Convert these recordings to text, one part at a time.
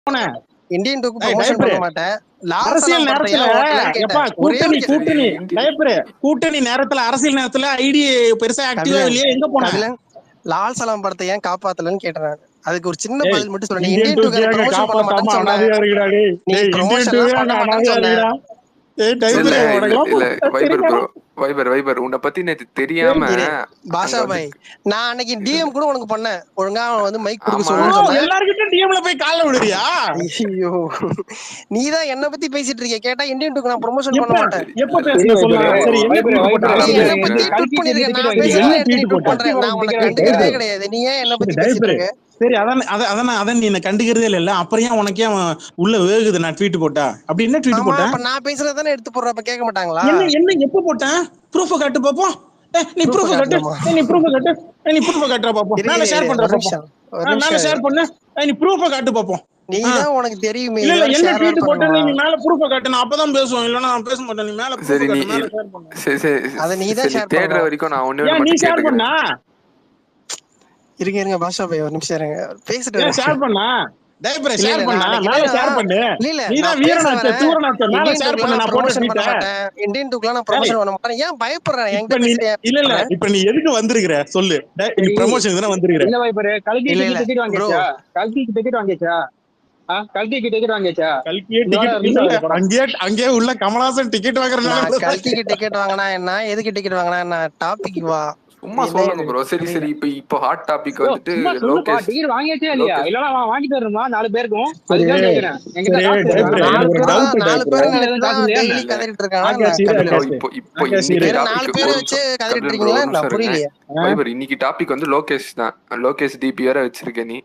போனேன்? இந்தியன் டூக்கு ப்ரமோஷன் பண்ண மாட்டேன். அரசியல் நேரத்துல எப்பா கூட்டணி நேரத்துல அரசியல் நேரத்துல ஐடி பெருசா ஆக்டிவா இல்லையா? எங்க போன? லால் சலாம் படத்தை ஏன் காப்பாத்தலன்னு கேட்டேன். அதுக்கு ஒரு சின்ன பதில் மட்டும் சொல்றேன். இந்தியன் டூக்கு ப்ரமோஷன் பண்ண மாட்டேன்னு சொன்னேன். நீ ப்ரமோஷன் பண்ண மாட்டேன்னு சொன்னேன். வைபர் உன்னை பத்தி நேத்து தெரியாம பாஷா பாய் நான் அன்னைக்கு டிஎம் கூட உனக்கு பண்ணேன். ஒழுங்கா வந்து மைக் கொடுக்க சொல்லுங்க. எல்லார்கிட்டயும் டிஎம்ல போய் கால்ல விடுறியா? ஐயோ நீதான் என்ன பத்தி பேசிட்டு இருக்க. கேட்டா இந்தியன் டூக்கு நான் ப்ரமோஷன் பண்ண மாட்டேன். எப்ப பேசுற சொல்லுங்க. சரி என்ன பத்தி ட்வீட் பண்ணிருக்க. நான் பேசுறேன் ட்வீட் பண்றேன். நான் உனக்கு கண்டுக்கிறதே கிடையாது. நீ ஏன் என்ன பத்தி பேசிட்டு இருக்க? சரி அதான் நீ என்ன கண்டுக்கிறதே இல்ல. அப்புறம் ஏன் உனக்கே உள்ள வேகுது நான் ட்வீட் போட்டா? அப்படி என்ன ட்வீட் போட்டேன்? நான் பேசுறதானே எடுத்து போடுற. அப்ப கேட்க மாட்டாங்களா? என்ன எப்ப போட்டேன்? ப்ரூஃப் காட்டு பாப்போம். நீ ப்ரூஃப் காட்டு. நீ ப்ரூஃப் காட்டுற பாப்போம். நான் ஷேர் பண்றேன் பாப்போம். நான் ஷேர் பண்ணு. நீ ப்ரூஃப் காட்டு பாப்போம். நீதான் உனக்கு தெரியுமே. இல்ல என்ன ட்வீட் போட்டா நீ மேல ப்ரூஃப் காட்டு. நான் அப்பதான் பேசுவேன். இல்லனா நான் பேச மாட்டேன். நீ மேல ப்ரூஃப் காட்டு. மேல ஷேர் பண்ணு. சரி அத நீதான் ஷேர் தேடுற வரைக்கும் நான் ஒண்ணே நீ ஷேர் பண்ணா? இருங்க பாஷா பாய் ஒரு நிமிஷம் இருங்க. பேசிட்டு ஷேர் பண்ணா டைப்ரே ஷேர் பண்ணா. மேல ஷேர் பண்ணு. நீதான் வீரனாச்சே தூரனாச்சே. மேல ஷேர் பண்ணு. நான் போட்டு ட்வீட் இந்தியன் டூக்குலாம் நான் ப்ரமோஷன் பண்ண மாட்டேன். ஏன் பயப்படுறேன்? எங்க பேசுறியா? இல்ல இப்போ நீ எதுக்கு வந்திருக்கிற சொல்லு. நீ ப்ரமோஷன் தான வந்திருக்கிற. இல்ல வைபர் கல்கி டிக்கெட் வாங்கியாச்சா? கல்கிக்கு டிக்கெட் வாங்கியாச்சா? கல்கிக்கு டிக்கெட் வாங்கியாச்சா? கல்கியே டிக்கெட் அங்கே உள்ள கமலாசன் டிக்கெட் வாங்குறனால கல்கிக்கு டிக்கெட் வாங்குனா என்ன? எதுக்கு டிக்கெட் வாங்குனா என்ன? டாபிக் வா. சும்மா சொல்லுங்க ப்ரோ. சரி இப்போ ஹாட் டாபிக் வந்துட்டு லோகேஷ் டிக்கெட் வாங்கியாச்சே இல்லையா? இல்லனா வாங்கிட்டு வரணுமா 4 பேருக்கும்? அதுதான் கேக்குறேன். எங்க 4 பேர் டெய்லி கதறிட்டு இருக்காங்க. இப்போ இன்னைக்கு 4 பேர் வச்சு கதறிட்டு இருக்கீங்களா? நான் புரியலையே. வைபர் இன்னைக்கு டாபிக் வந்து லோகேஷ் தான். லோகேஷ் டிபி வேற வச்சிருக்க நீ.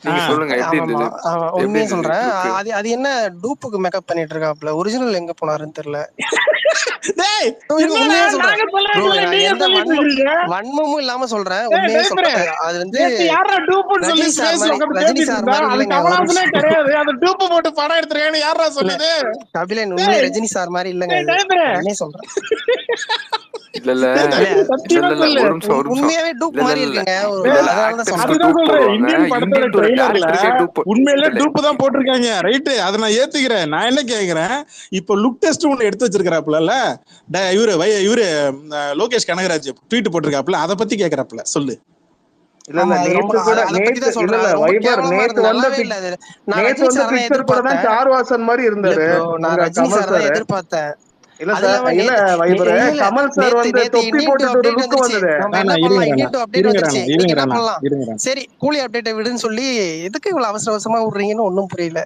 நீங்க சொல்லுங்க எப்படி இருந்தது? உண்மையா சொல்றேன். அது என்ன டூப்புக்கு மேக்கப் பண்ணிட்டு இருக்காப்ல. ஒரிஜினல் எங்க போனாருன்னு தெரியல. வன்மமும் இல்லாம சொல்றேன். உண்மையா சொல்றேன். அது வந்து கபிலன் உண்மையா ரஜினி சார் மாதிரி இல்லங்க சொல்றேன். உண்மையாவே டூப் மாதிரி இருக்குங்க. உண்மையிலே டூப் தான் போட்டிருக்காங்க. ரைட், அதை நான் ஏத்துக்கிறேன். நான் என்ன கேக்குறேன், இப்போ லுக் டெஸ்ட் ஒண்ணு எடுத்து வச்சிருக்காப்ல இவரு லோகேஷ் கனகராஜ் ட்வீட் போட்டிருக்காப்ல, அதை பத்தி கேக்குறாப்ல சொல்லு. எதிர்பார்த்தேன். சரி கூலி அப்டேட் விடுன்னு சொல்லி எதுக்கு இவ்வளவு அவசர அவசரமா விடுறீங்கன்னு ஒன்னும் புரியல.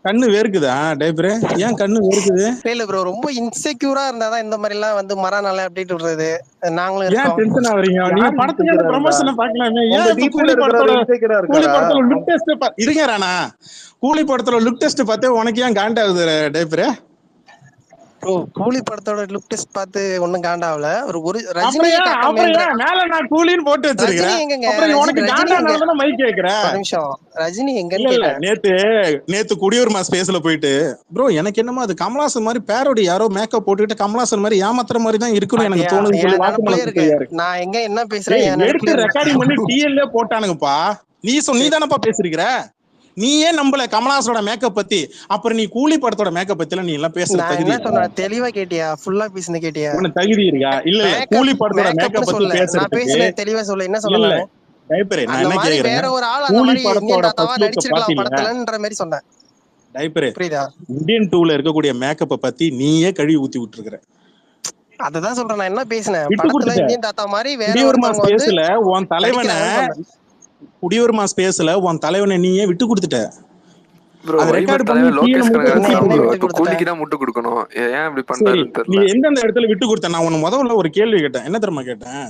கண்ணு வேர்க்குதா டைப்ரே? ஏன் கண்ணு வேர்க்குது? இல்ல ப்ரோ, ரொம்ப இன்செக்யூரா இருந்தாதான் இந்த மாதிரி எல்லாம் வந்து மறானால அப்டேட் விடுறது. நாங்களும் ஏன் டென்ஷன் ஆவறீங்க? நீங்க படத்துக்கு ப்ரமோஷன் பார்க்கலாமே. ஏன் கூலி படத்தோட லுக் டெஸ்ட் இருங்க ராணா, கூலி படத்தோட லுக் டெஸ்ட் பார்த்து உனக்கு ஏன் காண்டாகுது டைப்ரே? கூலி படத்தோட லுக் டெஸ்ட் பார்த்து ஒண்ணும் காண்டாவல. ஒரு ரஜினி மேல நான் கூலின்னு போட்டு வச்சிருக்கேன். அப்புறம் உனக்கு காண்டானதுல மைக் கேக்குறேன். ஒரு நிமிஷம், ரஜினி எங்கன்னு கேட்டேன். நேத்து குடியூர் மாஸ் ஸ்பேஸ்ல போயிட்டு ப்ரோ எனக்கு என்னமோ அது கமலாசன் மாதிரி பேரோடி யாரோ மேக்கப் போட்டுக்கிட்டு கமலாசன் மாதிரி ஏமாத்துற மாதிரி தான் இருக்கணும் எனக்கு தோணுது. நான் எங்க என்ன பேசுறேன் எடுத்து ரெக்கார்டிங் பண்ணி டிஎல்ல போட்டானுங்கப்பா. நீ தானப்பா பேசிருக்கிற. நீ ஏன் நம்பல கமலாசனோட மேக்கப் பத்தி? அப்புறம் நீ கூலி படத்தோட மேக்கப் பத்தி நீ எல்லாம் பேசுற தகுதி தெளிவா கேட்டியா? ஃபுல்லா பேசுன கேட்டியா? உனக்கு தகுதி இருக்கா? இல்ல கூலி படத்தோட மேக்கப் பத்தி பேசுறதுக்கு தெளிவா சொல்ல. என்ன சொல்ல டைப்பரே? நான் என்ன கேக்குறேன், வேற ஒரு ஆள் அந்த மாதிரி இந்தியன் தாத்தாவா நடிச்சிருக்கலாம் படத்துலன்ற மாதிரி சொன்னேன். டைப்பரே புரியுதா? இந்தியன் 2ல இருக்கக்கூடிய மேக்கப்ப பத்தி நீயே கழுவி ஊத்தி விட்டுருக்க. அததான் சொல்றேன். நான் என்ன பேசினேன், படத்துல இந்தியன் தாத்தா மாதிரி வேற ஒரு பேசல. உன் தலைவனை குடியூர் மாஸ் ஸ்பேஸ்ல உன் தலைவனை நீயே விட்டு கொடுத்துட்ட. நீ எந்தெந்த இடத்துல விட்டு கொடுத்த? நான் உன்னை முதல்ல ஒரு கேள்வி கேட்டேன். என்ன தெரியுமா கேட்டேன்?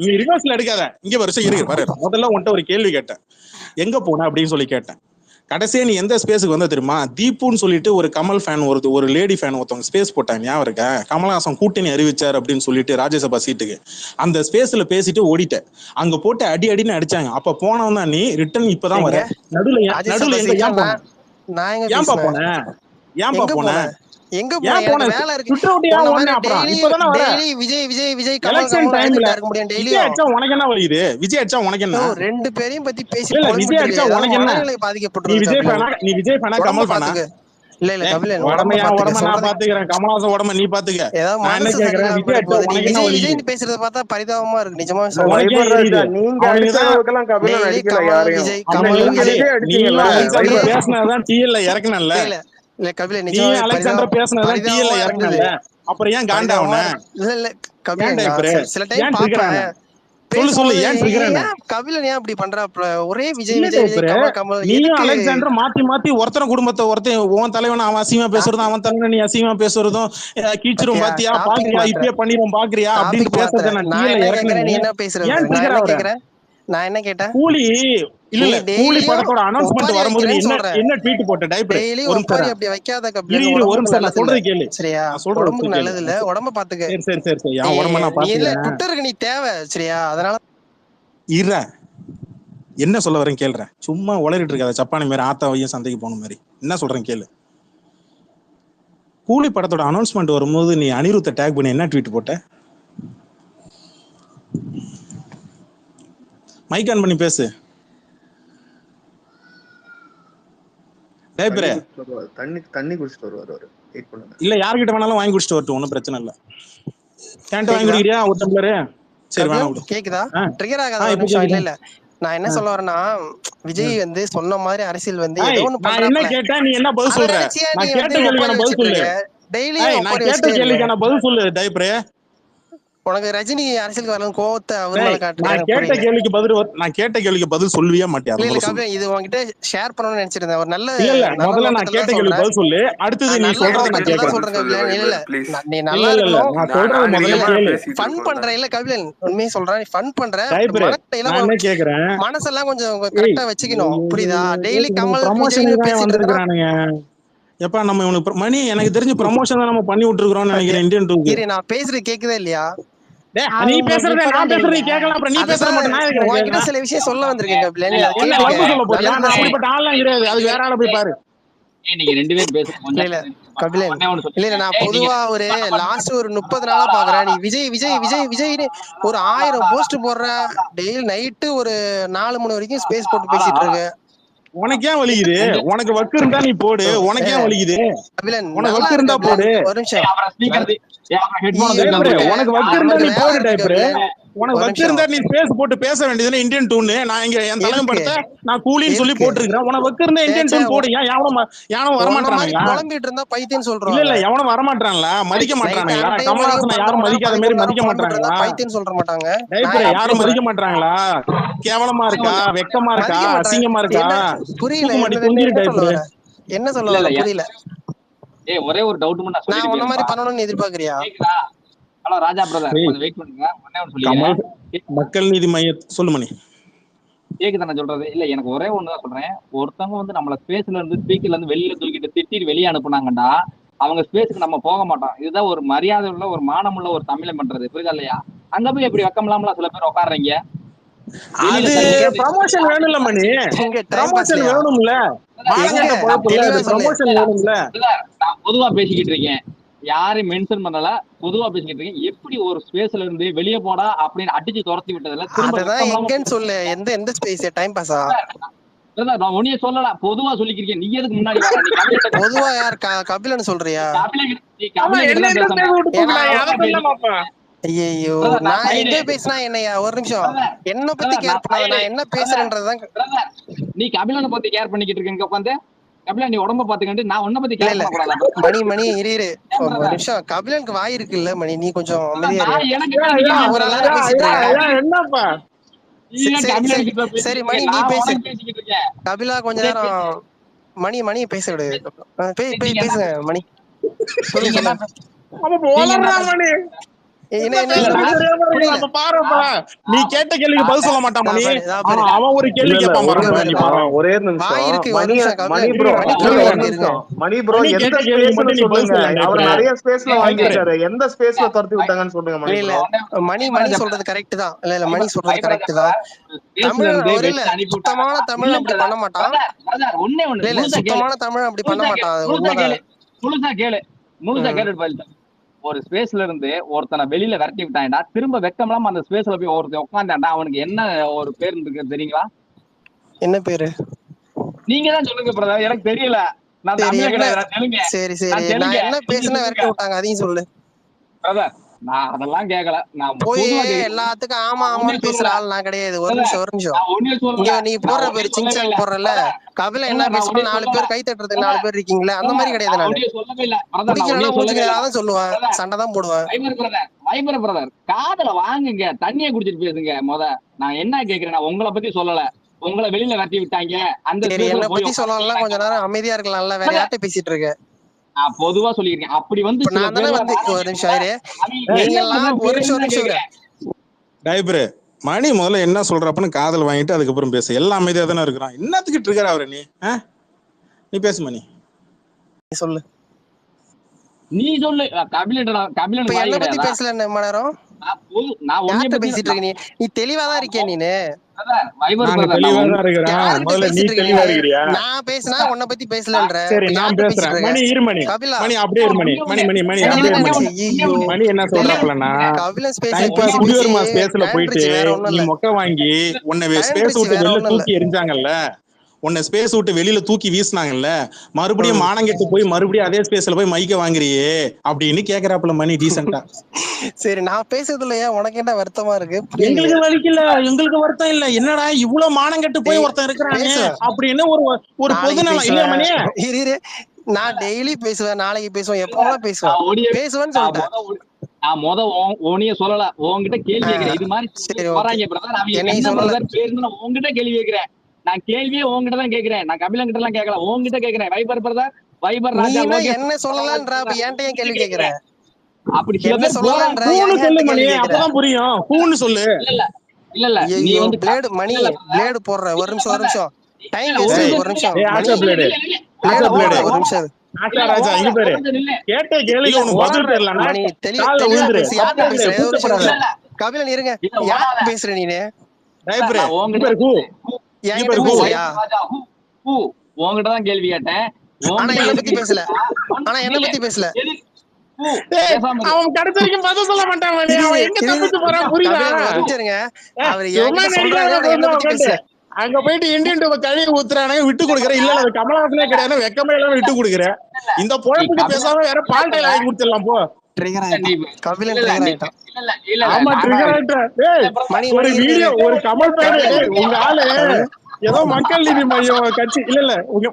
நீ ரிவர்ஸ்ல எடுக்காத, இங்க வருஷம் இருக்கு. முதல்ல உன்கிட்ட ஒரு கேள்வி கேட்டேன், எங்க போன அப்படின்னு சொல்லி கேட்டேன். கடைசியா நீ எந்த ஸ்பேஸுக்கு வந்த தெரியுமா? தீப்புன்னு சொல்லிட்டு ஒரு கமல் ஃபேன் ஒரு லேடி ஃபேன் ஒருத்தவங்க ஸ்பேஸ் போட்டாங்க, ஞாபகம் இருக்கா? கமல்ஹாசன் கூட்டணி அறிவிச்சார் அப்படின்னு சொல்லிட்டு ராஜ்யசபா சீட்டுக்கு அந்த ஸ்பேஸ்ல பேசிட்டு ஓடிட்டேன். அங்க போட்டு அடின்னு அடிச்சாங்க. அப்ப போனவன் தான் நீ. ரிட்டர்ன் இப்பதான் வர. நடுவுல ஏன்பா போன? ஏன்பா போன எங்க போன வேலை இருக்கு விஜய் விஜய் விஜய் கமல் இருக்க முடியும் டெய்லியும் உனக்கு என்ன வலிக்குது விஜய் அடிச்சா உனக்கு என்ன ரெண்டு பேரையும் பத்தி பேசி விஜய் அடிச்சா உனக்கு என்ன பாதிக்கப்பட்டிருக்கு நீ விஜய் ஃபேனா கமல் ஃபேனா இல்ல இல்ல கபிலன் உடம்ப நான் பாத்துக்கிறேன் கமலஹாசன் உடம்ப நீ பாத்துக்க நான் என்ன கேக்குறேன் விஜய் அடிச்சா உனக்கு என்ன வலிக்குது விஜய் பேசுறத பார்த்தா பரிதாபமா இருக்கு நிஜமா நீங்க அடிச்ச அளவுக்குலாம் கபிலன் அடிக்கல யாரையும் விஜய் கமல் நீ பேசுனதான் டிஎல்ல இறக்குனல்ல இல்ல கபிலன் நீ அலெக்சாண்டர் பேசுனதான் டிஎல்ல இறக்குனல்ல அப்புறம் ஏன் காண்டாவன இல்ல இல்ல கபிலன் சில டைம் பாப்பேன் சொல்லு ஏன் ட்ரிகர் கபிலன் ஏன் அப்படி பண்றாப்ல ஒரே விஜய் விஜய் கமல் நீயும் அலெக்சாண்டர் மாத்தி ஒருத்தன குடும்பத்தை ஒருத்தன் உன் தலைவன் அவன் அசிங்கமா பேசுறதும் அவன் தலைவன் நீ அசிங்கமா பேசுறதும் கீச்சிரும் பாத்தியா பாக்குறியா இப்பயே பண்ணிரும் பாக்குறியா அப்படின்னு பேசுறத நீ என்ன பேசுற நான் என்ன கேட்டேன் கூலி இல்ல கூலி படத்தோட அனௌன்ஸ்மென்ட் வரும்போது நீ என்ன ட்வீட் போட்ட டைப் அப்படி வைக்காத கபிலன் ஒரு நிமிஷம் நான் சொல்றது கேளு சரியா உடம்புக்கு நல்லது இல்ல உடம்ப பாத்துக்க சரி என் உடம்ப நான் பாத்துக்கிறேன் ட்விட்டருக்கு நீ தேவை சரியா அதனால என்ன சொல்ல வரேன் கேளுறேன் சும்மா உளறிட்டு இருக்காத சப்பானி மாதிரி ஆத்தாவையும் சந்தைக்கு போன மாதிரி என்ன சொல்றேன் கேளு கூலி படத்தோட அனௌன்ஸ்மெண்ட் வரும்போது நீ அனிருத்த டேக் பண்ணி என்ன ட்வீட் போட்ட மைக் ஆன் பண்ணி பேசு தண்ணி குடிச்சிட்டு வருவாரு இல்ல யார்கிட்ட வேணாலும் வாங்கி குடிச்சிட்டு வரட்டும் ஒன்னும் பிரச்சனை இல்ல கேன்ட்ட வாங்கி குடிக்கிறியா ஒரு டம்ளர் சரி வேணாம் கேக்குதா ட்ரிகர் ஆகாத இல்ல நான் என்ன சொல்ல வரேன்னா விஜய் வந்து சொன்ன மாதிரி அரசியல் வந்து ஏதோ ஒன்னு நான் என்ன கேட்டா நீ என்ன பதில் சொல்ற நான் கேட்ட கேள்விக்கான பதில் சொல்லு டெய்லி நான் கேட்ட கேள்விக்கான பதில் சொல்லு டைப்ரே உனக்கு ரஜினி அரசியலுக்கு வரணும் கோவத்தை அவர் மேல காட்டுறாரு நான் கேட்ட கேள்விக்கு பதில் சொல்லுவியா மாட்டியா இல்ல கபிலன் இது உன்கிட்ட ஷேர் பண்ணனும்னு நினைச்சிருந்தேன் ஒரு நல்ல இல்ல முதல்ல நான் கேட்ட கேள்விக்கு பதில் சொல்லு அடுத்து நீ சொல்றத நான் கேக்குறேன் சொல்றேன் கபிலன் இல்ல நீ நல்லா இருக்கணும் நான் சொல்றது முதல்ல கேளு ஃபன் பண்ற இல்ல கபிலன் உண்மையை சொல்றேன் நீ ஃபன் பண்ற நான் என்ன கேக்குறேன் மனசெல்லாம் கொஞ்சம் கரெக்ட்டா வெச்சுக்கணும் புரியுதா டெய்லி கமல் ப்ரமோஷன் பேசிட்டு இருக்கானுங்க எப்பா நம்ம இவனுக்கு மணி எனக்கு தெரிஞ்சு ப்ரமோஷன் தான் நம்ம பண்ணி விட்டுருக்கோம்னு நினைக்கிறேன் இந்தியன் டூக்கு இரு நான் பேசுறது கேக்குதா இல்லையா நீ பேசுறத நான் பேசுறது நீ கேட்கலாம் அப்புறம் நீ பேசுற மட்டும் நான் கேக்குறேன் உன்கிட்ட சில விஷயம் சொல்ல வந்திருக்கேன் கபிலன் என்ன லவ் சொல்ல போறியா நான் அப்படிப்பட்ட ஆளலாம் கிடையாது அது வேற ஆள போய் பாரு நீங்க ரெண்டு பேரும் பேசுங்க இல்ல கபிலன் இல்ல நான் பொதுவா ஒரு லாஸ்ட் ஒரு 30 நாளா பாக்குறேன் நீ விஜய் விஜய் விஜய் விஜய்னு ஒரு 1000 போஸ்ட் போடுற டெய்லி நைட்டு ஒரு 4 மணி வரைக்கும் ஸ்பேஸ் போட்டு பேசிட்டு இருக்க உனக்கு ஏன் வலிக்குது உனக்கு வக்கு இருந்தா நீ போடு உனக்கு ஏன் வலிக்குது உனக்கு வக்கு இருந்தா போடு ஒரு நிமிஷம் உனக்கு வக்கு இருந்தா நீ போடு டைப்பர் உனக்கு வக்கு இருந்தா நீ ஸ்பேஸ் போட்டு பேச வேண்டியதுன்னு இந்தியன் டூன்னு நான் இங்க என் தலைமை படத்தை நான் கூலின்னு சொல்லி போட்டுருக்கேன் உனக்கு வக்கு இருந்தா இந்தியன் டூன் போடு ஏன் யாரும் வரமாட்டாங்களா குழம்பிட்டு இருந்தா பைத்தியம் சொல்றோம் இல்ல எவனும் வரமாட்டாங்களா மதிக்க மாட்டாங்களா கமலஹாசனை யாரும் மதிக்காத மாதிரி மதிக்க மாட்டாங்களா பைத்தியம் சொல்ற மாட்டாங்க டைப்பர் யாரும் மதிக்க மாட்டாங்களா கேவலமா இருக்கா வெக்கமா இருக்கா அசிங்கமா இருக்கா புரியல என்ன சொல்ல புரியல ஒரே ஒரு டவுட் மட்டும் நான் உன்ன மாதிரி பண்ணணும்னு எதிர்பார்க்கறியா ஹலோ ராஜா பிரதர் கொஞ்சம் வெயிட் பண்ணுங்க ஒண்ணே ஒன்னு சொல்லுங்க மக்கள் நீதி மையம் சொல்லு மணி கேக்குதா நான் சொல்றது இல்ல எனக்கு ஒரே ஒண்ணுதான் சொல்றேன் ஒருத்தவங்க வந்து நம்மள ஸ்பேஸ்ல இருந்து ஸ்பீக்கர்ல இருந்து வெளியில தூக்கிட்டு திட்டிட்டு வெளியே அனுப்புனாங்கடா அவங்க ஸ்பேஸ்க்கு நம்ம போக மாட்டோம் இதுதான் ஒரு மரியாதை உள்ள ஒரு மானமுள்ள ஒரு தமிழை பண்றது புரியுதா இல்லையா அங்க போய் எப்படி வெக்கமில்லாமலாம் சில பேர் உட்காடுறீங்க அது ப்ரமோஷன் வேணும்ல மணி ப்ரமோஷன் வேணும்ல ப்ரமோஷன் வேணும்ல நான் பொதுவா பேசிக்கிட்டு இருக்கேன் யாரையும் மென்ஷன் பண்ணல பொதுவா பேசிக்கிட்டு இருக்கேன் எப்படி ஒரு ஸ்பேஸ்ல இருந்து வெளியே போடா அப்படின்னு அடிச்சு துரத்தி விட்டதுல திரும்ப சொல்லு எந்த ஸ்பேஸ் டைம் பாஸா நான் ஒன்னிய சொல்லல பொதுவா சொல்லிக்கிறேன் நீ எதுக்கு முன்னாடி பொதுவா யார் கபிலன் சொல்றியா ஐயோ நான் எங்க பேசினா என்னையா ஒரு நிமிஷம் என்ன பத்தி கேர் பண்ணாத நான் என்ன பேசுறேன்றதுதான் நீ கபிலனை பத்தி கேர் பண்ணிக்கிட்டு இருக்கீங்க உட்காந்து கபிலன் நீ உடம்ப பாத்துக்கிட்டு நான் உன்ன பத்தி கேர் பண்ணக்கூடாது மணி இரு ஒரு நிமிஷம் கபிலனுக்கு வாய் இருக்குல்ல மணி நீ கொஞ்சம் அமைதியா என்னப்பா சரி மணி நீ பேசு கபிலா கொஞ்ச நேரம் மணி பேச விடு பேசுங்க மணி நீ கேட்ட கேள்விக்கு பதில் சொல்ல மாட்டான் மணி அவன் ஒரு கேள்வி கேட்பான் ஒரே மணி ப்ரோ எந்த ஸ்பேஸ்ல சொல்லுங்க அவர் நிறைய ஸ்பேஸ்ல வாங்கிட்டாரு எந்த ஸ்பேஸ்ல துரத்தி விட்டாங்கன்னு சொல்லுங்க மணி மணி சொல்றது கரெக்ட் தான் இல்ல மணி சொல்றது கரெக்ட் தான் தமிழ் சுத்தமான தமிழ் அப்படி பண்ண மாட்டான் சுத்தமான தமிழ் அப்படி பண்ண மாட்டான் உண்மைதான் முழுசா கேட்டுட்டு பதில் சொல்லு. ஒரு ஸ்பேஸ்ல இருந்து ஒருத்தனை வெளியில விரட்டி விட்டான்டா, திரும்ப வெக்கம்லாம அந்த ஸ்பேஸ்ல போய் ஒருத்தன் உட்காந்தாண்டா, அவனுக்கு என்ன ஒரு பேர் இருக்கு தெரியுங்களா? என்ன பேரு? நீங்க தான் சொல்லுங்க பிரதர், எனக்கு தெரியல. நான் சரி தமிழ என்ன கிடையாது, நான் தெலுங்கு. சரி நான் சரி நான் தெலுங்கு. என்ன நீங்க பேசுனா விரட்டி சொல்லுங்க விட்டாங்க அதையும் சொல்லு. பிரதர். நான் அதெல்லாம் கேட்கல. நான் போய் பொதுவா கேக்குறேன். எல்லாத்துக்கும் ஆமா நான் ஒண்ணே ஆமான்னு பேசுற சொல்லல ஆள் நான் கிடையாது. ஒரு பிரதர், நிமிஷம் ஒரு நிமிஷம். நான் ஒண்ணே இங்க சொல்லல. நீ நான் போடுற ஒண்ணே பேரு சொல்லவே சிங்சாங் இல்ல போடுறல, பிரதர். கபில என்ன பிரதர், நான் ஒண்ணே பேசுவோம் 4 சொல்லல பேர் கை தட்டுறதுக்கு 4 பிரதர். பேர் இருக்கீங்களே, அந்த பிரதர், மாதிரி கிடையாது. நான் நானு ஒண்ணே சொல்லவே இல்ல பிரதர். நான் பிடிக்கலன்னா ஒண்ணே சொல்லவே மூஞ்சுக்கு இல்ல தான் சொல்லுவேன், பிரதர். சண்டை தான் போடுவேன். வைபர் பிரதர், காதுல வாங்குங்க, தண்ணியை குடிச்சிட்டு பேசுங்க. நான் என்ன கேக்குறேன், நான் உங்களை பத்தி சொல்லல. உங்களை வெளியில விரட்டி விட்டாங்க, அந்த சரி ஸ்பேஸ்ல என்ன போய் பத்தி சொல்லலாம், கொஞ்ச நேரம் அமைதியா இருக்கலாம்ல, வேற யார்கிட்ட பேசிட்டு இருக்க? நான் பொதுவா சொல்லியிருக்கேன். அப்படி வந்து இப்ப சில நான் தானே பேர்ல வந்து ஒரு நிமிஷம் ஆயிரு, நீங்க இல்ல எல்லாம் பிரதர், ஒரு பேருன்னு தான் நிமிஷம் கேக்குறேன். டைப்ரு மணி முதல்ல என்ன சொல்றப்பன்னு காதல் வாங்கிட்டு அதுக்கப்புறம் பேசு. எல்லாம் அமைதியா தானே இருக்கிறான். என்னத்துக்கு ட்ரிகர் ஆகுற நீ? நீ பேசு மணி. சொல்லு. நீ சொல்லு. கபிலன் இப்ப வாய் என்ன பத்தி கிடையாதா? பேசல என்ன நேரம்? நான் ஒன்னே யார்கிட்ட பத்தி பேசிட்டு இருக்க? நீ தெளிவாதான் இருக்கியா நீனு? வைபர் நாங்க பிரதர், தெளிவா நான் தான் இருக்கிறேன். யார்கிட்ட முதல்ல நீ பேசிட்டு இருக்க தெளிவா நீ? இருக்கிறியா? நான் பேசினா உன்னை பத்தி பேசலன்ற. சரி இப்ப நான் யார்கிட்ட பேசிட்டு பேசுறேன். இருக்க? மணி இரு மணி. கபிலா மணி அப்படியே இரு மணி. மணி மணி மணி அப்படியே இரு மணி. ஐயோ மணி என்ன சொல்றாப்லன்னா, கபிலன் ஸ்பேஸ்ல டைம் பேசி பாஸ் பேசி குடிவருமா ஸ்பேஸ்ல போயிட்டு கயன்றுச்சு, வேற ஒண்ணும் நீ இல்ல. மொக்க வாங்கி உன்னை ஸ்பேஸ் கயன்றுச்சு, விட்டு வேற வெளில ஒண்ணும் இல்ல. தூக்கி எரிஞ்சாங்கல்ல, உன்னை ஸ்பேஸ் விட்டு வெளியில தூக்கி வீசினாங்கல்ல, மறுபடியும் மானங்கெட்டு போய் மறுபடியும் அதே ஸ்பேஸ்ல போய் மைக்க வாங்குறியே அப்படின்னு கேக்குறாப்புல மணி டீசெண்டா. சரி நான் பேசுறதுல ஏன் உனக்கு என்ன வருத்தமா இருக்கு? புரியலையே. எங்களுக்கு வலிக்கல, எங்களுக்கு வருத்தம் இல்ல. என்னடா இவ்வளவு மானங்கெட்டு போய் ஒருத்தன் இருக்கிறானே பேசுவேன். அப்படின்னு ஒரு ஒரு நாளைக்கு பொதுநலம் இல்லையா மணி? பேசுவேன். இரு நான் டெய்லி பேசுவேன், நாளைக்கு பேசுவேன், எப்பவும் பேசுவேன். பேசுவேன்னு சொல்லிட்டேன். நான் உன்னைய சொல்லல, உன்கிட்ட கேள்வி கேட்கிறேன். இது மாதிரி சரி, போறாங்க பிரதர், அவங்க என்னையும் என்ன சொல்லல. பிரதர் பேருந்து நான் உன்கிட்ட கேள்வி கேட்கிறேன். நான் கேள்வியே உன்கிட்ட தான் கேட்கிறேன். நான் கபிலன் கிட்ட எல்லாம் கேட்கல, உன்கிட்ட கேட்கிறேன். வைபர் பிரதர், வைபர் ராஜா, நீனா லோகேஷ் என்ன சொல்லலன்ற, அப்ப என்கிட்ட ஏன் கேள்வி கேக்குற? அப்படி சில என்ன பேர் சொல்லலன்ற, கூன்னு ஏன் சொல்லு என்கிட்ட மணி, கேள்வி கேக்குற? அப்பதான் புரியும். கூன்னு சொல்லு. இல்ல நீ ஐயோ வந்து பிளேடு மணி, பிளேடு போடுற. ஒரு நிமிஷம் டைம் வேஸ்ட். ஒரு நிமிஷம் ஏய், ஆச்சா மணி, பிளேடு. பிளேடு ஆச்சா பிளேடு. போடுற. ஒரு நிமிஷம் ஆச்சா ராஜா இங்க பேரு. கேட்ட கேள்விக்கு உனக்கு பதில் தெரியலன்னா மணி கால்ல தெளிவா விழுந்துரு. பேசு. யார்கிட்ட தப்பே பேசுற? இல்ல, ஒரு நிமிஷம் கூச்சப்படாத. கபிலன் இருங்க. யார்கிட்ட பேசுற நீனு? டைப்ரு, நான் இங்க பேரு கூ. என்கிட்ட பேரு பேசுறியா? உங்ககிட்ட தான் கேள்வி கேட்டேன். ஆனா என்ன பத்தி பேசல. ஆனா என்ன பத்தி பேசல. ஏய், அவன் கடைசி வரைக்கும் பதில் சொல்ல மாட்டான் மணி. அவன் எங்க தப்பிச்சு போறான் புரியுதா? கபிலன் ஒரு நிமிஷம் இருங்க. அவர் சும்மா என்கிட்ட நடிக்காத சொல்றாரு, ஆனா என்ன போதும் பத்தி உட்காந்து. பேசல. அங்க போயிட்டு இந்தியன் டூப கழுவி ஊத்துறானுங்க, விட்டு கொடுக்குற. இல்ல அது கமலஹாசனே கிடையாது, வெக்கமே எல்லாம் விட்டு கொடுக்குற. இந்த பொழப்புக்கு பேசாம வேற பால் டைல் வாங்கி கொடுத்துடலாம் போ. ட்ரிகர் ஆயிட்டான். கபிலன் ட்ரிகர் ஆயிட்டான். ஆமா ட்ரிகர் ஆயிட்டா. ஏய், மணி ஒரு மணி வீடியோ ஒரு கமல் பையன். ஏய், உங்க ஆளு ஏதோ மக்கள் நீதி மையம் கட்சி இல்ல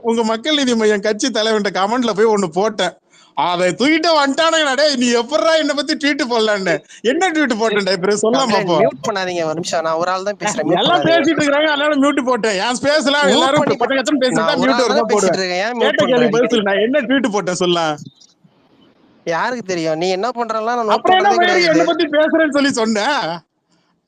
உங்க மக்கள் நீதி மையம் கட்சி தலைவன்ட்ட கமெண்ட்ல போய் ஒண்ணு போட்டேன். அதை தூக்கிட்டு வந்துட்டானுங்கடா. டேய் நீ எப்பறா என்ன பத்தி ட்வீட் போடலான்னு. என்ன ட்வீட் போட்டேன் டைப்ரு சொல்லலாம் பாப்போம். மியூட் பண்ணாதீங்க ஒரு நிமிஷம். நான் ஒரு ஆள் தான் பேசுறேன். மியூட் எல்லாம் பண்ணாதீங்க. பேசிட்டு இருக்காங்க, அதனால மியூட் போட்டேன். என் ஸ்பேஸ்ல Mute எல்லாரும் பண்ணி- பச்சை கச்சன்னு பேசிட்டு நான் ஒரு மியூட் ஆள் வருமா தான் பேசிட்டு போடுவேன். இருக்கேன். ஏன் மியூட் கேட்ட கேள்வி பண்ற? பதில் சொல்லு. நான் என்ன ட்வீட் போட்டேன் சொல்ல. யாருக்கு தெரியும் நீ என்ன பண்றலாம்? நான் நோட் அப்புறம் என்ன பண்றதே என்ன கிடையாது. பத்தி பேசுறேன்னு சொல்லி சொன்னேன்.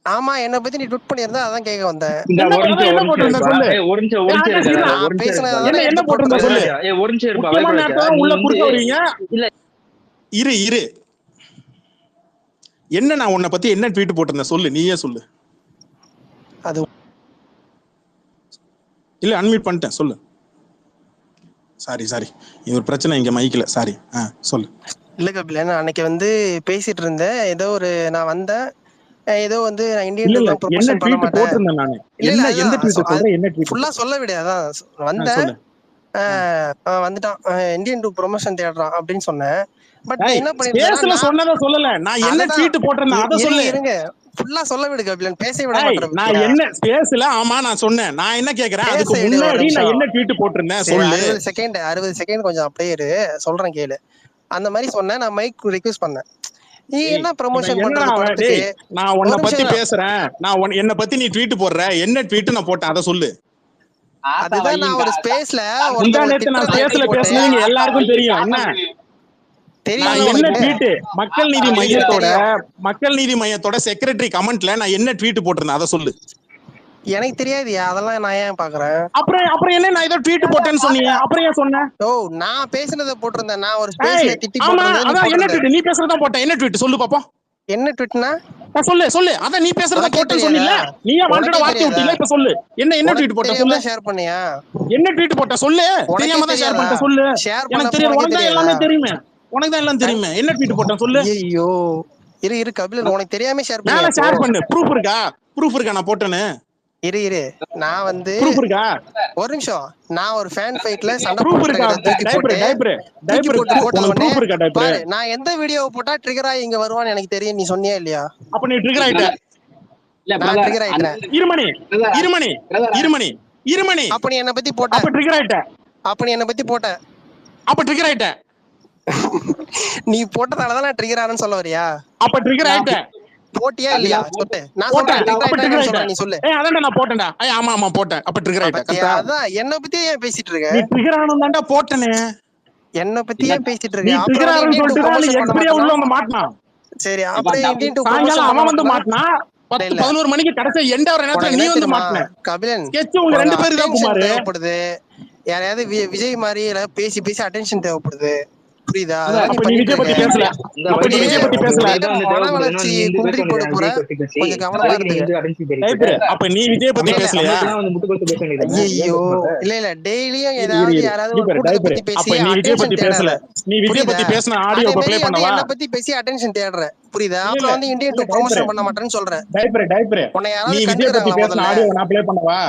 ஆமா என்ன பத்தி நீ ட்வீட் பண்ணியிருந்தா அதான் கேட்க வந்தேன். இந்த என்ன ஒரு நிமிஷம், என்ன ஒரு போட்டிருந்த நிமிஷம் சொல்லு. இருப்பா. ஏய், ஒரு நிமிஷம், ஒரு நிமிஷம் இருப்பா. நான் ஒரு நிமிஷம் பேசுனது இருப்பா. தானே என்ன போட்டிருந்த சொல்லு. ஏய், ஒரு நிமிஷம் இருப்பா. முக்கியமான வைபர் நேரத்துல ராஜா, நீ உள்ள வந்து குறுக்க வரீங்க. இல்ல இரு இரு என்ன நான் உன்னை பத்தி என்ன ட்வீட் போட்டிருந்தேன் சொல்லு, நீயே சொல்லு. அது இல்ல அன்மியூட் பண்ணிட்டேன் சொல்லு. சாரி இது ஒரு பிரச்சனை இங்க மைக்ல. சாரி சொல்லு. இல்ல கபிலன், அன்னைக்கு வந்து பேசிட்டு இருந்தேன். ஏதோ ஒரு நான் வந்தேன், ஏதோ வந்து நான் இந்தியன் இல்ல டூ என்ன ப்ரொமோஷன் பண்ண ட்வீட் மாட்டேன். போட்டிருந்தேன் நானு. இல்ல, என்ன இல்ல, எந்த அதான் ட்வீட் சொல்றேன், என்ன ட்வீட் ஃபுல்லா சொல்ல விடு. அதான் வந்தேன், சொல்லு. வந்துட்டான் இந்தியன் டூ ப்ரொமோஷன் தேடுறான் அப்படின்னு சொன்னேன். பட் ஏய், என்ன ஸ்பேஸ்ல பண்ணிருந்தேன் சொன்னத சொல்லல. நான் என்ன ட்வீட் போட்டிருந்தேன் அத சொல்லு. இருங்க ஃபுல்லா சொல்ல விடு கபிலன், பேச விட ஏய், மாட்டேன். நான் என்ன ஸ்பேஸ்ல ஆமா நான் சொன்னேன். நான் என்ன கேக்குறேன், அதுக்கு பேச விடு ஒரு முன்னாடி நான் நிமிஷம். என்ன ட்வீட் போட்டிருந்தேன் சொல்லு. 60 செகண்ட் கொஞ்சம் அப்படியே இரு, சொல்றேன் கேளு. அந்த மாதிரி சொன்னேன். நான் மைக் ரிக்வெஸ்ட் பண்ணேன். நீ என்ன ப்ரமோஷன் பண்றது படத்துக்கு? நான் உன்னை பத்தி பேசுறேன். நான் என்ன பத்தி நீ ட்வீட் போடுற. என்ன ட்வீட் நான் போட்டேன் அத சொல்லு. அதுதான் நான் ஒரு ஸ்பேஸ்ல நேத்து நான் ஸ்பேஸ்ல பேசுனீங்க எல்லாருக்கும் தெரியும். என்ன நான் என்ன ட்வீட் மக்கள் நீதி மையத்தோட செக்ரட்டரி கமெண்ட்ல நான் என்ன ட்வீட் போட்டிருந்தேன் அத சொல்லு. எனக்கு தெரியாதுயா, அதெல்லாம் நான் ஏன் பாக்குறேன். அப்புறம் என்ன நான் ஏதோ ட்வீட் போட்டேன்னு சொன்னீங்க. அப்புறம் ஏன் சொன்ன? ஓ நான் பேசினதை போட்டிருந்தேன். நான் ஒரு ஸ்பேஸ்ல திட்டி ஆமா போட்டிருந்தேன். அதான் என்ன ட்வீட் நீ பேசுறதா போட்டேன். என்ன ட்வீட் சொல்லு பாப்போம். என்ன ட்வீட்னா சொல்லு அத நீ பேசுறத போட்டு சொன்னீல, நீ ஏன் வாண்டடா வாத்தி விட்டீல? இப்ப சொல்லு, என்ன ட்வீட் போட்ட சொல்லு, ஷேர் பண்ணியா? என்ன ட்வீட் போட்ட சொல்லு, தெரியாம தான் ஷேர் பண்ணிட்ட சொல்லு. எனக்கு தெரியும், உனக்கு தான் எல்லாமே தெரியுமே, உனக்கு தான் எல்லாம் தெரியுமே. என்ன ட்வீட் போட்ட சொல்லு. ஐயோ இரு கபிலன், உனக்கு தெரியாம ஷேர் பண்ணி மேல ஷேர் பண்ணு. ப்ரூஃப் இருக்கா நான் போட்டேன்னு? இரு நான் வந்து ப்ரூஃப் இருக்கா? ஒரு நிமிஷம், நான் ஒரு ஃபேன் ஃபைட்ல சண்டை ப்ரூஃப் இருக்கா? பாரு, நான் எந்த வீடியோவை போட்டா ட்ரிகர் ஆகி இங்க வருவான்னு எனக்கு தெரியும், நீ சொன்னியா இல்லையா? அப்ப நீ ட்ரிகர் ஆயிட்ட. நான் ட்ரிகர் ஆயிட்டேன். இருமணி அப்ப நீ என்ன பத்தி போட்ட, அப்ப ட்ரிகர் ஆயிட்ட. அப்ப நீ என்ன பத்தி போட்ட, அப்ப ட்ரிகர் ஆயிட்ட. நீ போட்டதாலதான் நான் ட்ரிகர் ஆனேன்னு சொல்ல வரியா? அப்ப ட்ரிகர் ஆயிட்ட. போட்டியா இல்லையா சொல்லு. நான் சொல்றேன், நீ சொல்லு. அதான் நான் போட்டேன்டா. ஆமா போட்டேன். அப்ப ட்ரிகர் ஆயிட்ட. அதான் என்ன பத்தி ஏன் பேசிட்டு இருக்க? நீ ட்ரிகர் ஆனதான்டா போட்டனே. என்ன பத்தி ஏன் பேசிட்டு இருக்க? நீ ட்ரிகர் ஆனன்னு சொல்லிட்டு எப்படியே உள்ள வந்து மாட்டனான். சரி, அப்படியே சாயங்காலம் அவன் வந்து மாட்டனா. 10-11 மணிக்கு கடைசி எண்ட் ஆவற நேரத்துல நீ வந்து மாட்டன. கபிலன், ஸ்கெட்ச் உங்க ரெண்டு பேருக்கு தான் குமார் தேவைப்படுது. யாரையாவது விஜய் மாதிரி பேசி அட்டென்ஷன் தேவைப்படுது, புரியுதா? அப்ப நீ விஜய் பத்தி பேசல. அப்ப நீ விஜய் பத்தி பேசல. மன வளர்ச்சி குன்றி போட போற, கொஞ்சம் கவனமா இருக்கு. அப்ப நீ விஜய் பத்தி பேசலையா? ஐயோ இல்ல டெய்லியும் ஏதாவது யாராவது ஒரு கூட்டத்தை பத்தி பேசி நீ விஜய் பத்தி பேசல. நீ விஜய் பத்தி பேசின ஆடியோ ப்ளே பண்ணவா? என்ன பத்தி பேசி அட்டென்ஷன் தேடுற, புரியுதா? அப்புறம் வந்து இந்தியன் 2 ப்ரமோஷன் பண்ண மாட்டேன்னு சொல்ற. டைப்ரே நீ விஜய் பத்தி பேசின ஆடியோ நான் ப்ளே பண்ணவா?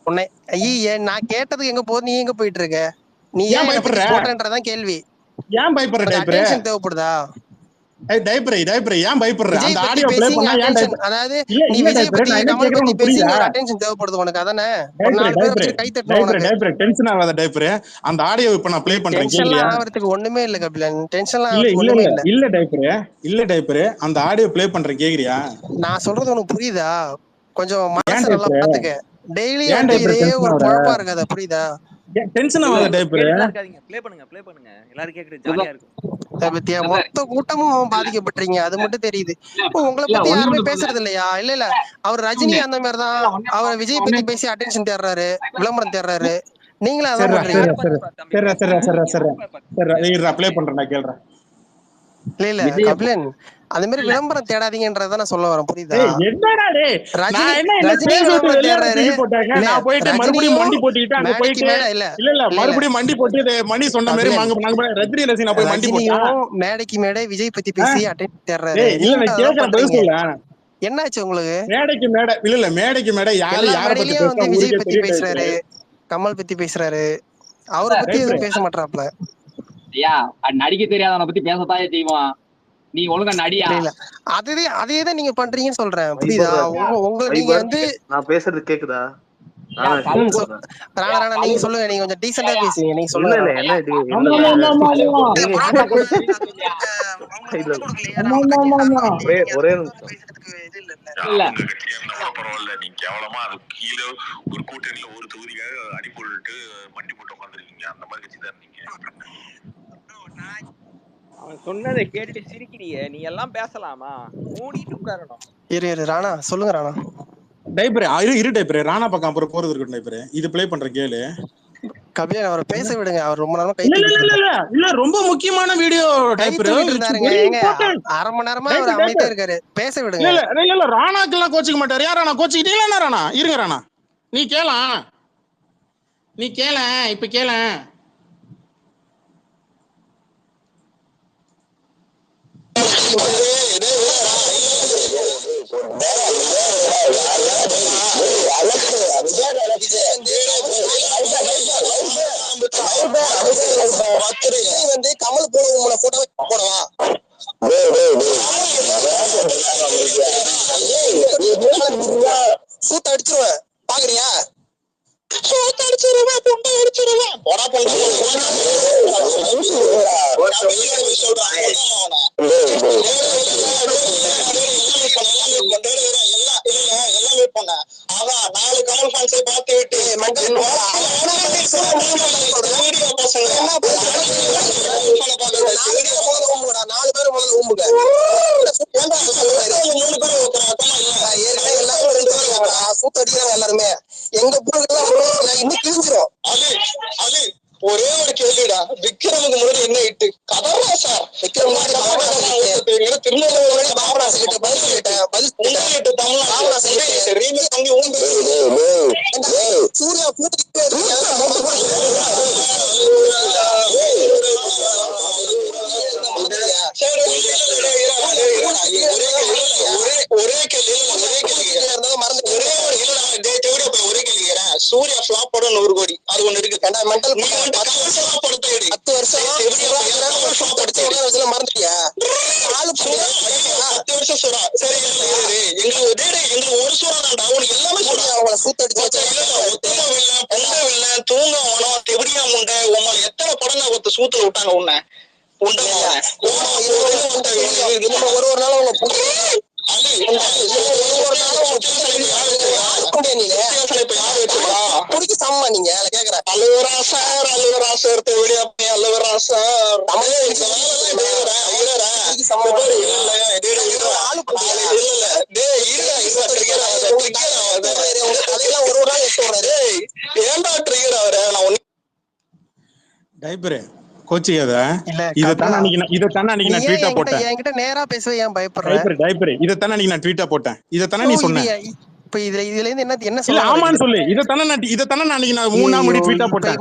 உன்னை ஐயே, நான் கேட்டதுக்கு எங்க போற, நீ எங்க போயிட்டு இருக்க? நீ ஏன் பயப்படுற போட்டன்றதான் கேள்வி. ஏன் பயப்படுற? டைப்ரே அட்டென்ஷன் தேவைப்படுதா? டைப்ரே ஏன் பயப்படுற? அந்த ஆடியோ ப்ளே பண்ணா ஏன் டைப்ரே? அதாவது நீ விஜய் பத்தி கமல் பத்தி பேசி ஒரு அட்டென்ஷன் தேவைப்படுது உனக்கு, அதானே? ஒரு நாலு பேர் வச்சு கை தட்டணும் உனக்கு. டைப்ரே டென்ஷன் ஆகாத டைப்ரே. அந்த ஆடியோ இப்ப நான் ப்ளே பண்றேன், கேளுங்க. டென்ஷன் ஆவறதுக்கு ஒண்ணுமே இல்ல கபிலன், டென்ஷன்லாம் ஆவறதுக்கு ஒண்ணுமே இல்ல. இல்ல டைப்ரே அந்த ஆடியோ ப்ளே பண்றேன், கேக்குறியா? நான் சொல்றது உனக்கு புரியுதா? கொஞ்சம் மனசு நல்லா பாத்துக்க. டெய்லி வந்து இதே ஒரு குழப்பா இருக்காத, புரியுதா? டென்ஷன் ஆகாத டைப்ரே. ப்ளே பண்ணுங்க எல்லாரும் கேக்குறது ஜாலியா இருக்கும். பத்தியா, மொத்த கூட்டமும் பாதிக்கப்பட்டீங்க, அது மட்டும் தெரியுது. உங்களை பத்தி யாருமே பேசுறது இல்லையா? இல்ல அவர் ரஜினி அந்த மாதிரிதான், அவர் விஜய் பத்தி பேசி அட்டென்ஷன் தேடுறாரு, விளம்பரம் தேடுறாரு. நீங்களும் அதான் பண்றீங்க. ப்ளே பண்றேன், கேளுடா. இல்ல கபிலன், அந்த மாதிரி விளம்பரம் தேடாதீங்கன்றத நான் சொல்ல வரேன், புரியுதா? என்னடா டேய், நான் என்ன விளம்பரம் தேடுறேன்? நான் போயிட்டு மறுபடியும் மண்டி போட்டுட்டு அங்க போயிட்டு இல்ல மறுபடியும் மண்டி போட்டு மணி சொன்ன மாதிரி நாங்க ரஜினி ரசிகனா போய் மண்டி போட்டோம். மேடைக்கு மேடை விஜய் பத்தி பேசி அட்டென்ஷன் தேடுறாரு. இல்ல நான் கேக்குறேன், பதில் சொல்ல. என்னாச்சு உங்களுக்கு? மேடைக்கு மேடை இல்ல மேடைக்கு மேடை யார பத்தி பேசுறாங்க? விஜய் பத்தி பேசுறாரு, கமல் பத்தி பேசுறாரு, அவரை பத்தி எதுவும் பேச மாட்டாப்ல. ஐயா, நடிக்க தெரியாதவனை பத்தி பேசத்தாயே செய்வான். நீ ஒழுங்கா நடியா? அதேதான் நீங்க பண்றீங்கன்னு சொல்றேன், புரியுதா? உங்க நீங்க வந்து நான் பேசுறது கேக்குதா? ராணா நீங்க சொல்லுங்க, நீங்க கொஞ்சம் டீசென்ட்டா பேசுங்க, நீங்க சொல்லுங்க. என்ன இது? ஒரே இல்ல பரவாயில்ல, நீங்க கேவலமா அது கீழே ஒரு கூட்டணியில ஒரு தொகுதிக்காக அடி போட்டு மண்டி போட்டு உட்காந்துருக்கீங்க. அந்த மாதிரி கட்சி தான் நீங்க. அவன் சொன்னதை கேட்டுட்டு சிரிக்கிறிய, நீ எல்லாம் பேசலாமா? மூடிட்டு உட்காரணும். இரு ராணா சொல்லுங்க. ராணா டைப்ரே இரு டைப்ரே, ராணா பக்கம் அப்புறம் போறது இருக்கட்டும். டைப்ரே இது ப்ளே பண்ற கேளு. கபிலன் அவரை பேச விடுங்க, அவர் ரொம்ப நேரமா இல்ல ரொம்ப முக்கியமான வீடியோ டைப்ரே இருந்தாருங்க. அரை மணி நேரமா அவர் அமைதியா இருக்காரு, பேச விடுங்க. இல்ல ராணாக்கெல்லாம் கோச்சிக்க மாட்டாரு. யார் ராணா கோச்சிக்கிட்டீங்களா? ராணா இருங்க, ராணா நீ கேள இப்ப கேள. வந்து கமல் போட போட்டோ போடவா? சூத்த அடிச்சிருவேன், பாக்குறியா? சூத்த அடிச்சிருவேன், பொண்டை அடிச்சிருவேன். போடா பொண்ணு எல்லாருமே எங்க இன்னும் கிழிஞ்சிரும். ஒரே ஒரு கேள்விடா, விக்ரமுக்கு முன்னாடி என்ன இட்டு கதறா சார்? விக்ரம் திருநெல்வேலி பாபநாச கிட்ட பதில் கேட்ட தமிழ்நாடு ரீமேக் பண்ணி சூர்யா சூர்யா ஃபிளாப் படம் 100 கோடி அது ஒண்ணு இருக்கு. 10 வருஷம் மறந்துட்டியா? 10 வருஷம் சுறா. சரி எங்களுக்கு ஒரு சுறா தான்டா, உனக்கு எல்லாமே சுறா. அவங்கள சூத்தடிச்சு தூங்க அவனும் எப்படியா முண்டை உங்களை எத்தனை படம் தான் ஒருத்த சூத்துல விட்டாங்க உன்னை உண்டை ஒரு நாள் உங்களை கோச்சிக்காத. இதைத்தானே அன்னைக்கு நான் ட்வீட்டா போட்டேன். என்கிட்ட நேரா பேசவே ஏன் பயப்படுற? இதைத்தானே அன்னைக்கு நான் ட்வீட்டா போட்டேன். இதைத்தானே நீ சொன்ன. இப்ப இதுல இருந்து என்ன சொல்ல? ஆமான்னு சொல்லு. இதைத்தானே நான் அன்னைக்கு நான் 3 நாள் முன்னாடி ட்வீட்டா போட்டேன்.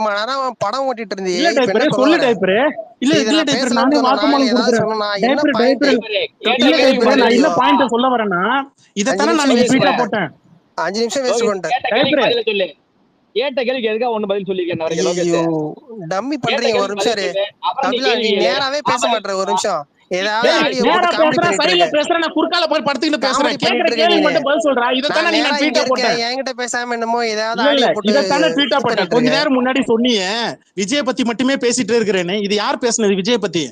படம் ஓட்டிட்டு இருந்தீங்க. இல்ல டைப்பர் சொல்லு டைப்பர். இல்ல டைப்பர் நானே வாக்குமூலம் கொடுக்கிறேன். டைப்பர் நான் என்ன பாயிண்ட் சொல்ல வரேன்னா இதைத்தானே நான் அன்னைக்கு ட்வீட்டா போட்டேன். 5 நிமிஷம் வேஸ்ட் பண்ணிட்டேன். டைப்பர் கேட்ட கேள்விக்கு எதுக்கு ஒண்ணு பதில் சொல்லிருக்கேன். டம்மி பண்றீங்க. ஒரு நிமிஷம் இரு கபிலா, நீ நேராவே பேச மாட்டற. ஒரு நிமிஷம் ஏதாவது ஆடியோ போட்டு காமெடி பண்ணிட்டு பேசுறேன். நான் குறுக்கால போய் படுத்துக்கிட்டு பேசுறேன். கேக்குற கேள்வி மட்டும் பதில் சொல்றா. இதத்தானே நீ நான் ட்வீட்டா போட்டேன். என்கிட்ட பேசாம என்னமோ ஏதாவது ஆடியோ போட்டு இதத்தானே ட்வீட்டா போட்டேன். கொஞ்ச நேரம் முன்னாடி சொன்னீங்க விஜய் பத்தி மட்டுமே பேசிட்டு இருக்கறேன்னு. இது யார் பேசுனது விஜய் பத்தி?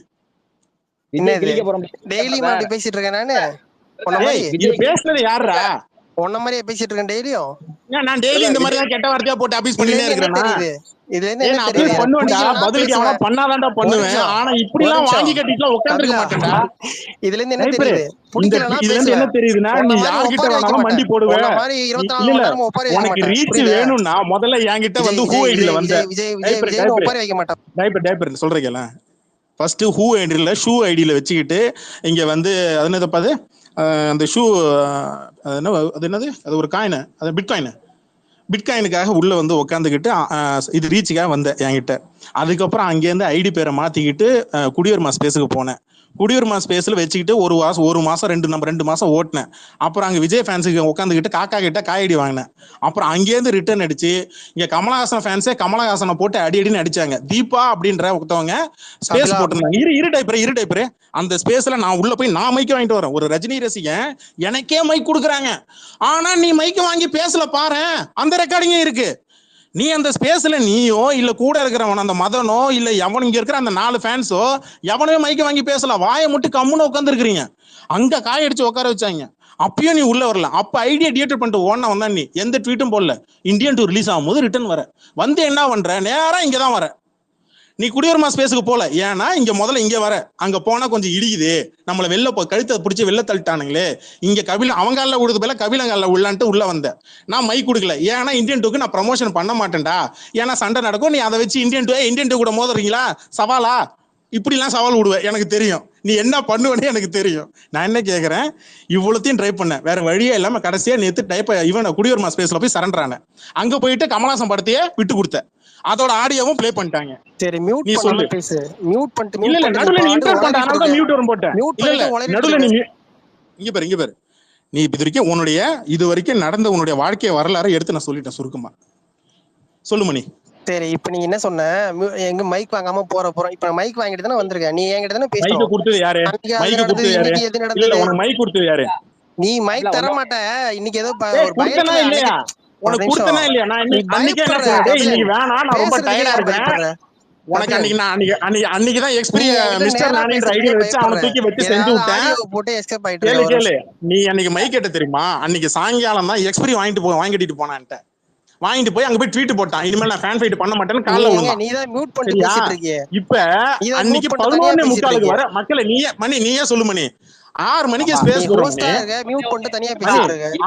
டெய்லி மாதிரி பேசிட்டு இருக்கேன் நானு. இது பேசுனது யாரா? உன்ன மாதிரியே பேசிட்டு இருக்கேன் டெய்லியும். நான் டெய்லி இந்த மாதிரி தான் கெட்ட வார்த்தையா போட்டு அபியூஸ் பண்ணிட்டே இருக்கேன். இதுல இருந்து என்ன தெரியுது? பண்ணுவேன்டா, பதிலுக்கு அவன பண்ணாதான்டா பண்ணுவேன். ஆனா இப்படி எல்லாம் வாங்கி கட்டிட்டுலாம் உட்கார்ந்திருக்க மாட்டேன்டா. இதுல இருந்து என்ன தெரியுது? இதுல இருந்து என்ன தெரியுதுன்னா நீ யார்கிட்ட வேணாலும் மண்டி போடுவ. உனக்கு ரீச் வேணும்னா முதல்ல என்கிட்ட வந்து ஹூ ஐடில வந்த டைப்பர் சொல்றீங்களா? ஃபர்ஸ்ட் ஹூ ஐடில ஷூ ஐடில வச்சுக்கிட்டு இங்க வந்து அது என்னது பாது அந்த ஷூ அது என்னது அது ஒரு காயின், அது பிட்காயினுக்காக உள்ள வந்து உட்காந்துக்கிட்டு இது ரீச்சுக்காக வந்தேன் என்கிட்ட. அதுக்கப்புறம் அங்கேருந்து ஐடி பேரை மாத்திக்கிட்டு குடியுரிமை ஸ்பேஸுக்கு போனேன். குடியுரிமை ஸ்பேஸ்ல வச்சுக்கிட்டு ஒரு மாசம் 2 மாசம் ஓட்டினேன். அப்புறம் அங்க விஜய் ஃபேன்ஸுக்கு உட்காந்துக்கிட்டு காக்கா கிட்ட காயடி வாங்கினேன். அப்புறம் அங்கேருந்து ரிட்டர்ன் அடிச்சு இங்க கமலஹாசன் ஃபேன்ஸே கமலஹாசனை போட்டு அடின்னு அடிச்சாங்க. தீபா அப்படின்ற ஒருத்தவங்க ஸ்பேஸ் போட்டிருந்தாங்க. இரு டைப்பர் அந்த ஸ்பேஸ்ல நான் உள்ள போய் நான் மைக்க வாங்கிட்டு வரேன். ஒரு ரஜினி ரசிகன் எனக்கே மைக் கொடுக்குறாங்க. ஆனா நீ மைக்க வாங்கி பேசல பாரு, அந்த ரெக்கார்டிங்கே இருக்கு. நீ அந்த ஸ்பேஸ்ல நீயோ இல்ல கூட இருக்கிறவன் அந்த மதனோ இல்ல எவன் இங்க இருக்கிற அந்த 4 ஃபேன்ஸோ எவனவே மைக்க வாங்கி பேசலாம். வாயை மட்டும் கம்முன்னு உட்காந்து இருக்கிறீங்க. அங்க காயடிச்சு உட்கார வச்சாங்க. அப்பயும் நீ உள்ள வரல. அப்ப ஐடியா டிலேட் பண்ணிட்டு ஓடனா வந்தா நீ எந்த ட்வீட்டும் போடல. இந்தியன் 2 ரிலீஸ் ஆகும்போது ரிட்டர்ன் வர வந்து என்ன பண்ற? நேரா இங்கதான் வர. நீ குடியுரிமை ஸ்பேஸுக்கு போல. ஏன்னா இங்க முதல்ல இங்க வர, அங்க போனா கொஞ்சம் இடிக்குது, நம்மள வெளில கழுத்தை பிடிச்சி வெளில தள்ளிட்டானுங்களே, இங்க அவங்கால விடுறது போல கபிலங்கால உள்ளான்ட்டு உள்ள வந்த. நான் மைக் கொடுக்கல. ஏன்னா இந்தியன் 2க்கு நான் ப்ரமோஷன் பண்ண மாட்டேன்டா. ஏன்னா சண்டை நடக்கும். நீ அதை வச்சு இந்தியன் 2 கூட மோதுறீங்களா? சவாலா? இப்படிலாம் சவால் விடுவேன். எனக்கு தெரியும் நீ என்ன பண்ணுவேன்னு எனக்கு தெரியும். நான் என்ன கேட்கறேன், இவ்வளோத்தையும் ட்ரை பண்ணேன். வேற வழியே இல்லாம கடைசியா நேத்து இவன் குடியுரிமை ஸ்பேஸ்ல போய் சரண்டர் ஆனேன். அங்க போயிட்டு கமலஹாசன் படத்தையே விட்டு கொடுத்தேன். அதோட ஆடியோவும் ப்ளே பண்ணிட்டாங்க. சரி மியூட் பண்ணி பேசு. மியூட் பண்ணிட்டு இல்ல நடுவுல நீ இன்டர் பண்ண அதனால தான் மியூட் வரும் போட்டேன். இல்ல நடுவுல நீ இங்க பாரு நீ இது வரைக்கும் உன்னுடைய இது வரைக்கும் நடந்த உன்னுடைய வாழ்க்கை வரலாறு எடுத்து நான் சொல்லிட்டேன் சுருக்கமா. சொல்லுமா நீ. சரி இப்ப நீ என்ன சொன்ன? எங்க மைக் வாங்காம போறோம். இப்ப மைக் வாங்கிட்டு தானே வந்திருக்க. நீ என்கிட்ட தானே பேசணும். மைக் கொடுத்தது யாரு? மைக் கொடுத்தது யாரு? இல்ல உனக்கு மைக் கொடுத்தது யாரு? நீ மைக் தர மாட்ட. இன்னைக்கு ஏதோ ஒரு பயத்துல இல்லையா? உனக்கு கொடுத்தனா இல்லையா? நான் அன்னைக்கே என்ன சொன்னேன், இன்னைக்கு வேணாம் நான் ரொம்ப டயர்டா இருக்கேன். உனக்கு அன்னைக்கு தான் எக்ஸ்பீரியன்ஸ் மிஸ்டர் நானின்ற ஐடியா வச்சு அவனை தூக்கி வச்சு செஞ்சு விட்டேன். கேளு நீ அன்னைக்கு மைக் கேட்ட தெரியுமா? அன்னைக்கு சாயங்காலம் தான் எக்ஸ்பீரி வாங்கிட்டு போனான்ட்ட. வாங்கிட்டு போய் அங்க போய் ட்வீட் போட்டான், இனிமேல் நான் ஃபேன் ஃபைட் பண்ண மாட்டேன்னு காலைல விழுந்தான். இப்ப அன்னைக்கு 11:45 வர மக்களை நீயே சொல்லு மணி 6 மணிக்கு ஸ்பேஸ் போடுறோம்.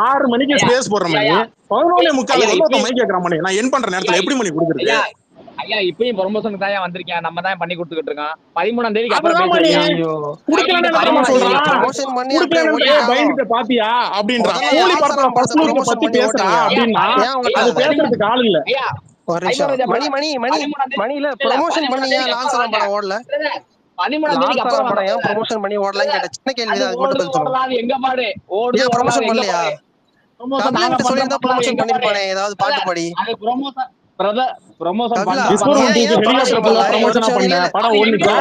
6 மணிக்கு ஸ்பேஸ் போடுற மணி 11:45 மைக் கேட்கற மணி நான் என் பண்ற நேரத்துல எப்படி மணி கொடுக்குறது? ஐயா இப்பயும் ப்ரொமோஷனுக்கு தான் வந்திருக்கேன், நம்ம தான் பண்ணி கொடுத்துக்கிட்டு இருக்கோம். 13ஆம் தேதிக்கு அப்புறம் அதுதான் மணி பேசுறீங்க. ஐயோ குடுக்கலன்னு தெரியுமா சொல்றான், ப்ரமோஷன் பண்ணி அப்படியே குடுக்கலன்னு ஓட்டிட்டாலும் பயந்துட்டு பாத்தியா அப்படின்றான். முதல்ல கூலி லால் படத்தோட சலாம் ஃபர்ஸ்ட் படத்தை லுக்க ப்ரமோஷன் பத்தி பண்ணி பேசுறா ஓட்டுங்க. அப்படின்னா ஏன் உங்களுக்கு அது ஆகாது? பேசுறதுக்கு ஆள் இல்ல. ஐயா ஒரு நிமிஷம் மணி இல்ல ப்ரமோஷன் பண்ணி ஏன் லால் சலாம் படம் ஓடல? 13ஆம் லால் தேதிக்கு சலாம் அப்புறம் படம் ஏன் ப்ரமோஷன் பண்ணி ஓடலன்னு கேட்ட சின்ன கேள்விதான், அதுக்கு மட்டும் பதில் சொல்லுங்க. ஓடலாது எங்க பாடு, ஓடுது ஏன் ப்ரமோஷன் பண்ணலையா? நாங்க சொல்லியிருந்தா ப்ரமோஷன் பண்ணிருப்பானே ஏதாவது பாட்டு பாடி. அது ப்ரொமோஷன் பிரதர், ப்ரொமோஷன் கபிலா, விஸ்வரூபம் ஏன் 2க்கு promotion ஹெலிகாப்டர்ல பண்ணல? ப்ரமோஷனா ஒரு பண்ண நிமிஷம் படம் ஓடுச்சா?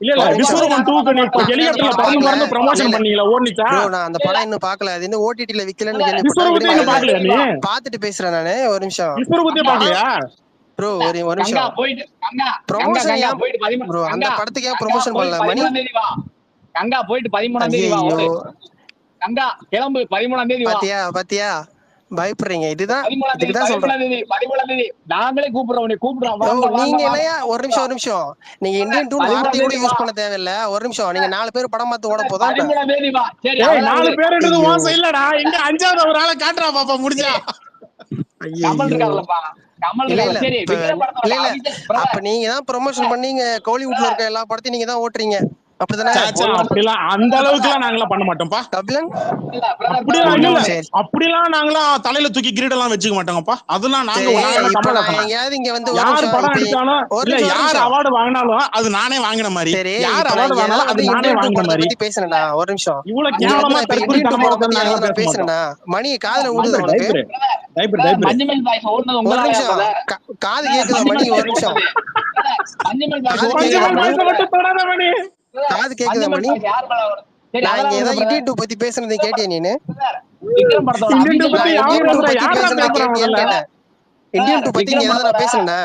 இல்ல ஒரு நிமிஷம். விஸ்வரூபம் 2க்கு நீ ஹெலிகாப்டர்ல பறந்து பறந்து ப்ரமோஷன் பண்ணீங்களா, ஓடுச்சா? bro நான் அந்த படம் இன்னும் பார்க்கல, அது இன்னும் ஓடிடில விக்கலன்னு விஸ்வரூபத்தை இன்னும் பாக்கலையா நீ? பாத்துட்டு பேசுறேன் நானு. ஒரு நிமிஷம் விஸ்வரூபத்தையே பாக்கலையா? ப்ரோ, ஒரு கங்கா நிமிஷம். போயிட்டு ப்ரமோஷன் ஏன் போயிட்டு 13 ப்ரோ அந்த படத்துக்கு ஏன் ப்ரமோஷன் பண்ணல? மணி 13ஆம் தேதி வா. கங்கா போயிட்டு 13ஆம் தேதி வா. ஐயோ கங்கா கிளம்பு 13ஆம் தேதி வா. பாத்தியா பயப்படுறீங்க. இதுதான் 13ஆம் தேதி, இதுதான் சொல்றேன். 13ஆம் தேதி நாங்களே கூப்பிடுறோம், உன்னை கூப்பிடுறோம். நீங்க இல்லையா? ஒரு நிமிஷம் நீங்க இந்தியன் டூ வார்த்தை கூட யூஸ் பண்ண தேவையில்ல. ஒரு நிமிஷம், நீங்க 4 பேர் படம் பார்த்து ஓட போதா? 13ஆம் தேதி வா. சரி, ஏய் 4 பேருன்றது மோசம் இல்லடா, எங்க 5வது ஒரு ஆளை காட்டுறா பாப்பா முடிஞ்சா. கமல் இருக்காருலப்பா, கமல் இருக்காரு. சரி, விக்ரம் படத்தோட இல்ல official அப்ப நீங்க தான் ப்ரமோஷன் பண்ணீங்க. கோலிவுட்ல இருக்க எல்லா படத்தையும் நீங்க தான் ஓட்டுறீங்க, அப்படிதானே? சாச்சா அப்படிலாம் அந்த அளவுக்குலாம் நாங்கலாம் பண்ண மாட்டோம்ப்பா. கபிலன் அப்படிலாம் இல்ல, சரி. அப்படிலாம் நாங்களாம் தலையில தூக்கி கிரீடெல்லாம் வச்சுக்க மாட்டோங்கப்பா. அதெல்லாம் நாங்க சரி, நாங்க இப்ப கமலா நான் பண்ணோம். எங்கேயாவது இங்க வந்து ஒரு யார் நிமிஷம் படம் இப்ப எடுத்தாலும் ஒரு இல்ல, நிமிஷம், ஒரு யார் நிமிஷம். அவார்டு வாங்கினாலும் அது நானே வாங்கின மாதிரி, சரி, யார் இப்ப அவார்டு நான் வாங்கினாலும் அது ஏதாவது நானே இந்தியன் டூ வாங்கின படத்தை மாதிரி. பத்தி பேசுனேனா? ஒரு நிமிஷம். இவ்வளவு இங்க கேவலமா வந்து நான் இப்ப இந்தியன் டூ படம் பத்தி தற்கொலை ஏதாவது நான் பேச மாட்டோம். பேசுனேனா? மணி காதுல விழுதா உனக்கு? டைப்பர் மஞ்சுமல் பாய்ஸ் ஓடுனது ஒரு உங்களால நிமிஷம் brother. காது கேக்குதா மணி? ஒரு நிமிஷம் மஞ்சுமல் பாய்ஸ் காது ஓடுனது கேக்குதா யார் மணி? பைசா மட்டும் தொடாத மணி. காது கேக்குதா மஞ்சுமல் மணி? பாய்ஸ் யார் மேல ஓடுது? சரி, நான் இங்க அதெல்லாம் ஏதாவது brother. இந்தியன் டூ பத்தி பேசுனதை கேட்டியா நீனு? விக்ரம் படத்தோட இந்தியன் டூ official பத்தி நான் யார் இந்தியன் டூ பேசுறா? பத்தி யாரா பேசுனதை பேசுறா கேட்டியான்னு முதல்ல? கேட்டேன். இந்தியன் டூ பத்தி இங்க ஏதாவது நான் பேசுனேனா?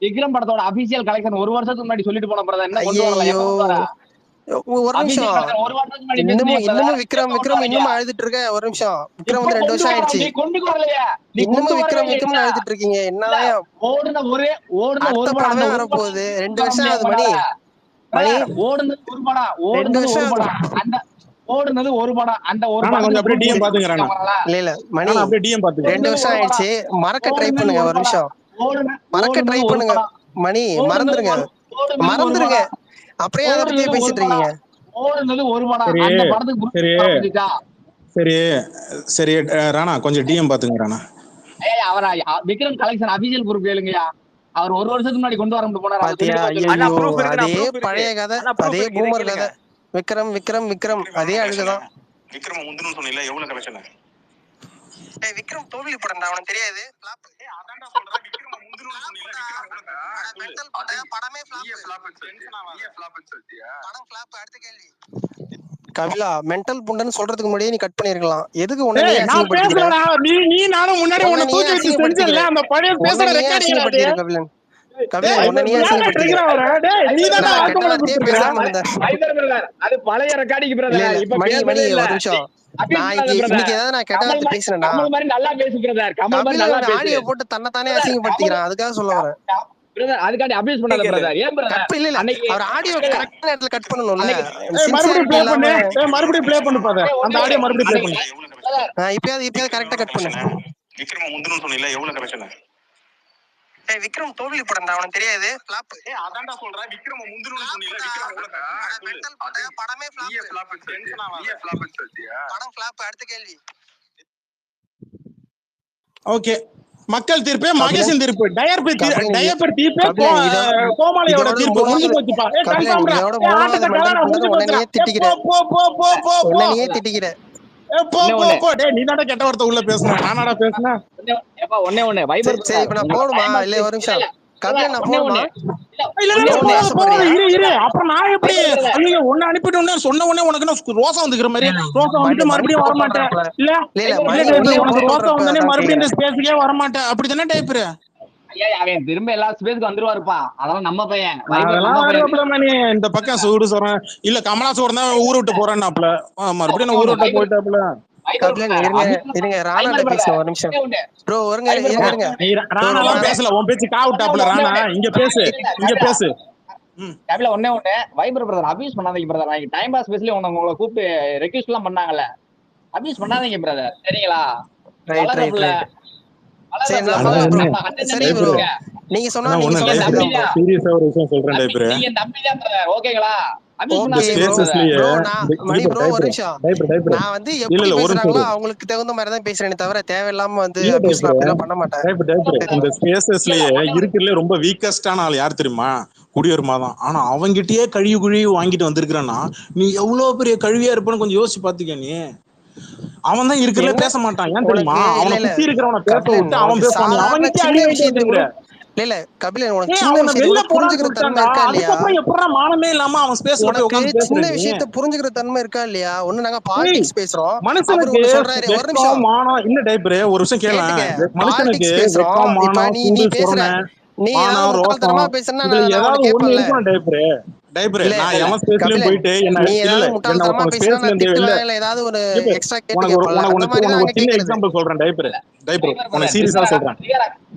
விக்ரம் படத்தோட அபிஷியல் கலெக்ஷன் ஒரு வருஷத்துக்கு முன்னாடி சொல்லிட்டு போன brother. என்ன கொண்டு வரல? ஐயோ எப்ப கொண்டு வர? ஒரு Official நிமிஷம். collection ஒரு வருஷத்துக்கு முன்னாடி பேசுனீங்க brother. இன்னமும் விக்ரம் எப்ப கொண்டு வரீங்க? இன்னமும் அழுதுட்டு இருக்க? ஒரு நிமிஷம். விக்ரம் எப்ப வந்து 2 கொண்டு வருஷம் வர? ஆயிடுச்சு. நீ கொண்டு வரலையே. நீ இன்னமும் கொண்டு விக்ரம் வரவே விக்ரம்னு இல்ல. அழுதுட்டு இருக்கீங்க. என்னதான் ஓடுன ஒரு அடுத்த படம், படமே அந்த ஒரு வரப்போகுது. படம் 2 வருஷம் ஆகுது மணி. மணி ஓடுனது ஒரு படம், 2 ஓடுனது ஒரு வருஷம் படம், அந்த ஓடுனது ஒரு படம், அந்த ஒரு ராணா கொஞ்சம் அப்படியே டிஎம் பாத்துங்க ராணா. இல்ல மணி ராணா அப்படியே டிஎம் பாத்துங்க. 2 வருஷம் ஆயிடுச்சு. மறக்க ட்ரை பண்ணுங்க. ஒரு நிமிஷம் மறக்க ட்ரை பண்ணுங்க மணி. மறந்துருங்க. அப்படியே அதை பத்தியே பேசிட்டு இருக்கீங்க. ஓடுனது ஒரு படம், சரி, அந்த படத்துக்கு சரி. படம் வந்துச்சா? சரி சரி ராணா கொஞ்சம் டிஎம் பாத்துங்க ராணா. ஏய், அவரா விக்ரம் கலெக்ஷன் அபிஷியல் ப்ரூஃப் கேளுங்கயா. அவர் ஒரு வருஷத்துக்கு முன்னாடி கொண்டு வர போனாரு. பாத்தியா? அண்ணா, ஐயோ proof இருக்குண்ணா, அதே proof இருக்கு. பழைய கதை, அண்ணா, proof அதே இருக்கு, இதை பூமர் கேளுங்க. கதை. விக்ரம் அதே அழுகுதான். விக்ரம முந்துன்னு சொன்னீங்களா, எவ்வளவு கலெக்ஷன்? விக்ரம் தோல்வி படம்டா, அவனுக்கு தெரியாது. அதான்டா சொல்றேன், விக்ரம முந்துன்னு சொன்னீங்களா, படமே படம் ஃபிளாப். அடுத்த கேள்வி. கபிலா, மென்டல் புண்டன்னு சொல்றதுக்கு முன்னாடியே நீ கட் பண்ணிருக்கலாம். எதுக்கு உன்னை நீ நான் அசிங்கப்படுத்திக்கிற? பேசுறேன். நீ நானும் முன்னாடி உன்னை தூக்கி வச்சு செஞ்சல அந்த பழைய பேசுற ரெக்கார்டிங் அசிங்கப்படுத்திக்கிற கபிலன். கபிலன் உன்னை நீ அசிங்கப்படுத்திக்கிற. நீ தான் நான் வாக்குமூலம் வார்த்தையே கொடுத்திருக்கிற. பேசாம இருந்தேன். அது பழைய ரெக்கார்டிங் இல்ல, பிரதர். இல்ல, இப்ப மணி பேசவே இல்ல. ஒரு நிமிஷம். நான் இன்னைக்கு ஏதாவது நான் கெட்ட வார்த்தை பேசுனேன்னா கமல் மாதிரி நல்லா பேசு பிரதர். கமல் மாதிரி நல்லா கபிலன் பேசு ஆடியோ போட்டு தன்னைத்தானே அசிங்கப்படுத்திக்கிறான். அதுக்காக சொல்ல வரேன். பிரதர். அதுக்காண்டி அபியூஸ் பண்ணாத பிரதர். ஏன் பிரதர்? கட் இல்ல அன்னைக்கு அவர் ஆடியோ கரெக்ட் நேரத்துல கட் பண்ணணும்ல. மறுபடியும் ப்ளே பண்ணு. சின்சியரிட்டி மறுபடியும் ப்ளே பண்ணு பாரு. அந்த ஆடியோ மறுபடியும் ப்ளே பண்ணு. இப்பயாவது கரெக்டா கட் பண்ணு. விக்ரம முந்துன்னு சொன்னீங்களா, எவ்வளவு கலெக்ஷன்? விக்ரம் தோல்வி படம்டா, அவனுக்கு தெரியாது. ஃபிளாப். அதான்டா சொல்றேன், விக்ரம முந்துன்னு சொன்னீங்களா, விக்ரம எவ்வளவு கலெக்ஷன்? மென்டல் படமே ஃபிளாப். படம் ஃபிளாப். அடுத்த கேள்வி. ஓகே, மக்கள் தீர்ப்பு, மகேஷன் தீர்ப்பு, டயப்பர் தீர்ப்பு, கோமாளியோட தீர்ப்பு முடிஞ்சு போச்சுப்பா. இதோட மூணாவது மென்டல் புண்டனை உடனே திட்டிக்கிற. உடனே திட்டிக்கிற. நீ தானே கெட்ட வார்த்தை உள்ள பேசுன, நானாடா பேசுனேன். ஒண்ணே வைபர். சரி, இப்ப நான் போடுமா? இல்ல ஒரு நிமிஷம். கபிலன் நான் போடுமா? இரு அப்புறம் நான் எப்படி ஒன்னு அனுப்பிட்டு சொன்ன உடனே உனக்கு ரோசம் வந்துக்கிற மாதிரி ரோசம் வந்து மறுபடியும் வரமாட்டேன். இல்ல உனக்கு ரோசம் வந்தோடனே மறுபடியும் இந்த ஸ்பேஸுக்கே வரமாட்டேன். அப்படித்தானே டைப்பர்? ஐயா, அவன் திரும்ப எல்லா ஸ்பேஸ்க்கு வந்துருவாருப்பா. அதெல்லாம் நம்ம பையன். இந்த பக்கம் சூடு சொல்றேன். இல்ல கமலா சோறு தான் ஊரை விட்டு போறேன்னாப்ல, மறுபடியும் ஊரை விட்டு போயிட்டாப்ல. கபிலன் இருங்க ராணாட்ட பேசணும். ஒரு நிமிஷம் ப்ரோ. இருங்க. ராணாலாம் பேசல, உன் பேச்சு காவுட்டாப்ல. ராணா இங்க பேசு. கபில ஒண்ணே வைபர் பிரதர் அபியூஸ் பண்ணாதீங்க பிரதர். நான் டைம் பாஸ் பேசல உங்களை கூப்பிட்டு ரெக்வெஸ்ட் எல்லாம் பண்ணாங்கல்ல, அபியூஸ் பண்ணாதீங்க பிரதர். சரிங்களா? சரி ப்ரோ. நீங்க சொன்னா ஆனா நீங்க ஒண்ணு சொன்னா டைப்ரு சரிதான் bro. சீரியஸா ஒரு விஷயம் சொல்றேன் டைப்ரு. நீங்க தம்பிதான் brother, ஓகேங்களா? இந்த ஓகே ப்ரோ. ஸ்பேசஸ்லயே ப்ரோ நான் மணி டைப்ரு ப்ரோ ஒரு நிமிஷம். டைப்ரு நான் வந்து இல்ல எப்படி இல்ல ஒரு நிமிஷம் பேசுறாங்களோ இரு. அவங்களுக்கு தகுந்த மாதிரி தான் பேசுறேனே தவிர தேவையில்லாம வந்து இல்ல அபியூஸ்லாம் டைப்ரு அப்படிலாம் பண்ண மாட்டேன். டைப்ரு இந்த ஸ்பேசஸ்லயே இருக்கிறதுல ரொம்ப வீக்கஸ்டான ஆள் யார் தெரியுமா? குடியரமா தான். ஆனா அவங்கிட்டயே கழுவி வாங்கிட்டு வந்திருக்கிறன்னா நீ எவ்வளவு பெரிய கழுவியா இருப்பன்னு கொஞ்சம் யோசிச்சு பாத்துக்க. நீ அவன் தான் இருக்கிறதுல என்ன பேச மாட்டான். ஏன் தெரியுமா? உனக்கு இல்ல அவனை இல்ல சுத்தி இருக்கிறவனை பேச கபிலன், விட்டு அவன் உனக்கு பேசுவான். நீ சாதாரண அவங்கிட்டயே சின்ன அடி வாங்கிட்டு விஷயத்த கூட வந்துருக்கிற. இல்ல கபிலன், உனக்கு ஏய் சின்ன அவனை விஷயத்த வெளில கூட போடான்னு புரிஞ்சுக்கிற தன்மை சொல்லிட்டான்டா. இருக்கா இல்லையா? அதுக்கப்புறம் எப்படா மானமே இல்லாம அவன் ஸ்பேஸ்ல போய் உனக்கு உட்காந்து பேசுற சின்ன நீ? விஷயத்த புரிஞ்சுக்கிற தன்மை இருக்கா இல்லையா? ஒண்ணு நாங்க ஏய் பாலிடிக்ஸ் பேசுறோம், அவரு மனுஷனுக்கு ஒண்ணு சொல்றாரு. ஒரு வெக்கம் நிமிஷம் மானம் இல்ல டைப்ரு ஒரு விஷயம் கேளேன். கேட்டுக்க. மனுஷனுக்கு பாலிடிக்ஸ் பேசுறோம். வெக்கம் இப்ப மானம் நீ சூடு பேசுற, சொரணை நீ ஏதாவது மானம் முட்டாள்தனமா ரோசம் பேசுனா இதுல நான் ஏதாவது உன்னை ஒண்ணு கேட்பேன்ல. இருக்கணும் டைப்ரு. இல்ல நான் எவன் ஸ்பேஸ்லயும் கபிலன், போயிட்டு என்ன நீ இல்ல ஏதாவது என்ன முட்டாள்தனமா ஒருத்தவங்க பேசினா ஸ்பேஸ்ல நான் இருந்து இல்ல திட்டுவேன், இல்ல ஏதாவது ஒரு இப்ப எக்ஸ்ட்ரா கேட்டு உனக்கு கேட்பல. அந்த மாதிரி தான் ஒரு அங்க சின்ன கேக்குறது. எக்ஸாம்பிள் சொல்றேன் டைப்ரு டைபர் உனக்கு brother, சீரியஸா trigger சொல்றேன்.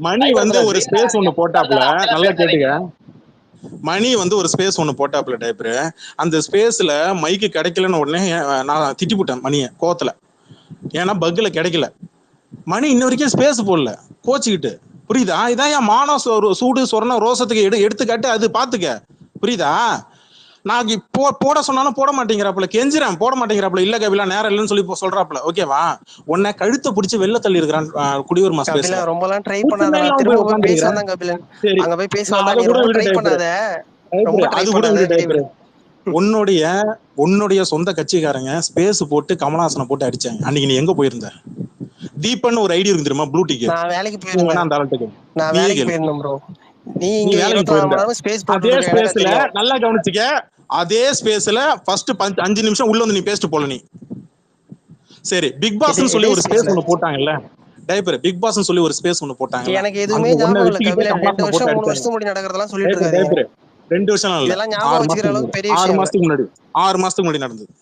மணி டைபர் வந்து brother, ஒரு trigger ஸ்பேஸ் ஒண்ணு ஆகாதீங்க. போட்டாப்ல. அப்படிலாம் நல்லா கேட்டுக்க. பேசாதீங்க. மணி வந்து ஒரு ஸ்பேஸ் ஒண்ணு போட்டாப்ல டைப்ரு. அந்த ஸ்பேஸ்ல மைக்கு கிடைக்கலன்னு உடனே நான் திட்டிப்புட்டேன் மணியை கோவத்துல. ஏன்னா பக்ல கிடைக்கல. மணி இன்ன வரைக்கும் ஸ்பேஸ் போடல கோச்சிக்கிட்டு. புரியுதா? இதான் என் மானம் சூடு சொரண ரோசத்துக்கு எடுத்துக்காட்டு. அது பாத்துக்க. புரியுதா? நான் போட சொன்னாலும் போட மாட்டேங்கிறாப்புல. கெஞ்சுறேன் போட மாட்டேங்கிறாப்புல. இல்ல கபிலா நேரம் இல்லைன்னு சொல்லி சொல்றாப்புல. ஓகேவா? உன்னை கழுத்தை பிடிச்சி வெளில தள்ளி இருக்கிறான் குடியுரிமை ஸ்பேஸ்ல. கபிலன் ரொம்பலாம் ட்ரை கூச்சமே பண்ணாதடா. இல்லாம போய் திரும்ப போய் பேச உட்காந்துருக்கிறேன். வந்தான் கபிலன். சரி அங்க போய் பேச நான் வந்தான். அதை நீ கூட ரொம்ப விடு ட்ரை டைப்ரு பண்ணாத, ரொம்ப ட்ரை அது கூட பண்ணாத. விடு விடு டைப்ரு. விடு. உன்னுடைய சொந்த கட்சிக்காரங்க ஸ்பேஸ் போட்டு கமலஹாசனை போட்டு அடிச்சாங்க. அன்னைக்கு நீ எங்க போயிருந்த? தீபன் ஒரு ஐடி இருக்கு தெரியுமா? Blue ticket. நான் வேலைக்கு நீ வேணா போயிருந்தேன். அந்த ஆள்கிட்ட நான் நீயே வேலைக்கு கேளு. போயிருந்தேன் ப்ரோ. நீ நீ இங்க வேலைக்கு 24 போயிருந்த மணி நேரம் ஸ்பேஸ் போட்டு அதே இருக்க, எனக்கு ஸ்பேஸ்ல தெரியும். நல்லா கவனிச்சுக்க. அதே ஸ்பேஸ்ல ஃபர்ஸ்ட் 5 நிமிஷம் உள்ள வந்து நீ பேசிட்டு போல நீ. சரி பிக் பாஸ்னு சொல்லி ஒரு ஸ்பேஸ் ஒண்ணு போட்டாங்கல்ல டைப்பர். பிக் பாஸ்னு சொல்லி ஒரு ஸ்பேஸ் ஒண்ணு போட்டாங்கல்ல. எனக்கு எதுவுமே அங்க ஒண்ண ஞாபகம் இல்ல வச்சுக்கிட்டே கபிலன். 2 கமலாசனை வருஷம் போட்டு 3 அடிச்சாங்க. வருஷத்துக்கு முன்னாடி நடக்கிறதெல்லாம் சொல்லிட்டு இருக்காதீங்க. டைப்பர் 2 வருஷம் இல்ல இதெல்லாம் ஞாபகம் 6 வச்சுக்கிற மாசத்துக்கு அளவுக்கு முன்னாடி. பெரிய 6 விஷயம் இல்ல. மாசத்துக்கு முன்னாடி 6 மாசத்துக்கு முன்னாடி நடந்தது.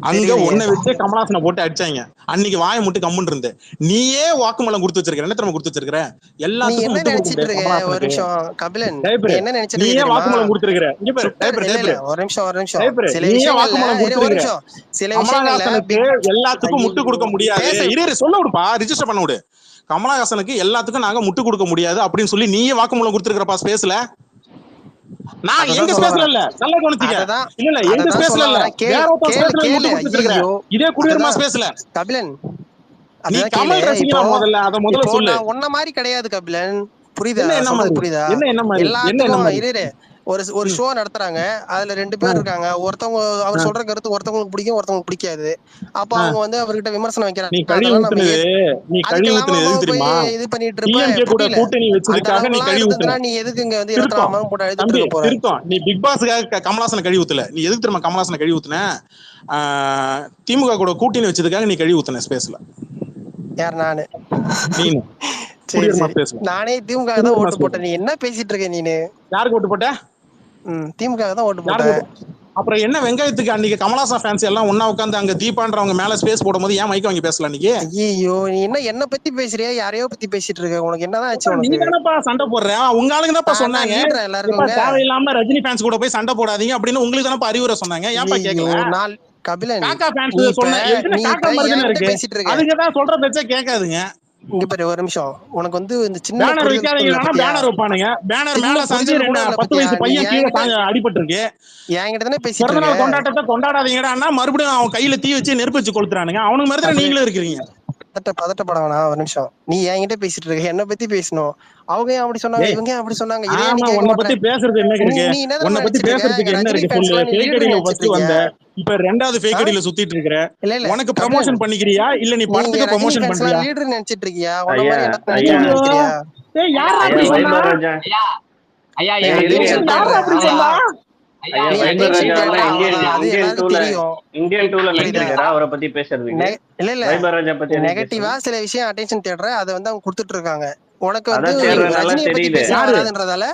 அங்க தெரியலையே. ஒன்ன வச்சு கமலாசனை போட்டு அடிச்சாங்க. அன்னைக்கு வாயை முட்டு கம்முன்னு இருந்த. நீயே வாக்குமூலம் கொடுத்து வச்சிருக்க. என்ன தெரியுமா கொடுத்து வச்சிருக்க? நீ எல்லாத்துக்கும் என்ன முட்டு கொடுக்க நினைச்சிட்டு முடியாது இருக்க? ஒரு கமலாசனுக்கு. நிமிஷம் கபிலன், நீ டைப்பர் என்ன நினைச்சிட்டு இருக்க நீயே தெரியுமா? வாக்குமூலம் கொடுத்திருக்கிற. இங்க பாரு டைப்பர் இல்ல டைப்பர் ஒரு நிமிஷம் டைப்பர் சில நீயே விஷயங்கள்ல வாக்குமூலம் ஒரு கொடுத்திருக்கிற. நிமிஷம் சில விஷயங்கள்ல கமலஹாசனுக்கு எல்லாத்துக்கும் முட்டு கொடுக்க முடியாது. இரு சொல்ல விடுப்பா, ரிஜிஸ்டர் பண்ண விடு. கமலஹாசனுக்கு எல்லாத்துக்கும் நாங்க முட்டு கொடுக்க முடியாது அப்படின்னு சொல்லி நீயே வாக்குமூலம் கொடுத்திருக்கிறப்பா ஸ்பேஸ்ல. நான் எங்க ஸ்பேஸ்ல இல்ல. நல்லா கவனிச்சுக்க. இல்ல எங்க ஸ்பேஸ்ல இல்ல. வேற ஒரு ஸ்பேஸ்ல முட்டு கொடுத்துட்டு இதே குடியுரிமை ஸ்பேஸ்ல. கபிலன் நீ அதான் கமல் கேளு. ரசிகனா முதல்ல அத முதல்ல சொல்லு. நான் உன்ன மாதிரி கிடையாது கபிலன். புரியுதா? என்ன சொல்றது மாதிரி? புரியுதா? என்ன மாதிரி? எல்லாத்துக்கும் இரு ஒரு ஷோ நடத்துறாங்க. அதுல 2 பேர் இருக்காங்க. ஒருத்தவங்க அவர் சொல்ற கருத்து ஒருத்தவங்களுக்கு பிடிக்கும், ஒருத்தவங்களுக்கு பிடிக்காது. அப்ப அவங்க வந்து அவர்கிட்ட விமர்சனம் வைக்கிறாங்க. நீ கழி ஊத்துனது எது தெரியுமா? இது பண்ணிட்டு இருப்ப. டிஎம்கே கூட புரியல. கூட்டணி வச்சதுக்காக நீ கழி ஊத்துன. நீ எதுக்கு இங்க வந்து 24 மணி நேரம் போட்டு அழுதுட்டு இருக்க போற? திருத்தம். நீ பிக் பாஸ்க்காக கமலஹாசனை கழி ஊத்தல. நீ எதுக்கு தெரியுமா கமலஹாசனை கழி ஊத்துன? திமுக கூட கூட்டணி வச்சதுக்காக நீ கழி ஊத்துன ஸ்பேஸ்ல. யார்? நானு. நீனு நானே திமுக தான் ஓட்டு போட்டேன். நீ என்ன பேசிட்டு இருக்க நீனு? யாருக்கு ஓட்டு போட்ட? திமுக தான் ஓட்டு போட்டேன். அப்புறம் என்ன வெங்காயத்துக்கு அன்னைக்கு கமலஹாசன் ஃபேன்ஸ் எல்லாம் ஒண்ணா உட்காந்து அங்க தீபான்றவங்க மேல ஸ்பேஸ் போடும்போது ஏன் மைக்க வாங்கி பேசல அன்னைக்கு? ஐயோ நீ என்ன பத்தி பேசுறியா? யாரையோ பத்தி பேசிட்டு இருக்க. உனக்கு என்னதான் ஆச்சு? உனக்கு நீ தானப்பா சண்டை போடுற. உங்க ஆளுங்க தான்ப்பா சொன்னாங்க எல்லாருக்கும் தேவையில்லாம ரஜினி ஃபேன்ஸ் கூட போய் சண்டை போடாதீங்க அப்படின்னு உங்களுக்கு தானப்பா அறிவுரை சொன்னாங்க. ஏன்ப்பா கேட்கல? கபிலன் காக்கா ஃபேன்ஸ் சொன்ன காக்கா மர்ஜினா இருக்கு. அதுக்கு தான் சொல்ற பேச்சே கேட்காதுங்க. இங்க பாரு ஒரு நிமிஷம். உனக்கு வந்து இந்த சின்ன பேனர் வைக்காதீங்கன்னா பேனர் வைப்பானுங்க. பேனர் மேல சாஞ்சி 10 வயசு பையன் கீழே அடிபட்டு இருக்கு. என்கிட்ட தானே பேசிட்டு இருக்க. கொண்டாட்டத்தை கொண்டாடாதீங்கடா. மறுபடியும் அவன் கையில தீ வச்சு நெருப்பு வச்சு கொளுத்துறானுங்க. அவனுக்கு மாதிரி தான் நீங்களும் இருக்கிறீங்க. பதட்டப்பட வேணாம். ஒரு நிமிஷம். நீ என்கிட்ட பேசிட்டு இருக்க. என்ன பத்தி பேசணும். அவங்க ஏன் அப்படி சொன்னாங்க, இவங்க ஏன் அப்படி சொன்னாங்க. உன்னை பத்தி பேசுறது என்ன இருக்கு? உன்னை பத்தி பேசுறதுக்கு என்ன இருக்கு சொல்லு. ஃபேக் ஐடில ஃபர்ஸ்ட் வந்த, இப்ப ரெண்டாவது ஃபேக் ஐடில சுத்திட்டு இருக்கற. உனக்கு ப்ரமோஷன் பண்ணிக்கிறியா இல்ல நீ படத்துக்கு ப்ரமோஷன் பண்றியா? லீடர் நினைச்சிட்டு இருக்கியா? உன்ன மாதிரி என்ன நினைக்கிறியா? ஏய் யாரா அப்படி சொன்னா? ஐயா யாரா அப்படி சொன்னா? அவரை பத்தி பேசுறதுக்கு நெகட்டிவா சில விஷயம் அட்டென்ஷன் தேடுற. அதை வந்து அவங்க கொடுத்துட்டு இருக்காங்க. உனக்கு வந்து ரஜினியை பத்தி பேசாதன்றதால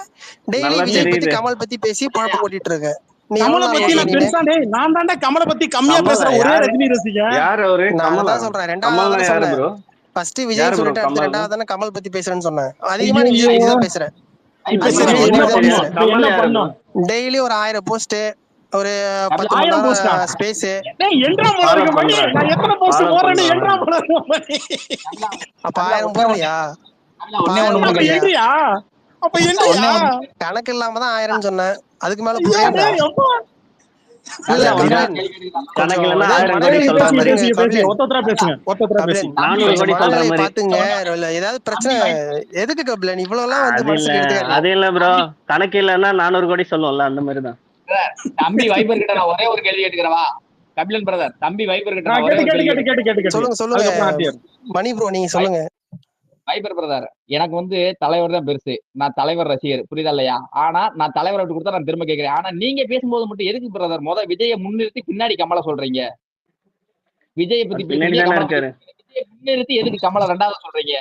டெய்லி விஜய் பத்தி கமல் பத்தி பேசி பழப்பு ஓட்டிட்டு இருக்க. கமலை பத்தி நான் பெருசா நான் தான்டா கமலை பத்தி கம்மியா பேசுற ஒரே ரஜினி ரசிகன். யார் அவரு? நான் தான் சொல்றேன். ரெண்டாவது சொன்னேன். ஃபர்ஸ்ட் விஜய் சொல்லிட்டு அடுத்து ரெண்டாவது தானே கமல் பத்தி பேசுறேன்னு சொன்னேன். அதிகமா நீ விஜய் தான் பேசுறேன். டெய்லி ஒரு 1000 போஸ்ட், ஒரு 10 மணி நேரம் ஸ்பேஸ். அப்ப 1000 போடலையா? ஒண்ணே ஒண்ணு அப்ப மட்டும் என்றியா அப்ப என்றியா கணக்கு இல்லாம தான் 1000 சொன்னேன். அதுக்கு மேல புரியுதா? இல்ல கபிலன் கணக்கு இல்லைன்னா கொஞ்சம் 1000 கோடி சொல்ற மாதிரி பேசுங்க ஒத்தரா பேசுங்க ஒத்தரா பேசி 400 கோடி சொல்ற மனநிலையை மாதிரி. பாத்துங்க. ஏதாவது பிரச்சனை எதுக்கு கபிலன் இவ்வளவு எல்லாம் வந்து மனசுக்கு எடுத்துக்காதீங்க. அது இல்ல ப்ரோ, கணக்கு இல்லைன்னா 400 கோடி சொல்லுவோம்ல அந்த மாதிரிதான். தம்பி வைபர் கிட்ட நான் ஒரே ஒரு கேள்வி கேட்டுக்கிறவா கபிலன் பிரதர். தம்பி வைபர் கிட்ட நான் ஒரே ஒரு கேள்வி சொல்லுங்க மணி ப்ரோ, நீங்க சொல்லுங்க. வைபர் பிரதர், எனக்கு வந்து தலைவர் தான் பெருசு. நான் தலைவர் ரசிகர், புரியுதா இல்லையா? ஆனா நான் தலைவரை விட்டு கொடுத்தா நான் திரும்ப கேட்கிறேன். ஆனா நீங்க பேசும்போது மட்டும் எதுக்கு பிரதர் விஜயை முன்னிறுத்தி பின்னாடி கமலை சொல்றீங்க? விஜயை பத்தி முன்னிறுத்தி எதுக்கு கமலை ரெண்டாவது சொல்றீங்க?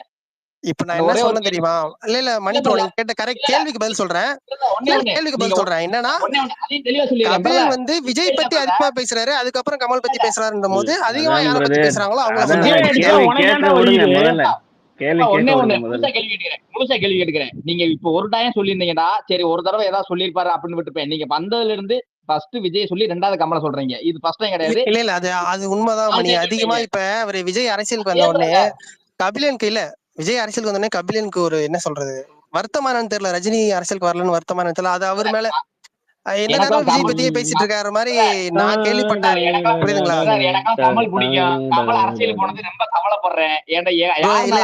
இப்ப நான் என்ன சொன்ன தெரியுமா? இல்ல மணி ப்ரோ, நீங்க கேட்ட கரெக்ட் கேள்விக்கு பதில் சொல்றேன். என்னன்னா கபிலன் வந்து விஜய் பத்தி அதிகமா பேசுறாரு, அதுக்கப்புறம் கமல் பத்தி பேசுறாருன்ற போது அதிகமா யாரை பத்தி பேசுறாங்களோ முழுசா கேள்வி கேட்டுக்கிறேன். நீங்க இப்ப ஒரு டைம் சொல்லியிருந்தீங்கன்னா சரி, ஒரு தடவை ஏதாவது சொல்லிருப்பாரு அப்படின்னு விட்டுப்பேன். நீங்க வந்ததுல இருந்து ஃபர்ஸ்ட் விஜய் சொல்லி ரெண்டாவது கமலை சொல்றீங்க. இது ஃபர்ஸ்ட் டைம் கிடையாது. இல்ல அது உண்மைதான் மணி. அதிகமா இப்ப அவரு விஜய் அரசியலுக்கு வந்த உடனே கபிலனுக்கு இல்ல விஜய் அரசியலுக்கு வந்த உடனே கபிலனுக்கு ஒரு என்ன சொல்றது வருத்தமானு தெரியல. ரஜினி அரசியலுக்கு வரலன்னு வருத்தமானு தெரியல. அது அவர் மேல என்ன நேரம் விஜய் பத்தியே பேசிட்டு இருக்காரு மாதிரி நான் கேள்விப்பட்டேன். புரியுதுங்களா? கமல் பிடிக்கும், கமல் அரசியல் போனது ரொம்ப கவலைப்படுறேன். இல்ல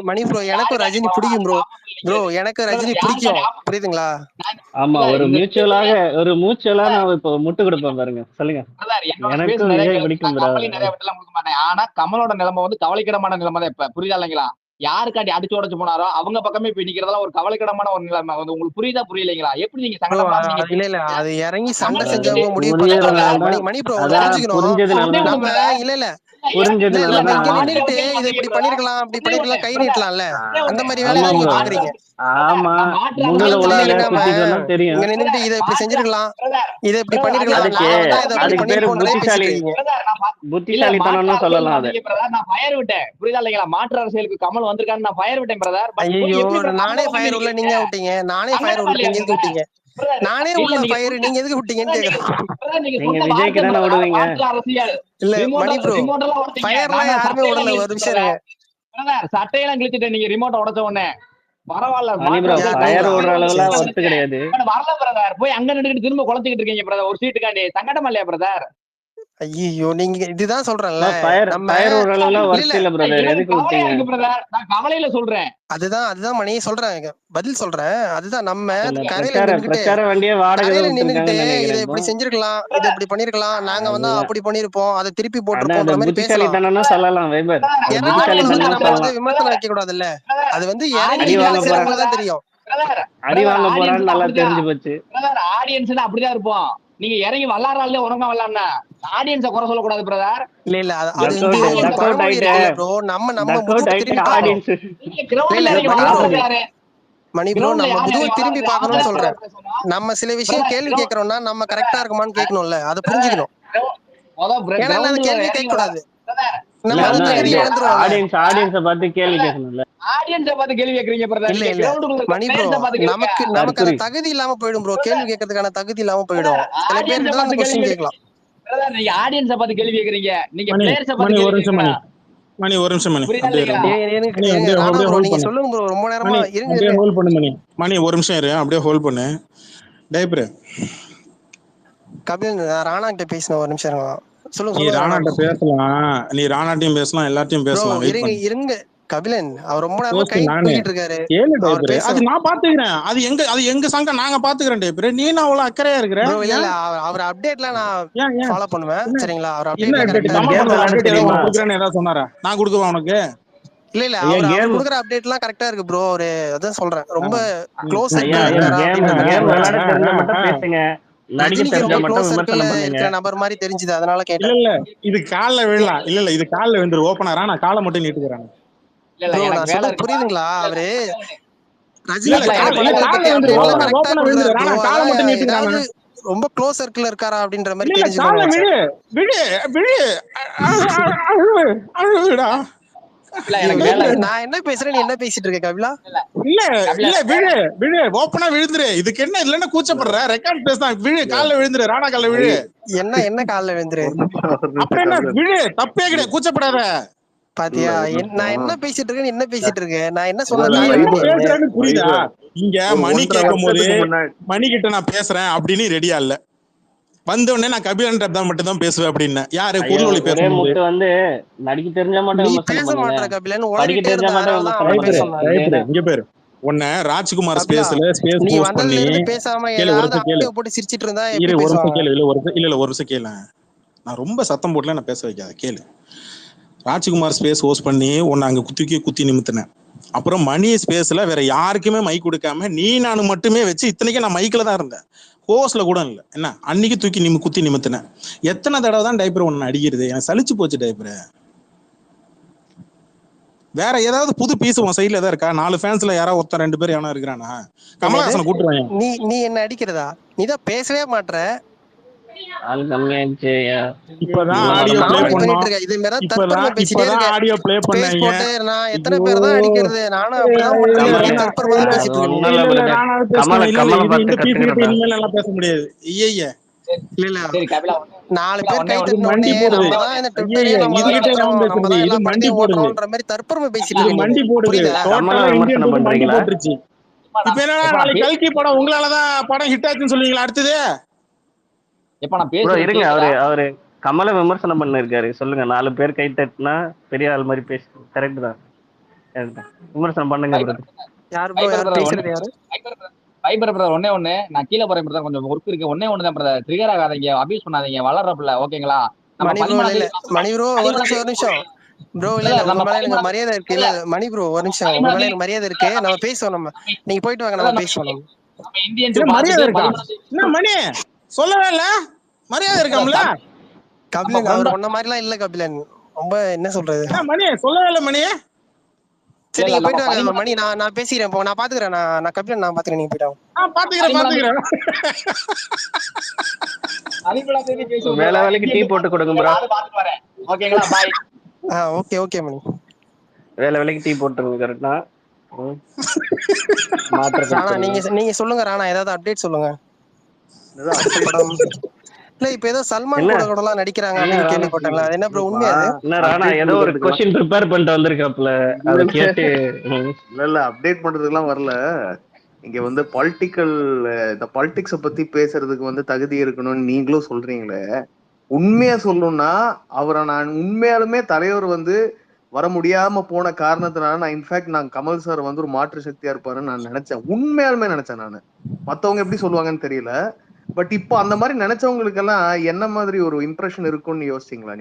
மணி ப்ரோ, எனக்கும் ரஜினி பிடிக்கும் ப்ரோ எனக்கு ரஜினி பிடிக்கும். புரியுதுங்களா? ஆமா, ஒரு மியூச்சுவலா நான் இப்ப முட்டு கொடுப்பேன் பாருங்க. சொல்லுங்க. எனக்கு விஜய் பிடிக்கும் நிறைய விட்டுலாம் கொடுக்க மாட்டேன். ஆனா கமலோட நிலைமை வந்து கவலைக்கிடமான நிலைமை தான். இப்ப புரியுதா இல்லைங்களா? யாருக்காண்டி அடிச்சு உடச்சு போனாரோ அவங்க பக்கமே போய் நிக்கிறதெல்லாம் ஒரு கவலைக்கிடமான ஒரு நிலைமை. உங்களுக்கு புரியுதா புரியலைங்களா? எப்படி நீங்க சங்கடம் இல்ல அது இறங்கி சண்டை செஞ்சவங்க முடிவு பண்ணி மணி ப்ரோ புரிஞ்சுக்கணும். நம்ம இல்ல நின்னுட்டு இதை இப்படி பண்ணிருக்கலாம் அப்படி பண்ணிருக்கலாம் கை நீட்டலாம்ல, அந்த மாதிரி வேலையை நீங்க பாக்குறீங்க. இங்க நின்னுட்டு இதை இப்படி செஞ்சிருக்கலாம், இதை இப்படி பண்ணிருக்கலாம், புத்திசாலித்தனம் சொல்லலாம். நான் ஃபயர் விட்டேன், புரியுதா இல்லைங்களா? மாற்று அரசியலுக்கு கமல் வந்திருக்கான்னு நான் ஃபயர் விட்டேன் பிரதர். ஐயோ, நானே ஃபயர் உள்ள நீங்க விட்டீங்க, நானே ஃபயர் உள்ள நீங்க எதுக்கு விட்டீங்க? நானே உள்ள ஃபயர் நீங்க எதுக்கு விட்டீங்கன்னு கேக்குறேன். நீங்க விஜய்க்கு தானே விடுவீங்க. இல்ல மணி ப்ரோ, ஃபயர்லாம் யாருமே விடல. ஒரு விஷயம் சட்டையெல்லாம் கிழிச்சிட்டேன் நீங்க ரிமோட் உடைச்ச உடனே. பரவாயில்ல, வரல பிரதர். போய் அங்க நின்றுட்டு திரும்ப குழந்தைகிட்டு இருக்கீங்க பிரதர் ஒரு சீட்டுக்காண்டி. சங்கடம் இல்லையா பிரதர்? ஐயோ, நீங்க இதுதான் சொல்றேன்ல, கவலையில சொல்றேன். அதுதான் மணி சொல்றேன், பதில் சொல்றேன். அதுதான் நம்ம கரையில நின்னுட்டு இதை இப்படி செஞ்சிருக்கலாம், இதை இப்படி பண்ணிருக்கலாம், நாங்க வந்து அப்படி பண்ணிருப்போம், அதை திருப்பி போட்டிருப்போம் மாதிரி பேசலாம். நம்ம வந்து விமர்சனம் வைக்க கூடாதுல்ல. அது வந்து தான் தெரியும். அடி வாங்க போறான்னு நல்லா தெரிஞ்சு போச்சு. ஆடியன்ஸ் அப்படிதான் இருப்போம். நீங்க இறங்கி வல்லாராலே உனங்க வரலாம்னா ஆடியன்ஸ குறை சொல்லக்கூடாது பிரதர். இல்ல அது ப்ரோ, நம்ம ஆடியன்ஸ் மணி ப்ரோ, நம்ம புதுவை திரும்பி பார்க்கணும்னு சொல்றேன். நம்ம சில விஷயம் கேள்வி கேட்கறோம்னா நம்ம கரெக்டா இருக்குமான்னு கேட்கணும்ல, அதை புரிஞ்சுக்கணும். ஏன்னா அந்த கேள்வி கேட்க கூடாது. நமக்கு தகுதி இல்லாம போயிடும் ப்ரோ, கேள்வி கேட்கறதுக்கான தகுதி இல்லாம போயிடும். சில பேர் கொஸ்டின் கேட்கலாம். நீங்க ஆடியன்ஸ பார்த்து கேள்வி கேக்குறீங்க, நீங்க பிளேயர்ஸ பார்த்து கேள்வி கேக்குறீங்க. மணி ஒரு நிமிஷம் நீங்க சொல்லுங்க ப்ரோ, ரொம்ப நேரமா இருங்க. ஹோல்ட் பண்ணு மணி, மணி ஒரு நிமிஷம் இரு, அப்படியே ஹோல்ட் பண்ணு. டைப்ரே கபிலன், ராணா கிட்ட பேசின ஒரு நிமிஷம் இருங்க. சொல்லுங்க. நீ ராணாட்ட பேசலாம், நீ ராணாட்டையும் பேசலாம், எல்லாத்தையும் பேசலாம். இருங்க கபிலன், அவர் ரொம்ப நேரமா கை தூக்கிட்டு இருக்காரு. அது நான் பாத்துக்கிறேன். அது எங்க சங்கம், நாங்க பாத்துக்கிறேன். டேப்ரே நீ நான் அவ்வளவு அக்கறையா இருக்கிறேன். இல்ல அவர் அப்டேட்ல நான் ஃபாலோ பண்ணுவேன். சரிங்களா? அவர் அப்டேட் ஏதாவது சொன்னாரா? நான் கொடுக்கவா உனக்கு? இல்ல அவர் கொடுக்குற அப்டேட் எல்லாம் கரெக்டா இருக்கு ப்ரோ. ஒரு அதான் சொல்றேன், ரொம்ப க்ளோஸ் நபர் மாதிரி தெரிஞ்சது, அதனால கேட்டேன். இல்ல இது கால்ல விழலாம். இல்ல இது கால்ல விழுந்துரு. ஓபனரா நான் காலை மட்டும் நீட்டுக்கிறேன். புரியுதுங்களா? அவரு ரொம்ப க்ளோஸ் சர்க்கிள் இருக்காரா அப்படின்ற மாதிரி நான் என்ன பேசுறேன், நீ என்ன பேசிட்டு இருக்க கபிலா? இல்ல விழு ஓப்பனா விழுந்துரு. இதுக்கு என்ன இல்லன்னா கூச்சப்படுற? ரெக்கார்ட் பேசுதான். விழு, கால்ல விழுந்துரு. ராணா கால்ல விழு. என்ன கால்ல விழுந்துரு? அப்ப என்ன விழு, தப்பே கிடையாது, கூச்சப்படாத. பாத்தியா நான் என்ன பேசிட்டு இருக்கேன் என்ன பேசிட்டு இருக்கேன் நான் என்ன நீ என்ன பேசுறேன்னு புரியுதா? இங்க மணி கேட்கும் போது மணி கிட்ட நான் பேசுறேன் அப்படின்னு ரெடியா இல்ல, வந்த உடனே நான் கபிலன் தான் மட்டும் தான் பேசுவேன் அப்படின்னு. யாரு பொருளொலி பேசும்போது வந்து நடிக்க தெரிஞ்ச மாட்டேன் பேச மாட்டேன் கபிலன், படிக்க தெரிஞ்ச மாட்டேன். இங்க பேரு உன்ன ராஜ்குமார் ஸ்பேஸ்ல ஸ்பேஸ் போஸ்ட் பண்ணி பேசாம போட்டு சிரிச்சிட்டு இருந்தா இரு ஒரு நிமிஷம் கேளு. இல்ல ஒரு நிமிஷம் கேளு, நான் ரொம்ப சத்தம் போட்டுல நான் பேச வைக்காத கேளு. ராஜ்குமார் ஸ்பேஸ் ஹோஸ்ட் பண்ணி உன்னை அங்க குத்தி நிமித்தினேன். அப்புறம் மணி ஸ்பேஸ்ல வேற யாருக்குமே மைக் கொடுக்காம நீ நானு மட்டுமே வச்சு, இத்தனைக்கும் நான் மைக்ல தான் இருந்தேன், ஹோஸ்ட்ல கூட இல்ல என்ன, அன்னைக்கு குத்தி நிமித்தினேன். எத்தனை தடவை தான் டைப்பர் ஒன்னு அடிக்கிறது, எனக்கு சலிச்சு போச்சு டைப்பர். வேற ஏதாவது புது பீஸ் உன் சைட்ல ஏதாவது இருக்கா? 4 ஃபேன்ஸ்ல யாராவது ஒருத்தர் 2 பேர் எவனா இருக்கிறானா? கமலஹாசனை கூட்டுவாங்க. நீ என்ன அடிக்கிறதா? நீதான் பேசவே மாட்ற. இப்பதான் ஆடியோ ப்ளே பண்ணோம். இப்பதான் ஆடியோ ப்ளே பண்ணாங்க. நான் எத்தனை பேர் தான் அடிக்கிறது? நானும் அப்படிதான் தற்பரமா தான் பேசிட்டு இருக்கேன். இனிமேல் எல்லாம் பேச முடியாது. ஐயா இல்ல 4 பேர் கை தட்டினோடனே நம்ம தான் இந்த ட்விட்டரே நம்ம தான் எல்லாம் மண்டி போடுறோம்ன்ற மாதிரி தற்பரமா பேசிட்டு இருக்கீங்க. மண்டி போடுது. டோட்டலா இந்தியன் மண்டி போட்டுருச்சு. இப்போ என்னடா நாளைக்கு கல்கி படம் உங்களாலதான் படம் ஹிட் ஆச்சுன்னு சொல்லுவீங்களா? அடுத்தது எப்ப நான் பேசுறேன் இருங்க, அவரு கமல விமர்சனம் பண்ணிருக்காரு. சொல்லுங்க, 4 பேர் கை தட்டினா பெரிய ஆள் மாதிரி பேசு. கரெக்ட் தான், விமர்சனம் பண்ணுங்க. யார் ப்ரோ யார் பேசுறது? யாரு? ஃபைபர் பிரதர் ஒண்ணே நான் கீழே போறேன் பிரதர், கொஞ்சம் ஒர்க் இருக்கு. ஒண்ணே தான் பிரதர், ட்ரிகர் ஆகாதீங்க, அபியூஸ் பண்ணாதீங்க, வளர்றப்பல ஓகேங்களா? மணி ப்ரோ ஒரு நிமிஷம் ப்ரோ, இல்ல நம்ம மேல எனக்கு மரியாதை இருக்கு. இல்ல மணி ப்ரோ ஒரு நிமிஷம், உங்க மேல எனக்கு மரியாதை இருக்கு. நம்ம பேசுவோம், நீங்க போயிட்டு வாங்க, நம்ம பேசுவோம். நம்ம இந்தியன் மரியாதை இருக்கா? என்ன மணி சொல்லவே இல்ல, மரியாதை இருக்காம்ல? கபிலன் அவர் ஒன்ன மாதிரி எல்லாம் இல்ல கபிலன், ரொம்ப என்ன சொல்றது, மணி சொல்லவே இல்ல. மணி சரி நீங்க போயிட்டு வாங்க. மணி நான் பேசிக்கிறேன், போ நான் பாத்துக்கிறேன். நான் கபிலன் நான் பாத்துக்கிறேன், நீங்க போயிட்டு வாங்க. பாத்துக்கிறேன். வேலை வேலைக்கு டீ போட்டு கொடுங்க ப்ரோ. ஓகேங்களா? பாய். ஓகே மணி, வேலை வேலைக்கு டீ போட்டுருங்க. கரெக்டா? ராணா நீங்க சொல்லுங்க. ராணா ஏதாவது அப்டேட் சொல்லுங்க. இல்ல இப்ப ஏதோ சல்மான் கூட எல்லாம் நடிக்கிறாங்க அப்படின்னு கேள்விப்பட்டாங்களா? அது என்ன ப்ரோ உண்மையா? என்ன ராணா ஏதோ ஒரு क्वेश्चन ப்ரிப்பேர் பண்ணிட்டு வந்திருக்காப்ல, அத கேட்டு இல்ல அப்டேட் பண்றதுக்குலாம் வரல. இங்க வந்து இந்த பாலிடிக்ஸ பத்தி பேசுறதுக்கு தகுதி இருக்கணும்னு நீங்களும் சொல்றீங்களே. உண்மையா சொல்லணும்னா அவரை நான் உண்மையாலுமே தலைவர் வர முடியாம போன காரணத்தினால நான் இன்ஃபேக்ட் நான் கமல் சார் ஒரு மாற்று சக்தியா இருப்பாருன்னு நான் நினைச்சேன். உண்மையாலுமே நினைச்சேன். நான் மத்தவங்க எப்படி சொல்லுவாங்கன்னு தெரியல, பட் இப்போ அந்த மாதிரி நினைச்சவங்களுக்கு எல்லாம் என்ன மாதிரி ஒரு இம்ப்ரெஷன் இருக்கும்னு யோசிச்சீங்களா?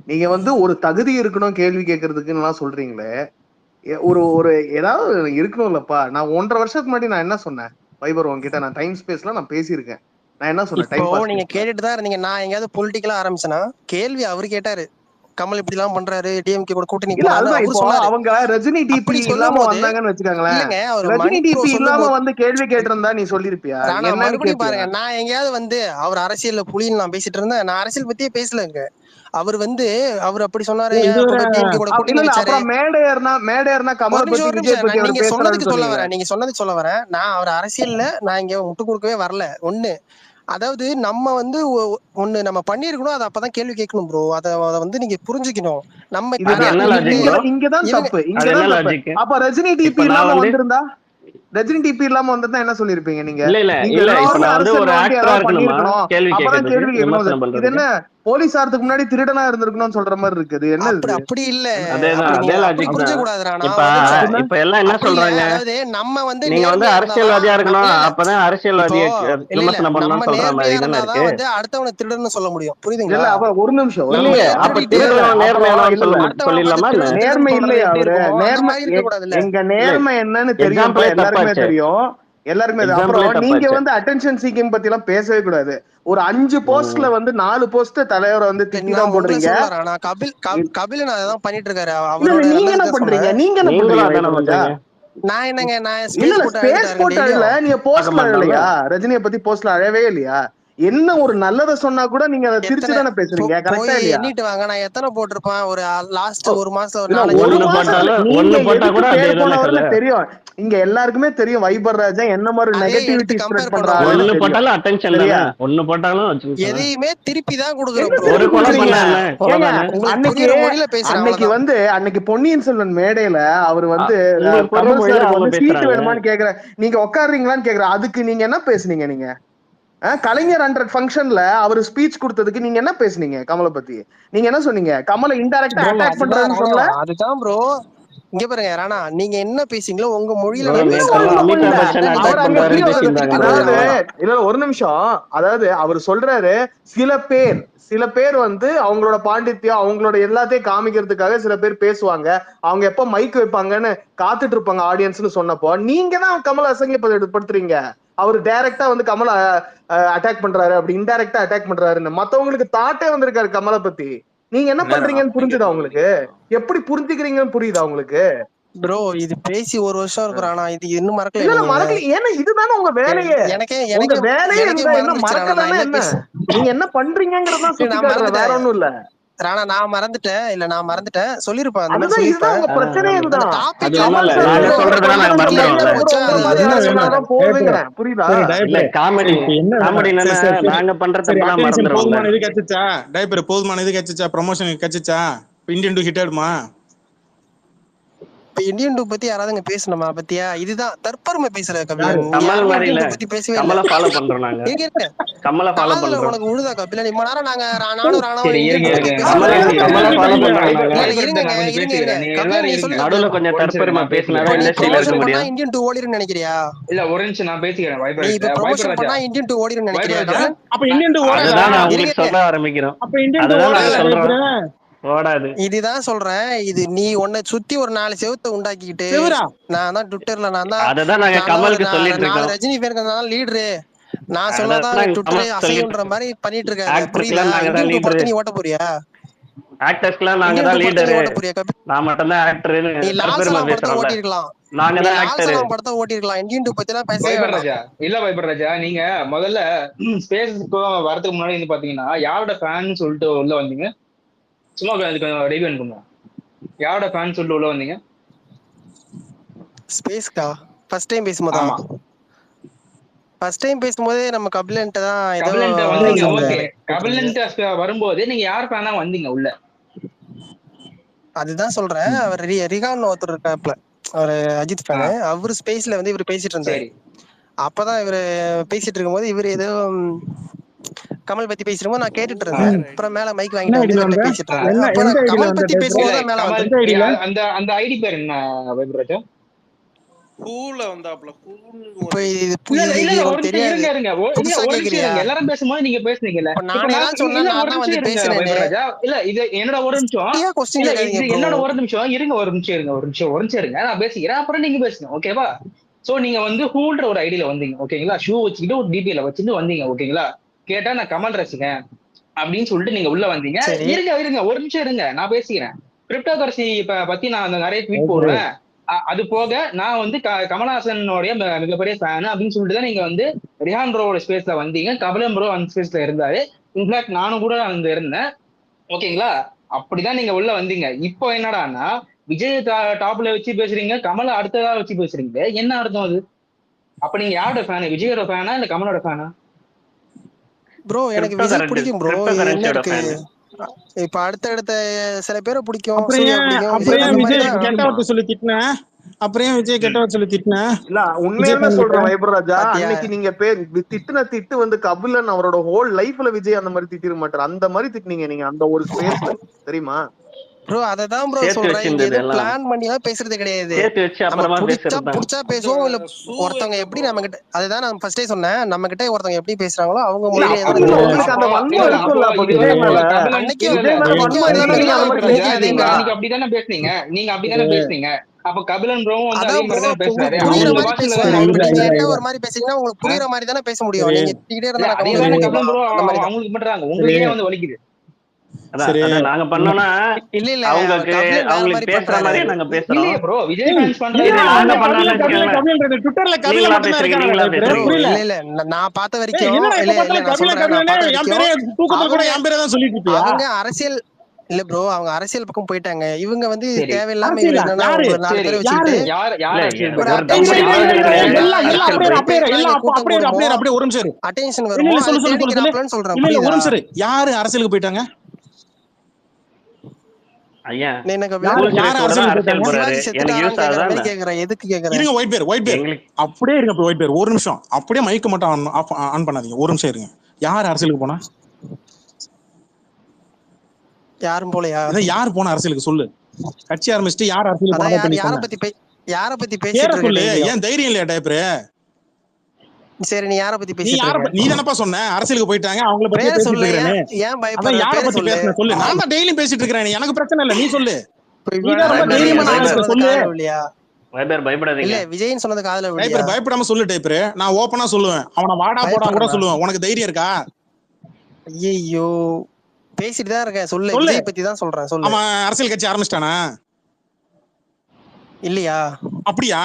நீங்க ஒரு தகுதி இருக்கணும் கேள்வி கேட்கறதுக்குன்னு எல்லாம் சொல்றீங்களே, ஒரு ஏதாவது இருக்கணும்லப்பா. நான் 1.5 வருஷத்துக்கு முன்னாடி நான் என்ன சொன்னேன்? ஃபைபர் உங்ககிட்ட நான் டைம் ஸ்பேஸ்ல நான் பேசியிருக்கேன். நான் என்ன சொன்னேன்? நீங்க கேட்டுட்டு தான் இருந்தீங்க. நான் எங்கேயாவது பொலிட்டிக்கலா ஆரம்பிச்சேன்னா கேள்வி அவரு கேட்டாரு, கமல் இப்படி எல்லாம் பண்றாரு, டிஎம்கே கூட கூட்டணி. அவங்க ரஜினி டிபி இல்லாம வந்தாங்கன்னு வச்சுக்காங்களேன், ரஜினி டிபி இல்லாம கேள்வி கேட்டிருந்தா நீ சொல்லிருப்பியா? மறுபடியும் பாருங்க, நான் எங்கேயாவது அவர் அரசியல்ல புலின்னு நான் பேசிட்டு இருந்தேன். நான் அரசியல் பத்தியே பேசலங்க. அவர் அவர் அப்படி சொன்னாரு. நீங்க சொன்னதுக்கு சொல்ல வரேன். நான் அவர் அரசியல்ல நான் இங்க முட்டு கொடுக்கவே வரல. ஒண்ணு, அதாவது நம்ம ஒண்ணு நம்ம பண்ணிருக்கணும், அதை அப்பதான் கேள்வி கேட்கணும் ப்ரோ. அத நீங்க புரிஞ்சுக்கணும். நம்ம இங்கதான் தப்பு. அப்ப ரஜினி டிபி இல்லாம வந்திருந்தா என்ன சொல்லிருப்பீங்க நீங்க? இது என்ன போலீஸாரத்துக்கு முன்னாடி திருடனா இருந்திருக்கணும்னு சொல்ற மாதிரி இருக்குது. என்ன அப்படி இல்ல, இப்ப எல்லாம் என்ன சொல்றாங்க, அதாவது நம்ம நீங்க அரசியல்வாதியா இருக்கணும், அப்பதான் அரசியல்வாதியை விமர்சனம் பண்ணணும்னு சொல்ற மாதிரி தானே இருக்கு. அடுத்தவனை திருடன்னு சொல்ல முடியும், புரியுதுங்களா? ஒரு நிமிஷம், அப்ப திருடணும் நேர்மையானு சொல்லிடலாமா? நேர்மை இல்லையா அவரு? நேர்மை, எங்க நேர்மை என்னன்னு தெரியும், எல்லாருக்குமே தெரியும், எல்லாருமே. அப்புறம் நீங்க அட்டென்ஷன் சீக்கிங் பத்தி எல்லாம் பேசவே கூடாது. ஒரு 5 போஸ்ட்ல 4 போஸ்ட் தலைவரை திட்டி தான் போடுறீங்க. கபிலன் அதான் பண்ணிட்டு இருக்காரு. நீங்க என்ன பண்றீங்க? நீங்க என்ன பண்றீங்க? நான் என்னங்க, நான் ஸ்பேஸ் போட்டா இல்ல, நீங்க போஸ்ட்ல இல்லையா? ரஜினியை பத்தி போஸ்ட்ல அழவே இல்லையா? என்ன ஒரு நல்லதை சொன்னா கூட நீங்க அதை திருச்சி தானே பேசுறீங்க, கரெக்டா இல்லையா? எண்ணிட்டு வாங்க, நான் எத்தனை போட்டிருப்பேன் ஒரு லாஸ்ட் ஒரு மாசம் இல்ல, ஒரு மாசம் நீங்க எதுக்கு பேர் போனவர்னு தெரியும். இங்க எல்லாருக்குமே தெரியும் வைபர் ராஜா என்ன மாதிரி நெகட்டிவிட்டி ஸ்ப்ரெட் பண்றாரு. ஒண்ணு போட்டாலும் அட்டென்ஷன் இல்ல, ஒண்ணு போட்டாலும் எதையுமே திருப்பி தான் கொடுக்குறோம். அன்னைக்கு பொன்னியின் செல்வன் மேடையில அவர் வந்து சீட்டு வேணுமான்னு கேக்குற, நீங்க உட்காருறீங்களான்னு கேக்குற, அதுக்கு நீங்க என்ன பேசுனீங்க? நீங்க கலைஞர் 100 ஃபங்க்ஷன்ல அவர் ஸ்பீச் கொடுத்ததுக்கு நீங்க என்ன பேசுனீங்க கமலை பத்தி? நீங்க என்ன சொன்னீங்க? கமலை இன்டைரக்டா அட்டாக் பண்றாருன்னு சொல்லல. அதுதான் ப்ரோ, இங்க பாருங்க ராணா, நீங்க என்ன பேசுறீங்களோ உங்க மொழியில ஒரு நிமிஷம். அதாவது அவர் சொல்றாரு சில பேர் வந்து அவங்களோட பாண்டித்யம் அவங்களோட எல்லாத்தையும் காமிக்கிறதுக்காக சில பேர் பேசுவாங்க, அவங்க எப்ப மைக் வைப்பாங்கன்னு காத்துட்டு இருப்பாங்க ஆடியன்ஸ்னு சொன்னப்போ நீங்க தான் கமலை அசங்கப்படுத்துறீங்க. அவரு டைரக்டா வந்து கமலை அட்டாக் பண்றாரு, அப்படி இன்டைரக்டா அட்டாக் பண்றாருன்னு மத்தவங்களுக்கு தாட்டே வந்திருக்காரு கமலை பத்தி. நீங்க என்ன பண்றீங்கன்னு புரிஞ்சுதா உங்களுக்கு? எப்படி புரிஞ்சுக்கிறீங்கன்னு புரியுதா உங்களுக்கு? ப்ரோ இது பேசி ஒரு வருஷம் இருக்கும், ஆனா இது இன்னும் மறக்கல. ஏன்னா இதுதானே உங்க வேலையே. உங்க வேலையே என்ன மறக்கலன்னா என்ன? நீங்க என்ன பண்றீங்கங்கறத சுத்தி காட்டுற, வேற ஒண்ணும் இல்ல. ராணா நான் மறந்துட்டேன் சொல்லிருப்பேன். அதுதான் இதுதான் உங்க பிரச்சனையே. இதுதான் புரியுதா? போதுமான இது கட்சிச்சா, ப்ரமோஷன் கட்சிச்சா, இந்தியன் டூ ஹிட் ஆடுமா? இப்ப இந்தியன் டூ பத்தி யாராவது பேசணுமா பத்தியா? இதுதான் தற்பெருமை பேசுற கபிலன். பத்தி பேசவே உனக்கு உழுதா கபிலன்? இம்ம நேரம் நாங்க நானும் ராணாவும் இந்தியன் டூ ஓடிரும் நினைக்கிறியா? இல்ல ஒரு நிமிஷம் நான் பேசிக்கிறேன். இப்ப ப்ரமோஷன் பண்ணா இந்தியன் டூ ஓடிரும் நினைக்கிறியா? அப்ப இந்தியன் டூ ஓடாது. இதுதான் சொல்றேன். இது நீ உன்னை சுத்தி ஒரு 4 செவத்தை உண்டாக்கிட்டு, நான் தான் ட்விட்டர்ல நான் தான் ரஜினி பேருக்கு லீடரு, நான் சொன்னதான் ட்விட்டரே அசையுன்ற மாதிரி பண்ணிட்டு இருக்காரு. புரியுதா? நீ ஓட்ட போறியா? ஆக்டர்ஸ்க்குலாம் நாங்க தான் லீடர், நான் மட்டும் தான் ஆக்டர். நீ லால்சலாம் படத்தை ஓட்டிருக்கலாம், நாங்க தான் ஆக்டர். லால்சலாம் படத்தை ஓட்டிருக்கலாம். இந்தியன் டூ பத்தி எல்லாம் பேசவே ராஜா. இல்ல வைபர் ராஜா, நீங்க முதல்ல ஸ்பேஸ்க்கு வரதுக்கு முன்னாடி வந்து பாத்தீங்கன்னா யாரோட ஃபேன் சொல்லிட்டு உள்ள வந்தீங்க? சும்மா ரெடி பண்ணுங்க. யாரோட ஃபேன் சொல்லிட்டு உள்ள வந்தீங்க? ஸ்பேஸ்கா ஃபர்ஸ்ட் டைம் பேசும்போது நம்ம கபிலன்ட்ட தான் வந்தீங்க. ஓகே, கபிலன்ட்ட வரும்போது நீங்க யார் ஃபேனா வந்தீங்க உள்ள? அதுதான் சொல்றேன். அவர் ரிகான் ஒருத்தர் இருக்காப்ல, அவர் அஜித் ஃபேன். அவரு ஸ்பேஸ்ல வந்து இவர் பேசிட்டு இருந்தாரு. அப்பதான் இவரு பேசிட்டு இருக்கும்போது இவரு ஏதோ கமல் பத்தி பேசுறோம், நான் கேட்டுட்டு இருந்தேன். அப்புறம் மேல மைக் வாங்கிட்டு பேசிட்டு இருந்தேன். கமல் பத்தி பேசும்போது மேல அந்த ஐடி பேர் என்ன வைபர் ராஜா? எல்லாரும் பேசும்போது நீங்க பேசுனீங்கல்ல, இல்ல இது என்னோட ஒரு நிமிஷம், என்னோட ஒரு நிமிஷம் இருங்க, ஒரு நிமிஷம் இருங்க, நான் பேசிக்கிறேன், அப்புறம் நீங்க பேசுங்க, ஓகேவா? சோ நீங்க வந்து ஹூல்ற ஒரு ஐடியில வந்தீங்க, ஓகேங்களா? ஷூ வச்சுக்கிட்டு ஒரு டிபில வச்சுட்டு வந்தீங்க, ஓகேங்களா? கேட்டா நான் கமல் ரசிகன் அப்படின்னு சொல்லிட்டு நீங்க உள்ள வந்தீங்க. இருங்க ஒரு நிமிஷம் இருங்க, நான் பேசிக்கிறேன். கிரிப்டோ கரன்சி பத்தி நான் நிறைய ட்வீட் போடுறேன். அது போக நான் வந்து கமல்ஹாசனுடைய மிகப்பெரிய ஃபேன் அப்படின்னு சொல்லிட்டு தான் நீங்க வந்து ரிஹான் ப்ரோவோட ஸ்பேஸ்ல வந்தீங்க. கபிலன் ப்ரோ அந்த ஸ்பேஸ்ல இருந்தாரு. இன்ஃபேக்ட் நானும் கூட அங்க இருந்தேன், ஓகேங்களா? அப்படிதான் நீங்க உள்ள வந்தீங்க. இப்போ என்னடான்னா விஜய் டாப்ல வச்சு பேசுறீங்க, கமலை அடுத்ததா வச்சு பேசுறீங்க. என்ன அர்த்தம் அது? அப்ப நீங்க யாரோட ஃபேனு? விஜயோட ஃபேனா இல்ல கமலோட ஃபேனா? ப்ரோ எனக்கு விஜய் பிடிக்கும் ப்ரோ. என்ன இருக்கு இப்ப அடுத்த சில பேரை பிடிக்கும். அப்புறம் விஜய் கெட்டவத்தை சொல்லி திட்டினேன், அப்புறம் விஜய் கெட்டவத்தை சொல்லி திட்டினேன். இல்ல உண்மையாலுமே சொல்றேன் வைபர் ராஜா, அன்னைக்கு நீங்க திட்டுன திட்டு வந்து கபிலன் அவரோட ஹோல் லைஃப்ல விஜய் அந்த மாதிரி திட்டிட மாட்டாரு, அந்த மாதிரி திட்டினீங்க நீங்க அந்த ஒரு ஸ்பேஸ்ல, தெரியுமா ப்ரோ? அததான் ப்ரோ சொல்றேன். இங்க எதுவும் பிளான் பண்ணிலாம் பேசுறது கிடையாது. புடிச்சா பேசுவோம். இல்ல ஒருத்தவங்க எப்படி நம்ம கிட்ட, அதுதான் நான் ஃபர்ஸ்டே சொன்னேன், நம்ம கிட்ட ஒருத்தவங்க எப்படி பேசுறாங்களோ அவங்க மொழியில அப்படிதானே பேசுனீங்க, நீங்க அப்படிதானே பேசுனீங்க. அப்ப கபிலன் ப்ரோ வந்து அதே மாதிரி தான் பேசுறாரு. நீங்க ஒரு மாதிரி பேசுறீங்கன்னா உங்களுக்கு புரியுற மாதிரி தானே பேச முடியும். நீங்க திட்டிட்டே இருந்தா கபிலன் ப்ரோ அவங்களுக்கு பண்றாங்க, உங்களுக்கே வந்து வலிக்குது. அதான் நாங்க பண்ணோம்னா இல்ல அவங்களுக்கு அவங்களுக்கு பேசுற மாதிரியே நாங்க பேசுறோம். இல்லையே ப்ரோ, விஜய் ஃபேன்ஸ் பண்றாங்க. நாங்க பண்ணோம்னா ட்விட்டர்ல கபில நீங்களா மட்டும் தான் பேசுறீங்க, இருக்காங்க. நீங்களா பேசுறீங்க. இல்ல நான் பார்த்த வரைக்கும் என்னடா இல்ல இப்ப இல்ல நான் சொல்றேன், நான் பார்த்த என் பேரே வரைக்கும் தூக்கத்துல கூட என் பேரே தான் சொல்லிட்டு இருப்பியா? அவங்க அரசியல் இல்ல ப்ரோ, அவங்க அரசியல் பக்கம் போயிட்டாங்க. இவங்க வந்து சரி. தேவையில்லாம அரசியலா? இவங்க என்னன்னா யாரு? ஒரு 4 சரி, பேரை வச்சுக்கிட்டு யார் இல்ல, அரசியல் ஒரு ஒரு attention அப்படியே ஒரு நிமிஷம் இரு. அட்டென்ஷன் இல்ல, வருமோ இல்ல, அதை சொல்லு, சொல்லு, சொல்லு, சொல்லு. தேடிக்கிறாப்லன்னு சொல்றேன். இல்ல, இல்ல, ஒரு புரியுதா? நிமிஷம் இரு. யாரு அரசியலுக்கு போயிட்டாங்க? ஐயா நீ என்ன கபில? யாரு அரசியல் அரசியலுக்கு போறாரு. சிவாஜி எனக்கு செத்துட்டாரான்னு யூஸ் கேக்குற ஆகுதா? மாதிரி கேக்குறேன். எதுக்கு கேக்குறேன்? இருங்க, ஒயிட் பேர் எங்களுக்கு அப்படியே இருங்க. ஒயிட் பேர் ஒரு நிமிஷம் அப்படியே மைக்க மட்டும் ஆன் பண்ணாதீங்க. ஒரு நிமிஷம் இருங்க. யார் அரசியலுக்கு போனா? யாரும் போலையா? இதான் யார் போன அரசியலுக்கு சொல்லு. கட்சி ஆரம்பிச்சுட்டு யார் அரசியலுக்கு அதான் போனா? யார பத்தி பேர பேசிட்டு சொல்லு. இருக்க? ஏன் தைரியம் இல்லையா டைப்பரு? சரி, நீ யார பத்தி நீ பேசிட்டு யார இருக்க? நீ தானப்பா சொன்ன அரசியலுக்கு போயிட்டாங்க அவங்கள பத்தி பேரை பேசிட்டு சொல்லு. இருக்கேன்னு. ஏன் அதான் பயப்படுற? யார பேரை பத்தி சொல்லு. பேசுன சொல்லு. நான் தான் டெய்லியும் பேசிட்டு இருக்கேன். எனக்கு பிரச்சனை இல்ல, நீ சொல்லு. இப்ப நீ தான் ரொம்ப நான் தைரியமா விஜய் நான் சொன்னது சொல்லு. காதுல விடலையா? வைபர் பயப்படாதீங்க. இல்ல விஜய்னு சொன்னது காதுல விடலையா? டைப்பர் பயப்படாம சொல்லு டைப்பரு. நான் ஓப்பனா சொல்லுவேன். அவனை வாடா போடா கூட சொல்லுவேன். உனக்கு தைரியம் இருக்கா? ஐயோ, பேசிட்டு தான் இருக்கேன். சொல்லு. விஜய் பத்தி தான் சொல்றேன். சொல்லு. அவன் அரசியல் கட்சி ஆரம்பிச்சிட்டானா? இல்லையா? அப்படியா?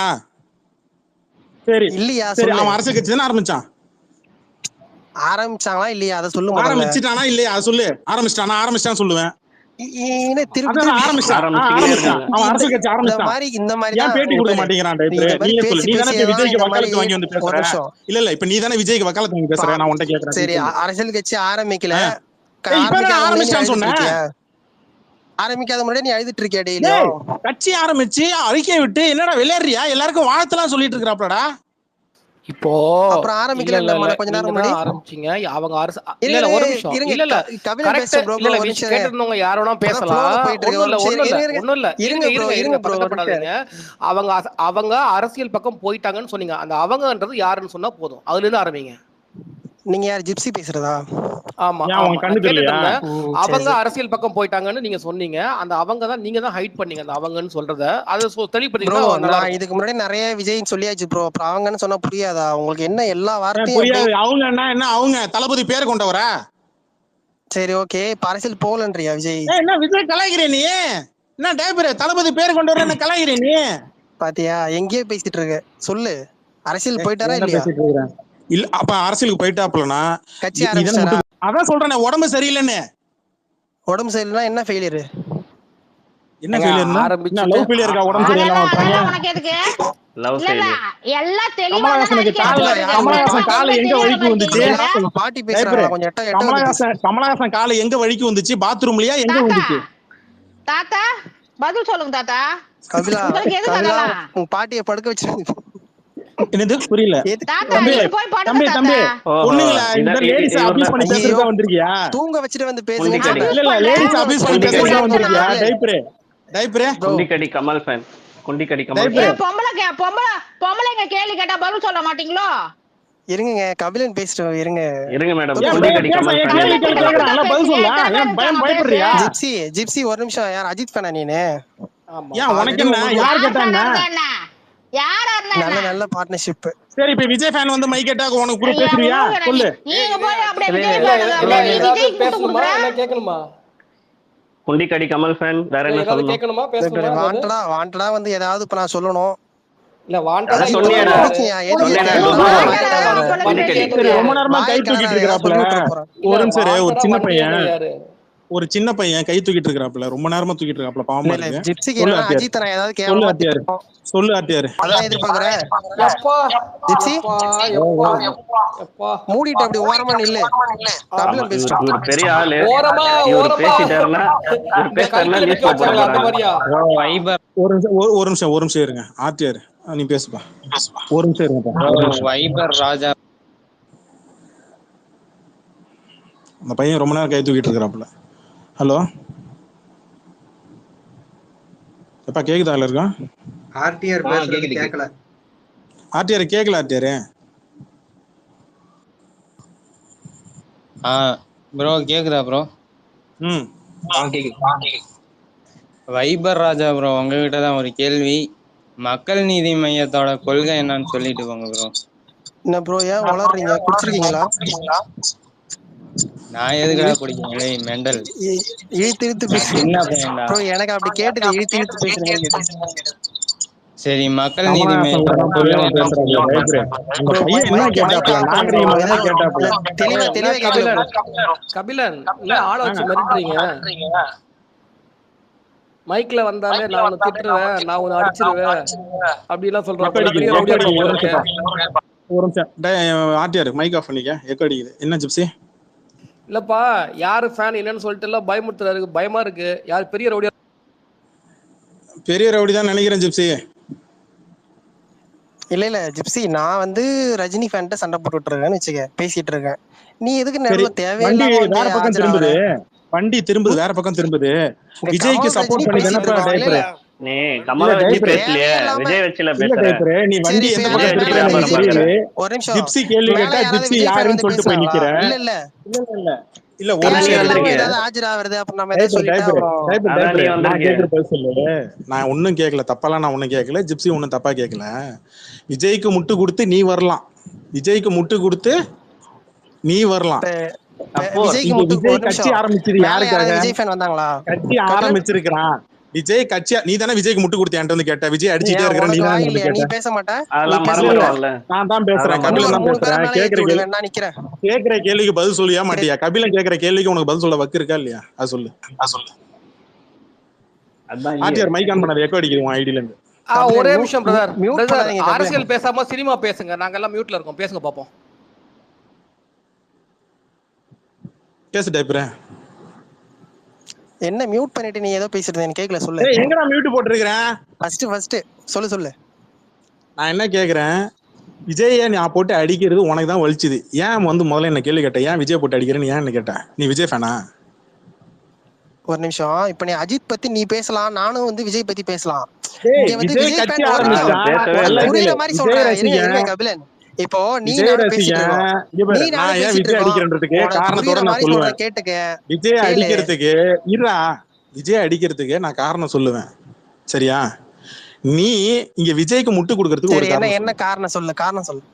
சரி இல்லையா? சரி, சொல்லு. அவன் அரசியல் கட்சி தானே ஆரம்பிச்சாங்களா இல்லையா? அதை சொல்லு முதல்ல. ஆரம்பிச்சிட்டானா இல்லையா அது சொல்லு. ஆரம்பிச்சிட்டான்னு சொல்லுவேன். திருப்பி அவன் அரசியல் கட்சி ஆரம்பிச்சிட்டான். இந்த மாதிரி ஏன் பேட்டி கொடுக்க மாட்டேங்கிறான் டைப்பரு? நீ சொல்லு. நீ தானே விஜய்க்கு வக்காலத்து வாங்கி வந்து பேசுற. இல்ல இப்ப நீ தானே விஜய்க்கு வக்காலத்து வாங்கி பேசுற. நான் உன்கிட்ட கேக்குறேன். சரி, அரசியல் கட்சி ஆரம்பிக்கல. ஆரம்பிச்சான்னு சொன்னேன். ஆரம்பிக்காத முன்னாடி நீ அழுதுட்டு இருக்கியா டெய்லியும்? கட்சி ஆரம்பிச்சு அறிக்கை விட்டு என்னடா விளையாடுறியா? எல்லாருக்கும் வாழ்த்தெல்லாம் சொல்லிட்டு இருக்கிறாப்லடா. இப்போ அப்புறம் ஆரம்பிக்கல கொஞ்ச நேரம் முன்னாடி ஆரம்பிச்சீங்க. அவங்க இல்ல ஒரு நிமிஷம். இல்ல இல்ல கபிலன் பேச ப்ரோ. இல்ல கேட்டிருந்தவங்க யாரோனா பேசலாம். ஒண்ணும் இல்ல இருங்க ப்ரோ, பதட்டப்படாதீங்க. அவங்க அரசியல் பக்கம் போயிட்டாங்கன்னு சொன்னீங்க. அந்த அவங்கன்றது யாருன்னு சொன்னா போதும். அதுல இருந்து ஆரம்பிங்க. நீங்க யார் ஜிப்சி பேசுறதா? ஆமா, அவங்க அரசியல் பக்கம் போயிட்டாங்கன்னு நீங்க சொன்னீங்க. அந்த அவங்க தான் நீங்க தான் ஹைட் பண்ணீங்க அந்த அவங்கன்னு சொல்றத. அத தெளிவுபடுத்தீங்கன்னா நான் இதுக்கு முன்னாடி நிறைய விஜய்னு சொல்லியாச்சு ப்ரோ. அப்புறம் அவங்கன்னு சொன்னா புரியாதா உங்களுக்கு? என்ன எல்லா வார்த்தையும் புரியாது. அவங்க என்ன அவங்க தளபதி பேர் கொண்டவரா? சரி, ஓகே. அரசியல் போகலன்றியா விஜய்? என்ன விஜய் கலாய்க்கிறே நீ? என்ன டைப்பர் தளபதி பேர் கொண்டவர என்ன கலாய்க்கிறே நீ? பாத்தியா, எங்கேயோ பேசிட்டு இருக்க. சொல்லு, அரசியல் போயிட்டாரா இல்லையா? இல்ல, அப்ப அரசியலுக்கு போயிட்டாப்லனா கட்சி ஆரம்பிச்சாரா? அதான் சொல்றேன், உடம்பு சரியில்லைன்னு. உடம்பு சரியில்லைனா என்ன ஃபெயிலியர்? என்ன ஃபெயிலியர்னா? லவ் ஃபெயிலியர் இருக்கா? உடம்பு சரியில்லைனா உனக்கு எதுக்கு? Love failure. எல்லாம் தெளிவா கமலஹாசன் கால எங்க வழிக்கு வந்துச்சு? பாட்டி பேசுறாங்க கொஞ்சம் எட்ட. கமலஹாசன் கால எங்க வழிக்கு வந்துச்சு? பாத்ரூம்லயா எங்க வந்துச்சு? தாத்தா பதில் சொல்லுங்க தாத்தா. கபிலா, உங்க பாட்டியை படுக்க வச்சிருங்க. என்னது புரியல? தூங்க வச்சிட்டு வந்து பேசுங்க. குண்டிக்கடி கமல் ஃபேன். குண்டிக்கடி கமல் ஃபேன். பொம்பளைங்க கேள்வி கேட்டா பதில் சொல்ல மாட்டீங்களோ? இருங்க, கபிலன் பேசிட்டு இருங்க. இருங்க மேடம். குண்டிக்கடி கமல் ஃபேன். ஜிப்சி ஒரு நிமிஷம். யார் அஜித் ஃபேனா நீனு? உனக்கு என்ன? யார் கேட்டாங்க? நல்ல பார்ட்னர்ஷிப். சரி, இப்ப விஜய் ஃபேன் வந்து மைக் கேட்டா உனக்கு குரூப் பேசுறியா? சொல்லு. நீங்க போய் அப்படியே விஜய் பேசணுமா? என்ன கேட்கணுமா? குண்டிக்கடி கமல் ஃபேன். வேற என்ன சொல்லணும்? கேட்கணுமா? பேசணுமா? வாண்டடா வந்து ஏதாவது இப்ப நான் சொல்லணும். இல்ல வாண்டடா சொன்னியடா. ரொம்ப நேரமா கை தூக்கிட்டு இருக்கறாப்ல. ஒரு நிமிஷம், ஒரு சின்ன பையன் கை தூக்கிட்டு இருக்காப்ல. ரொம்ப நேரமா தூக்கிட்டு இருக்காப்ல. பாவமா இருக்கு. ஜிப்சிக்கு அஜித் நான் ஏதாவது கேவலமா சொல்லு ஆர்டிஆர். அதான் எதிர்பார்க்கறேன். ஜிப்சி மூடிட்டு அப்படி ஓரமா நில்லு. கபிலன் பேசிட்டு ஒரு பெரிய ஆளு. ஓரமா பேசிட்டாருன்னா நியூஸ் போடுறாங்க. ஒரு நிமிஷம் இருங்க. ஆர்டிஆர் நீ பேசுப்பா. ஒரு நிமிஷம் இருங்க. வைபர் ராஜா அந்த பையன் ரொம்ப நேரம் கை தூக்கிட்டு இருக்காப்ல. ஹலோ எப்பா கேக்குதா? இருக்கா ஆர்டிஆர் பேசுறது கேக்கல. ஆர்டிஆர் கேக்கல. ஆர்டிஆர் ப்ரோ கேக்குதா ப்ரோ? வைபர் ராஜா ப்ரோ, உங்ககிட்ட தான் ஒரு கேள்வி. மக்கள் நீதி மையத்தோட கொள்கை என்னன்னு சொல்லிட்டு போங்க ப்ரோ. என்ன ப்ரோ, ஏன் வளர்றீங்க? குடிச்சிருக்கீங்களா? நான் எதுக்குடா குடிக்கிறேன் மெண்டல் இழுத்து பேசுறேன் என்ன பையன்டா ப்ரோ. எனக்கு அப்படி கேட்டது இழுத்து பேசுறேன். சரி மக்கள் நீதி மையம் கபிலன் ஆள வச்சு மிரட்டுறீங்க. மைக்ல வந்தாலே நான் உன்னை திட்டுருவேன், நான் உன்னை அடிச்சிருவேன் அப்படி எல்லாம் சொல்றேன். மைக் ஆஃப் பண்ணிக்க, எக்கோ அடிக்குது. என்ன ஜிப்சி? இல்லப்பா யாரு ஃபேன் என்னன்னு சொல்லிட்டு எல்லாம் பயமுறுத்துறாரு, பயமா இருக்கு. யார் பெரிய ரவுடியா? பெரிய ரவுடி தான் நினைக்கிறேன் ஜிப்சி. இல்ல ஜிப்சி, நான் வந்து ரஜினி ஃபேன்ட்ட சண்டை போட்டுட்டு இருக்கேன்னு வச்சுக்க, பேசிட்டு இருக்கேன். நீ எதுக்கு நடுவுல தேவையில்லாம வேற பக்கம் திரும்புது, வண்டி திரும்புது, வேற பக்கம் திரும்புது. விஜய்க்கு சப்போர்ட் பண்ணி தானே டைப்பர். நீ கமல வச்சு பேசலையே, விஜய் வச்சுல பேசுற. நீ வண்டி எந்த பக்கம் திரும்புற? ஒரு நிமிஷம் ஜிப்சி கேள்வி கேட்டா ஜிப்சி யாருன்னு சொல்லிட்டு போய் நிக்கிற. இல்ல ஒரு நிமிஷம் ஏதாவது ஆஜரா வருது அப்ப நம்ம எதை சொல்லிட்டா நான் ஒன்னும் கேட்கல, தப்பாலாம் நான் ஒன்னும் கேட்கல. ஜிப்சி ஒன்னும் தப்பா கேட்கல. விஜய்க்கு முட்டு கொடுத்து நீ வரலாம், விஜய்க்கு முட்டு கொடுத்து நீ வரலாம். கட்சி ஆரம்பிச்சது யாருக்காக? விஜய் ஃபேன் வந்தாங்களா? கட்சி ஆரம்பிச்சிருக்கான் விஜய். கட்சியா நீ தானே விஜய்க்கு முட்டு கொடுத்து என்கிட்ட வந்து கேட்ட. விஜய் அடிச்சிட்டே இருக்கிற நீ பேச மாட்டேன். நான் தான் பேசுறேன், கபிலன் தான் பேசுறேன். கேக்குற கேள்விக்கு பதில் சொல்லியா மாட்டியா? கபிலன் கேக்குற கேள்விக்கு உனக்கு பதில் சொல்ல வக்கு இருக்கா இல்லையா? அது சொல்லு. ஆர்டிஆர் மைக் ஆன் பண்ணாத, எக்கோ அடிக்குது உன் ஐடில இருந்து. ஒரே நிமிஷம் பிரதர், அரசியல் பேசாம சினிமா பேசுங்க. நாங்க எல்லாம் மியூட்ல இருக்கோம், பேசுங்க பாப்போம். பேசு டைப்பர். என்ன மியூட் பண்ணிட்டு நீ ஏதோ பேசிட்டு எனக்கு கேக்கல, சொல்லு. ஏய் எங்கடா மியூட் போட்டுருக்கேன்? ஃபர்ஸ்ட் சொல்லு. நான் என்ன கேக்குறேன், விஜய நான் போட்டு அடிக்கிறது உனக்கு தான் வலிச்சுது. ஏன் வந்து முதல்ல என்ன கேள்வி கேட்ட, ஏன் விஜய் போட்டு அடிக்கிறேன்னு ஏன் என்ன கேட்ட? நீ விஜய் ஃபேனா? ஒரு நிமிஷம், இப்ப நீ அஜித் பத்தி நீ பேசலாம், நானும் வந்து விஜய் பத்தி பேசலாம். இங்க வந்து விஜய் கட்சி ஆரம்பிச்சா புரியுற மாதிரி சொல்றேன் கபிலன். இப்போ நீ நான் பேசிட்டு இருக்கோம், நீ நான் விஜய் அடிக்கிறதுக்கு காரணத்தோட நான் சொல்லுவேன். கேட்டுக்க, விஜய் அடிக்கிறதுக்கு இருடா, விஜய் அடிக்கிறதுக்கு நான் காரணம் சொல்லுவேன், சரியா? நீ இங்க விஜய்க்கு முட்டு கொடுக்கறதுக்கு ஒரு என்ன காரணம் சொல்லு.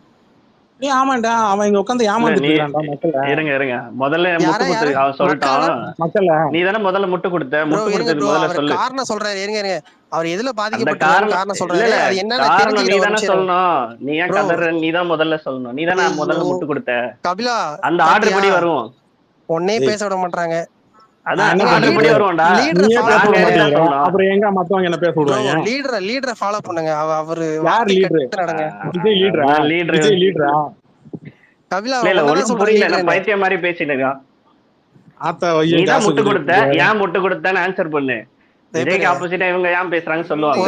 நீ ஆமாண்டா, அவன் இங்க உட்கார்ந்து ஏமாந்துட்டு இருக்கான்டா மக்கள. இருங்க முதல்ல முட்டு கொடுத்து அவன் சொல்லிட்டான். மக்கள நீ தானே முதல்ல முட்டு கொடுத்த, முட்டு கொடுத்தது முதல்ல சொல்லு. காரணம் சொல்றாரு. இருங்க அவர் எதுல பாதிக்கப்பட்டாரு காரணம் சொல்றாரு. அது என்னன்னு காரணம் நீ தானே சொல்லணும். நீ ஏன் கதற? நீ தான் முதல்ல சொல்லணும். நீ தானே முதல்ல முட்டு கொடுத்த. கபிலா அந்த ஆர்டர் படி வரும். ஒண்ணே பேச விட மாட்டாங்க. அதான் ஆர்டர் படி வருவான்டா. அப்புறம் எங்க மத்தவங்க என்ன பேச விடுவாங்க? லீடரை ஃபாலோ பண்ணுங்க. அவரு யார் லீடர்? நடங்க. விஜய் லீடரா? கபிலா ஒன்னும் புரியல, நான் பைத்தியம் மாதிரி பேசிட்டு இருக்கான். நீ தான் முட்டு கொடுத்த, ஏன் முட்டு கொடுத்தன்னு ஆன்சர் பண்ணு. விஜய்க்கு ஆப்போசிட்டா இவங்க ஏன் பேசுறாங்க சொல்லுவாங்க.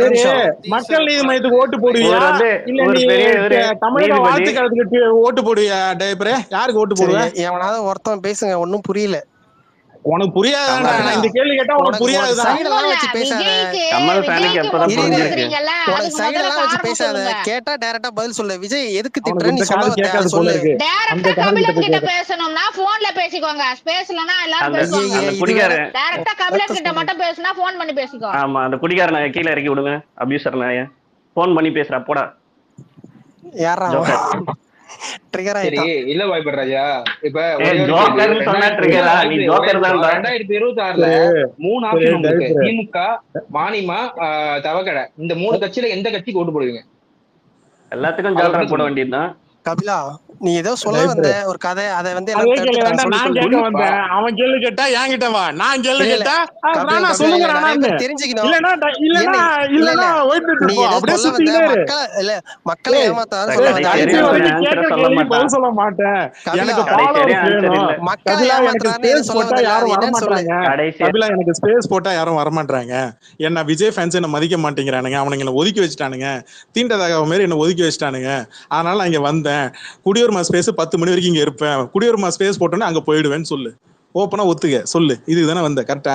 மக்கள் நீதி மையத்துக்கு ஓட்டு போடுவியா இல்ல நீ தமிழக வாழ்த்து கழகத்துக்கு ஓட்டு போடுவியா? டைப்பரே யாருக்கு ஓட்டு போடுவ? எவனாவது ஒருத்தன் பேசுங்க, ஒன்னும் புரியல. உனக்கு புரியாதுடா, நான் இந்த கேள்வி கேட்டா உனக்கு புரியாதுடா. சைடுலாம் வச்சு பேசாத. கமல் ஃபேனுக்கு எப்பதான் புரிஞ்சிருக்கு? உனக்கு சைடுலாம் வச்சு பேசாத. கேட்டா டைரக்டா பதில் சொல்லு. விஜய் எதுக்கு திட்றன்னு நீ சொல்ல சொல்லு. டைரக்டா கபிலன் கிட்ட பேசணும்னா போன்ல பேசிக்கோங்க, பேசலனா எல்லாரும் பேசுவாங்க. அந்த குடிகார டைரக்டா கபிலன் கிட்ட மட்டும் பேசினா போன் பண்ணி பேசிக்கோ. ஆமா, அந்த குடிகாரனை கீழ இறக்கி விடுங்க. அபியூசர் நாய போன் பண்ணி பேசுறா போடா. யாரா ட்ரிகர் ஆயிட்டா? இல்ல வைபர் ராஜா, இப்ப ஜோக்கர் சொன்னா ட்ரிகரா? நீ ஜோக்கர் தான். 2026ல 3 ஆப்ஷன் உங்களுக்கு. திமுக, மானிமா, தவக்கடை. இந்த 3 கட்சியில எந்த கட்சிக்கு ஓட்டு போடுவீங்க? எல்லாத்துக்கும் ஜால்ரா போட வேண்டியதுதான். கபிலா நீ ஏதோ சொல்ல வந்த ஒரு கதை, அதை வந்து நான் கேட்க வந்தேன். அவன் கேள்வி கேட்டா என்கிட்ட வா, நான் கேள்வி கேட்டா சொல்லுங்க தெரிஞ்சுக்கணும். மக்களை ஏமாத்தாரு சொல்ல மாட்டேன். எனக்கு ஸ்பேஸ் போட்டா யாரும் வரமாட்டாங்க. என்ன விஜய் ஃபேன்ஸ் என்ன மதிக்க மாட்டேங்கிறானுங்க, அவனுங்க என்ன ஒதுக்கி வச்சுட்டானுங்க, தீண்டதாக மாதிரி என்ன ஒதுக்கி வச்சுட்டானுங்க. அதனால நான் இங்க வந்தேன். குடியூர் ஸ்பேஸ் 10 மணி வரைக்கும் இங்க இருப்பேன். குடியூர் ஸ்பேஸ் போட்டோன்னே அங்க போயிடுவேன்னு சொல்லு. ஓப்பனா ஒத்துக்க சொல்லு. இதுக்கு தானே வந்த கரெக்டா?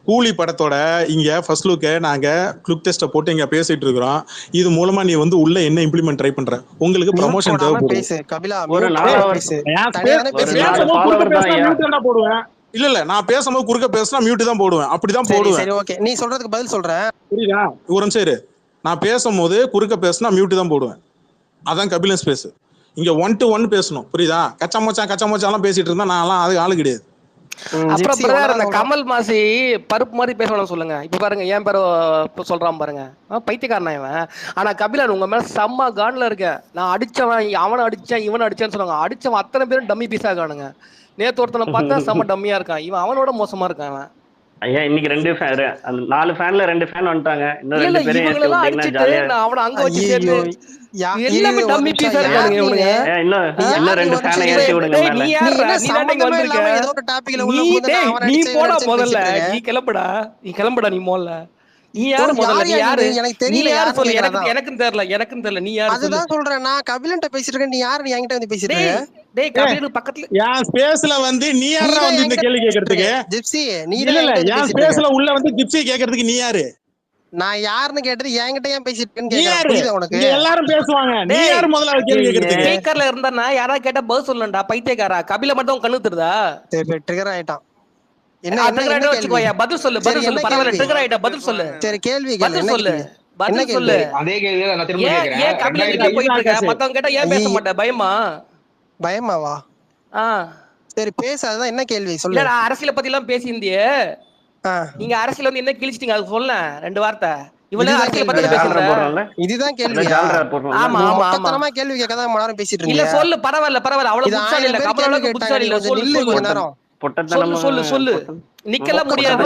கூலி படத்தோட இங்க ஃபர்ஸ்ட் லுக்க நாங்க லுக் டெஸ்ட போட்டு இங்க பேசிட்டு இருக்கிறோம். இது மூலமா நீ வந்து உள்ள என்ன இம்ப்ளிமெண்ட் ட்ரை பண்ற? உங்களுக்கு ப்ரமோஷன் தேவைப்படுது. இல்ல நான் பேசும்போது குறுக்க பேசினா மியூட் தான் போடுவேன். அப்படிதான் போடுவேன். நீ சொல்றதுக்கு பதில் சொல்றேன், புரியுதா? ஒரு நிமிஷம் இரு. நான் பேசும்போது குறுக்க பேசினா மியூட் தான் போடுவேன். அதான் கபிலன் ஸ்பேஸ். இங்க 1 to 1 பேசணும், புரியுதா? கச்சா மச்சான் எல்லாம் பேசிட்டு இருந்தா நான் அது ஆளு கிடையாது. அப்புறம் பிரதர் அந்த கமல் மாசி பருப்பு மாதிரி பேசணும் சொல்லுங்க. இப்ப பாருங்க என் பேர சொல்றான் பாருங்க, பைத்தியக்காரனா இவன். ஆனா கபிலன் உங்க மேல செம்ம கான்ல இருக்கேன். நான் அடிச்சவன், அவனை அடிச்சேன், இவனை அடிச்சேன்னு சொல்லுவாங்க. அடிச்சவன் அத்தனை பேரும் டம்மி பீஸா இருக்கானுங்க. நேத்து ஒருத்தனை பார்த்தா செம்ம டம்மியா இருக்கான். இவன் அவனோட மோசமா இருக்கான் இவன். ஐயா இன்னைக்கு 2 ஃபேன், அந்த 4 ஃபேன்ல 2 ஃபேன் வந்துட்டாங்க. இன்னும் 2 பேரும் இவங்களெல்லாம் அடிச்சிட்டு நான் அவனை அங்க வச்சு சேர்த்து எல்லாமே டம்மி பீஸா இருக்கானுங்க இவனுங்க. இன்னும் 2 ஃபேனை ஏத்தி விடுங்க மேல. நீ யாரா? நீ தான் இங்க வந்திருக்க. ஏதோ ஒரு டாபிக்ல உள்ள போதா அவனை நீ போடா முதல்ல. நீ கிளம்புடா. நீ முதல்ல. நீ யாரு முதல்ல? நீ யாரு? எனக்கு தெரியல. யாரு சொல்லு. எனக்கும் தெரியல. நீ யாரு? அதுதான் சொல்றேன். நான் கபிலன்ட்ட பேசிட்டு இருக்கேன். நீ யாரு? நீ என்கிட்ட வந்து பேசிட்டு இருக்க? டேய் கபிலன் பக்கத்துல என் ஸ்பேஸ்ல வந்து நீ யாரா வந்து இந்த கேள்வி கேக்குறதுக்கு? ஜிப்சி நீ இல்ல என் ஸ்பேஸ்ல உள்ள வந்து ஜிப்சி கேக்குறதுக்கு நீ யாரு? நான் யாருன்னு கேட்டது என்கிட்ட ஏன் பேசிட்டு இருக்கேன்னு கேக்குறேன். புரியுதா உனக்கு? எல்லாரும் பேசுவாங்க. நீ யாரு முதல்ல கேள்வி கேக்குறதுக்கு? ஸ்பீக்கர்ல இருந்தா யாராவது கேட்டா பதில் சொல்லணும்டா. பைத்தியக்காரா. கபில மட்டும் கண்ணு தெரியுதா? சரி ட்ரிகர் ஆயிட்டான். என்ன ட்ரிகர் வச்சுக்கோயா. பதில் சொல்லு பரவாயில்ல. ட்ரிகர் ஆயிட்டா பதில் சொல்லு. சரி கேள்வி கேளு. பதில் சொல்லு. அதே கேள்வி நான் திரும்ப கேக்குறேன். ஏன் கபில கிட்ட போயிட்டு இருக்க? மத்தவங்க கேட்டா ஏன் பேச மாட்டே? பயமாவா? சரி பேசாதான். என்ன கேள்வி சொல்லு. இல்ல அரசியலை பத்தி எல்லாம் பேசியிருந்தியே. நீங்க அரசியல் வந்து என்ன கிழிச்சிட்டீங்க? அது சொல்ல 2 வார்த்தை. இவனே அரசியல் பத்தி பேசுறாங்க. இதுதான் கேள்வி. ஆமா ஆமா ஆமா கேள்வி கேட்காத மணி பேசிட்டு இருக்கீங்க. இல்ல சொல்லு பரவாயில்ல. அவ்வளவு புட்சாலி இல்ல. கமல அளவுக்கு புட்சாலி இல்ல. சொல்லு. நிக்கல முடியாது.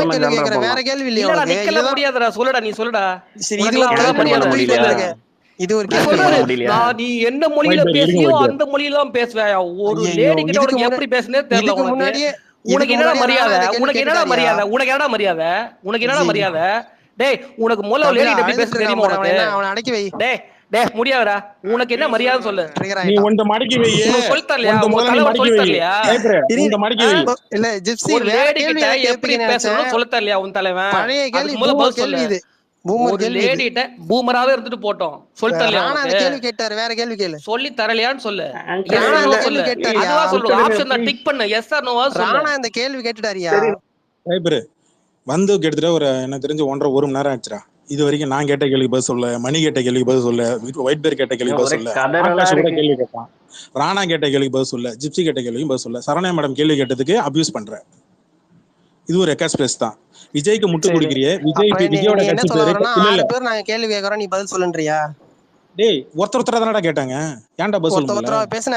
வேற கேள்வி இல்லையா? நிக்கல முடியாதுடா. சொல்லுடா. நீ சொல்லுடா. சரி இதெல்லாம் முடியாது. இது ஒரு கேள்வி. நீ என்ன மொழியில பேசியோ அந்த மொழியில தான் பேசுவேன். ஒரு லேடி கிட்ட உனக்கு எப்படி பேசுனே தெரியல. உனக்கு என்னடா மரியாதை? டேய் உனக்கு முதல்ல லேடி கிட்ட எப்படி பேச தெரியுமா உனக்கு? அவனை அடக்கி வை. டேய் முடியாதுடா. உனக்கு என்ன மரியாதை சொல்லு. நீ ஒண்ட மடக்கி வை. சொல்லிட்டலையா? சொல்லிட்டலையா? இந்த மடக்கி வை. இல்ல ஜிப்சி ஒரு லேடி கிட்ட எப்படி பேசணும்னு சொல்லலையா உன் தலைவன்? பழைய கேள்வி இது. ஒரு லேடிட்ட பூமராவே இருந்துட்டு போட்டோம். சொல்லிட்டலையா? ஆனா அந்த கேள்வி கேட்டாரு. வேற கேள்வி கேளு. சொல்லி தரலையான்னு சொல்லு. கேள்வி கேட்டாரு. அதுவா சொல்லு. ஆப்ஷன் தான் டிக் பண்ணு. எஸ் ஆர் நோவா சொல்லு. ஆனா அந்த கேள்வி கேட்டுட்டாரியா? டைப்ரு வந்து கிட்டத்தட்ட ஒரு என்ன தெரிஞ்சு 1.5 மணி நேரம் ஆச்சுடா. இது வரைக்கும் நான் கேட்ட கேள்வி பதில் சொல்ல, மணி கேட்ட கேள்வி பதில் சொல்ல, ஒயிட் பேர் கேட்ட கேள்வி பதில் சொல்ல, ஆகாஷ் கூட கேள்வி கேட்டான், ராணா கேட்ட கேள்வி பதில் சொல்ல, ஜிப்சி கேட்ட கேள்வியும் பதில் சொல்ல, சரண்யா மேடம் கேள்வி கேட்டதுக்கு அபியூஸ் பண்ற. இது ஒரு ரெக்கார்ட் ஸ்பேஸ் தான். விஜய்க்கு முட்டு கொடுக்கிறியே. விஜயோட கட்சி பேரு இல்ல. நாங்க கேள்வி கேக்குறோம், நீ பதில் சொல்லுன்றியா? டேய் ஒருத்தர் தானடா கேட்டாங்க. ஏன்டா பதில் சொல்லுங்க? ஒருத்தர் பேசுன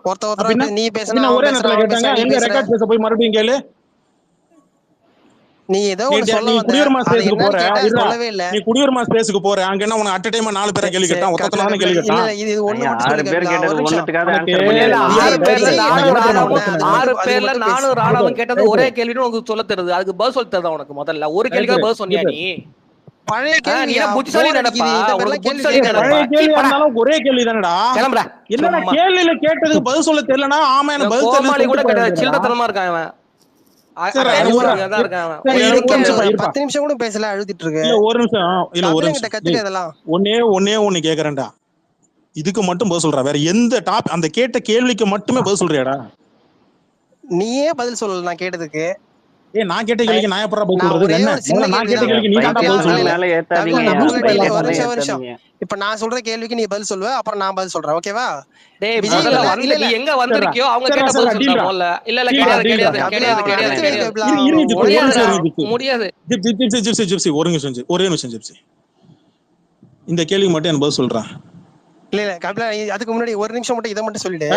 ஒருத்தர் நீ பேசுன ஒரே நேரத்துல கேட்டாங்க. எங்க ரெக்கார்ட் ஸ்பேஸ் போய் மறுபடியும் கேளு. நீ ஏதோ ஒன்னு சொல்ல வந்த. குடியுரிமை ஸ்பேஸ்க்கு போற. சொல்லவே இல்ல. நீ குடியுரிமை ஸ்பேஸ்க்கு போற. அங்க என்ன உனக்கு அட் a டைம் 4 பேரை கேள்வி கேட்டான். ஒருத்தர் தான கேள்வி கேட்டான். இல்ல இது ஒண்ணு மட்டும் 6 பேர் கேட்டது ஒண்ணுத்துக்காக ஆன்சர் பண்ணல. 6 பேர்ல நானும் ராணாவும் கேட்டது ஒரே கேள்வின்னு உங்களுக்கு சொல்ல தெரியுது. அதுக்கு பதில் சொல்ல தெரியுதா உனக்கு? முதல்ல ஒரு கேள்விக்கு பதில் சொன்னியா நீ? பழைய கேள்வி. நீ புத்திசாலி நினைப்பா. உனக்கு புத்திசாலி நினைப்பா. கேள்வி இருந்தாலும் ஒரே கேள்வி தானடா. கிளம்புடா. என்னடா கேள்வியில கேட்டதுக்கு பதில் சொல்ல தெரியலனா ஆமா என்ன பதில் கோமாளி கூட கேட்ட சில்லறத்தனமா இருக்கான் அவன். 10 நிமிஷம் கூட பேசல, அழுத்திட்டு இருக்கு. இல்ல ஒரு நிமிஷம். ஒண்ணே கேக்குறேன்டா. இதுக்கு மட்டும் பதில் சொல்றா. வேற எந்த டாப் அந்த கேட்ட கேள்விக்கு மட்டுமே பதில் சொல்றியாடா? நீயே பதில் சொல்லல நான் கேட்டதுக்கு. நான் கேட்ட கேள்விக்கு நான் எப்பறா பதில் சொல்றது? நான் கேட்ட கேள்விக்கு நீ தான் பதில் சொல்லு. இப்ப நான் சொல்ற கேள்விக்கு நீ பதில் சொல்லுவ, அப்புறம் நான் பதில் சொல்றேன். ஓகேவா? டேய் முதல்ல வந்து நீ எங்க வந்திருக்கியோ அவங்க கேட்ட பதில் சொல்றா முதல்ல. இல்ல கிடையாது. முடியாது. ஜிப்சி ஒரே நிமிஷம் ஜிப்சி. இந்த கேள்விக்கு மட்டும் என்ன பதில் சொல்றா? இல்ல கபிலா அதுக்கு முன்னாடி ஒரு நிமிஷம் மட்டும் இத மட்டும் சொல்லிடு.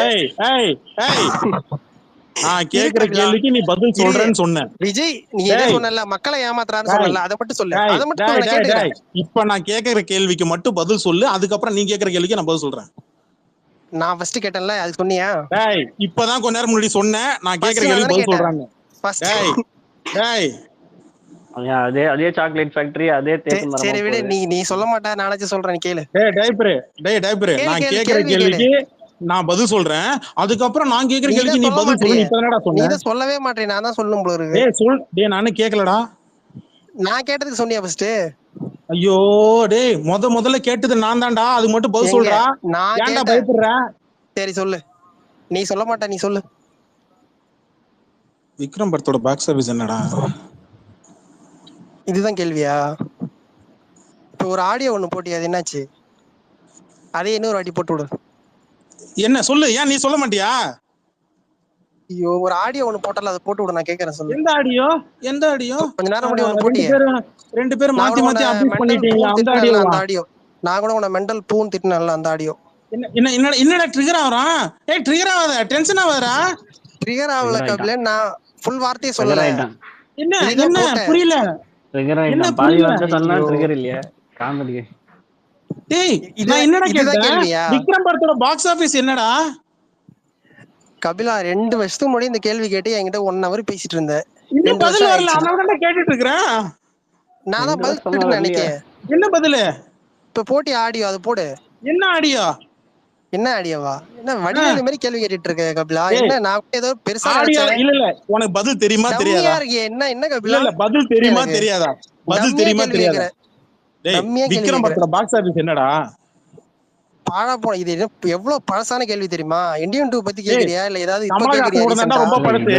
நான் கேக்குற கேள்விக்கு நீ பதில் சொல்றேன்னு சொன்னேன். விஜய் நீ என்ன சொன்னல, மக்களை ஏமாத்துறான்னு சொன்னல, அத மட்டும் சொல்லு. அத மட்டும் நான் கேக்குறேன். இப்போ நான் கேக்குற கேள்விக்கு மட்டும் பதில் சொல்லு. அதுக்கு அப்புறம் நீ கேக்குற கேள்விக்கு நான் பதில் சொல்றேன். நான் ஃபர்ஸ்ட் கேட்டேன்ல, அது சொன்னியா? டேய் இப்போதான் கொஞ்ச நேரம் முன்னாடி சொன்னேன். நான் கேக்குற கேள்விக்கு பதில் சொல்றாங்க. டேய் அதே சாக்லேட் ஃபேக்டரி அதே தேக்கு மரம். சரி விடு, நீ சொல்ல மாட்டா, நானே சொல்றேன், நீ கேளு. டைப்பர் நான் கேக்குற கேள்விக்கு நான் பதில் சொல்றேன். அதுக்கப்புறம் நான் கேக்குற கேள்விக்கு நீ பதில் சொல்லு. இப்ப என்னடா சொன்ன? நீ சொல்லவே மாட்டே, நான் தான் சொல்லணும் போல இருக்கு. டேய் நானே கேக்கலடா. நான் கேட்டதுக்கு சொன்னியா ஃபர்ஸ்ட்? ஐயோ டேய் முதல்ல கேட்டது நான் தான்டா. அது மட்டும் பதில் சொல்றா. ஏன்டா பயப்படுற? சரி சொல்லு. நீ சொல்ல மாட்டே, நீ சொல்லு. விக்ரம் படத்தோட பாக்ஸ் ஆபீஸ் என்னடா? இதுதான் கேள்வியா? இப்ப ஒரு ஆடியோ ஒண்ணு போட்டி, அது என்னாச்சு? அதே இன்னொரு வாட்டி போட்டு விடு. என்ன சொல்லு. ஏன் நீ சொல்ல மாட்டியா? ஐயோ ஒரு ஆடியோ ஒண்ணு போட்டல, அதை போட்டு விடு, நான் கேக்குறேன் சொல்லு. எந்த ஆடியோ? எந்த ஆடியோ? கொஞ்ச நேரம் முன்னாடி ஒண்ணு போட்டியே. ரெண்டு பேரும் மாத்தி மாத்தி அப்டேட் பண்ணிட்டீங்களா? அந்த ஆடியோவா? அந்த ஆடியோ நான் கூட உன மெண்டல் பூன் திட்டினேன்ல, அந்த ஆடியோ. என்னடா ட்ரிகர் ஆவறான்? ஏய் ட்ரிகர் ஆவாத, டென்ஷன் ஆவாதடா. ட்ரிகர் ஆவல கபிலன், நான் ஃபுல் வார்த்தையை சொல்லல. என்ன புரியல? ட்ரிகர் ஆயிட்டான், பாதி வார்த்தை சொன்னா ட்ரிகர் இல்லையா? காமெடி. டேய் நான் என்னடா கேட்டேன்? விக்ரம் படத்தோட பாக்ஸ் ஆபீஸ் என்னடா? கபிலா 2 வருஷத்துக்கு முன்னாடி இந்த கேள்வி கேட்டு என்கிட்ட 1 hour பேசிட்டு இருந்தேன். இன்னும் பதில் வரல, அதனால தான் கேட்டுட்டு இருக்கேன். நான் தான் பதில் சொல்லிட்டு நினைக்கிறேன். என்ன பதில்? இப்ப போட்டி ஆடியோ, அது போடு. என்ன ஆடியோ? என்ன ஆடியோவா? என்ன வடிவேலு மாதிரி கேள்வி கேட்டுட்டு இருக்க கபிலா? என்ன நான் ஏதோ பெருசா ஆடியோ இல்ல இல்ல, உனக்கு பதில் தெரியுமா தெரியாதா? என்ன கபிலா? இல்ல பதில் தெரியுமா தெரியாதா? பதில் தெரியுமா தெரியாதா? டேய் விக்ரம் படத்தோட பாக்ஸ் ஆபீஸ் என்னடா? பாழா போன இது எவ்வளவு பழசான கேள்வி தெரியுமா? இந்தியன் 2 பத்தி கேக்குறியா இல்ல ஏதாவது இப்ப கேக்குறியா? ரொம்ப பழசு.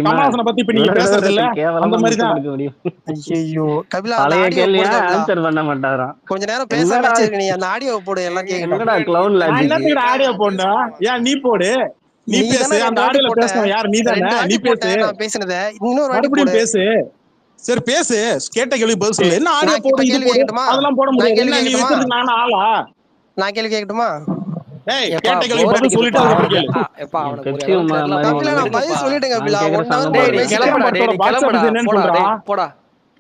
கமலஹாசன் பத்தி இப்ப நீங்க பேசுறது இல்ல, அந்த மாதிரி தான். ஐயோ கபிலா, பழைய கேள்வியா ஆன்சர் பண்ண மாட்டாராம். கொஞ்ச நேரம் பேச வச்சிருக்க, நீ அந்த ஆடியோவை போடு, எல்லாம் கேக்குறேன். என்னடா க்ளவுன் லாஜிக்? என்னத்துக்கு ஆடியோ போடா? ஏன் நீ போடு, நீ பேசு. அந்த ஆடியோல பேசணும் யார்? நீ தானே, நீ பேசு. நான் பேசினதே இன்னொரு வாட்டி போடு, பேசு. சரி பேசு, கேட்ட கேள்வி பதில் சொல்லு. என்ன ஆடியோ போடு, இது போடு, அதெல்லாம் போட முடியாது. என்ன நீ வெச்சிட்டு நானா ஆளா? நான் கேள்வி கேக்கட்டுமா? டேய் கேட்ட கேள்வி பதில் சொல்லிட்டு அது கேளு. எப்பா அவனுக்கு கபிலா நான் பதில் சொல்லிட்டேன் கபிலா. 1 hour டேய் கிளம்படா, போடா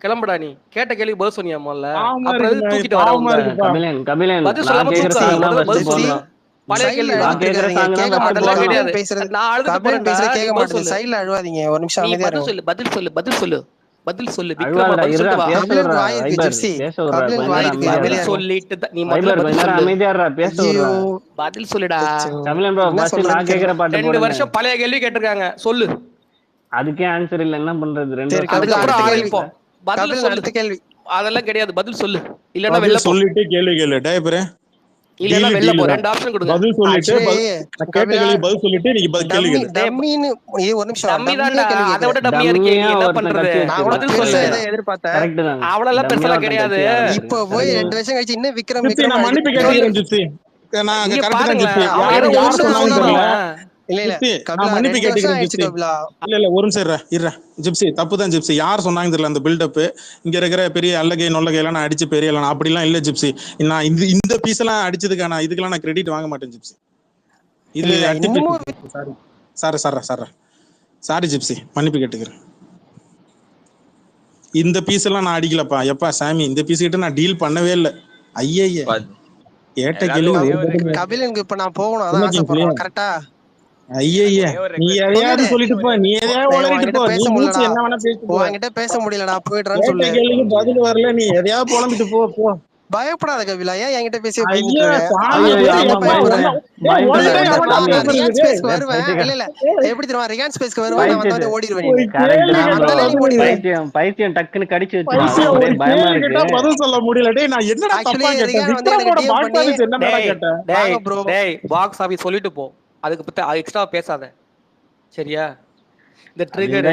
கிளம்படா. நீ கேட்ட கேள்வி பதில் சொன்னியா முதல்ல? அப்புறம் எது தூக்கிட்டு வர உங்க? கபிலன் பதில் சொல்லாம தூக்குறா. பழைய கேள்வி நான் கேக்குறேன், கேட்க மாட்டேன் கிடையாது. பேசுறது நான் அழுது போறேன், கேட்க மாட்டேன். சைடுல அழுவாதீங்க, ஒரு நிமிஷம் அமைதியா இருங்க. பதில் சொல்லு, பதில் சொல்லு, பதில் சொல்லு. விக்ரம் பதில் சொல்லிட்டு வா. நீ முதல்ல அமைதியாடா, பேச விடுடா. பதில் சொல்லுடா. கபிலன் ப்ரோ, ஃபர்ஸ்ட் நான் கேக்குற பாட்டு போடு. 2 வருஷம் பழைய கேள்வி கேட்டிருக்காங்க, சொல்லு. அதுக்கே ஆன்சர் இல்ல, என்ன பண்றது? 2 வருஷம் அதுக்கு அப்புறம் ஆரம்பிப்போம். பதில் சொல்லு. அடுத்த கேள்வி அதெல்லாம் கிடையாது, பதில் சொல்லு. இல்லன்னா வெளிய சொல்லிட்டு கேள்வி கேளு. டேய் பிரே, இல்லன்னா வெளிய போ. 2 ஆப்ஷன் கொடுங்க. பதில் சொல்லிட்டு கேட்ட கேள்வி பதில் சொல்லிட்டு நீங்க கேள்வி கேளு. டம்மின்னு ஒரு நிமிஷம். டம்மி தான்டா, அத விட டம்மியா இருக்கே. நீ என்ன பண்றது? நான் பதில் சொல்லு. எதிர்பார்த்தேன். கரெக்ட் தான். அவளெல்லாம் பெருசா கிடையாது. இப்போ போய் 2 வருஷம் கழிச்சு இன்னும் விக்ரம் நான் மன்னிப்பு கேக்குறேன் ஜிப்சி. நான் கரெக்ட்டா தான் ஜிப்சி. யார் சொன்னாங்க தெரியல. இல்ல இல்ல நான் மன்னிப்பு கேக்குறேன் ஜிப்சி. இல்ல இல்ல ஒரு நிமிஷம் இருடா ஜிப்சி. தப்பு தான் ஜிப்சி. யார் சொன்னாங்க தெரியல, அந்த பில்டப் இங்க இருக்கிற பெரிய அல்லகை நொல்லகை எல்லாம் நான் அடிச்சு பெரிய எல்லாம் அப்படிலாம் இல்ல ஜிப்சி. நான் இந்த பீஸ் எல்லாம் அடிச்சதுக்கான இதுக்கெல்லாம் நான் கிரெடிட் வாங்க மாட்டேன் ஜிப்சி. இது sorry sorry sorry sorry gypsy, மன்னிப்பு கேட்டுக்கிறேன். இந்த பீஸ் எல்லாம் நான் அடிக்கலப்பா. எப்பா சாமி, இந்த பீஸ் கிட்ட நான் டீல் பண்ணவே இல்லை. ஐயே கேட்ட கேள்வி. கபிலனுக்கு இப்ப நான் போகணும், அதான் ஆசைப்படுறேன். கரெக்டா? ஐயே நீ எதையாவது சொல்லிட்டு போ, நீ எதையாவது உளறிட்டு போ. நீ மூச்சு என்ன வேணா பேசிட்டு போ. உன்கிட்ட பேச முடியல, நான் போயிடுறேன்னு சொல்லு. கேட்ட கேள்விக்கு பதில் வரல, நீ எதையாவது புலம்பிட்டு போ போ. பயப்படாத கபிலா, ஏன் என்கிட்ட பேசி வருவேன். எப்படி தெரியுமா? ரிகான் ஸ்பேஸ்க்கு வருவேன், நான் வந்து ஓடிடுவேன். பைத்தியம் டக்குன்னு கடிச்சு பதில் சொல்ல முடியல. டேய் நான் என்னடா தப்பா கேட்டேன்? விக்ரமோட பாக்ஸ் ஆபீஸ் என்னடா கேட்டேன்? டேய் பாக்ஸ் ஆபீஸ் சொல்லிட்டு போ, அதுக்கு பத்தி எக்ஸ்ட்ரா பேசாத சரியா? இந்த ட்ரிகர்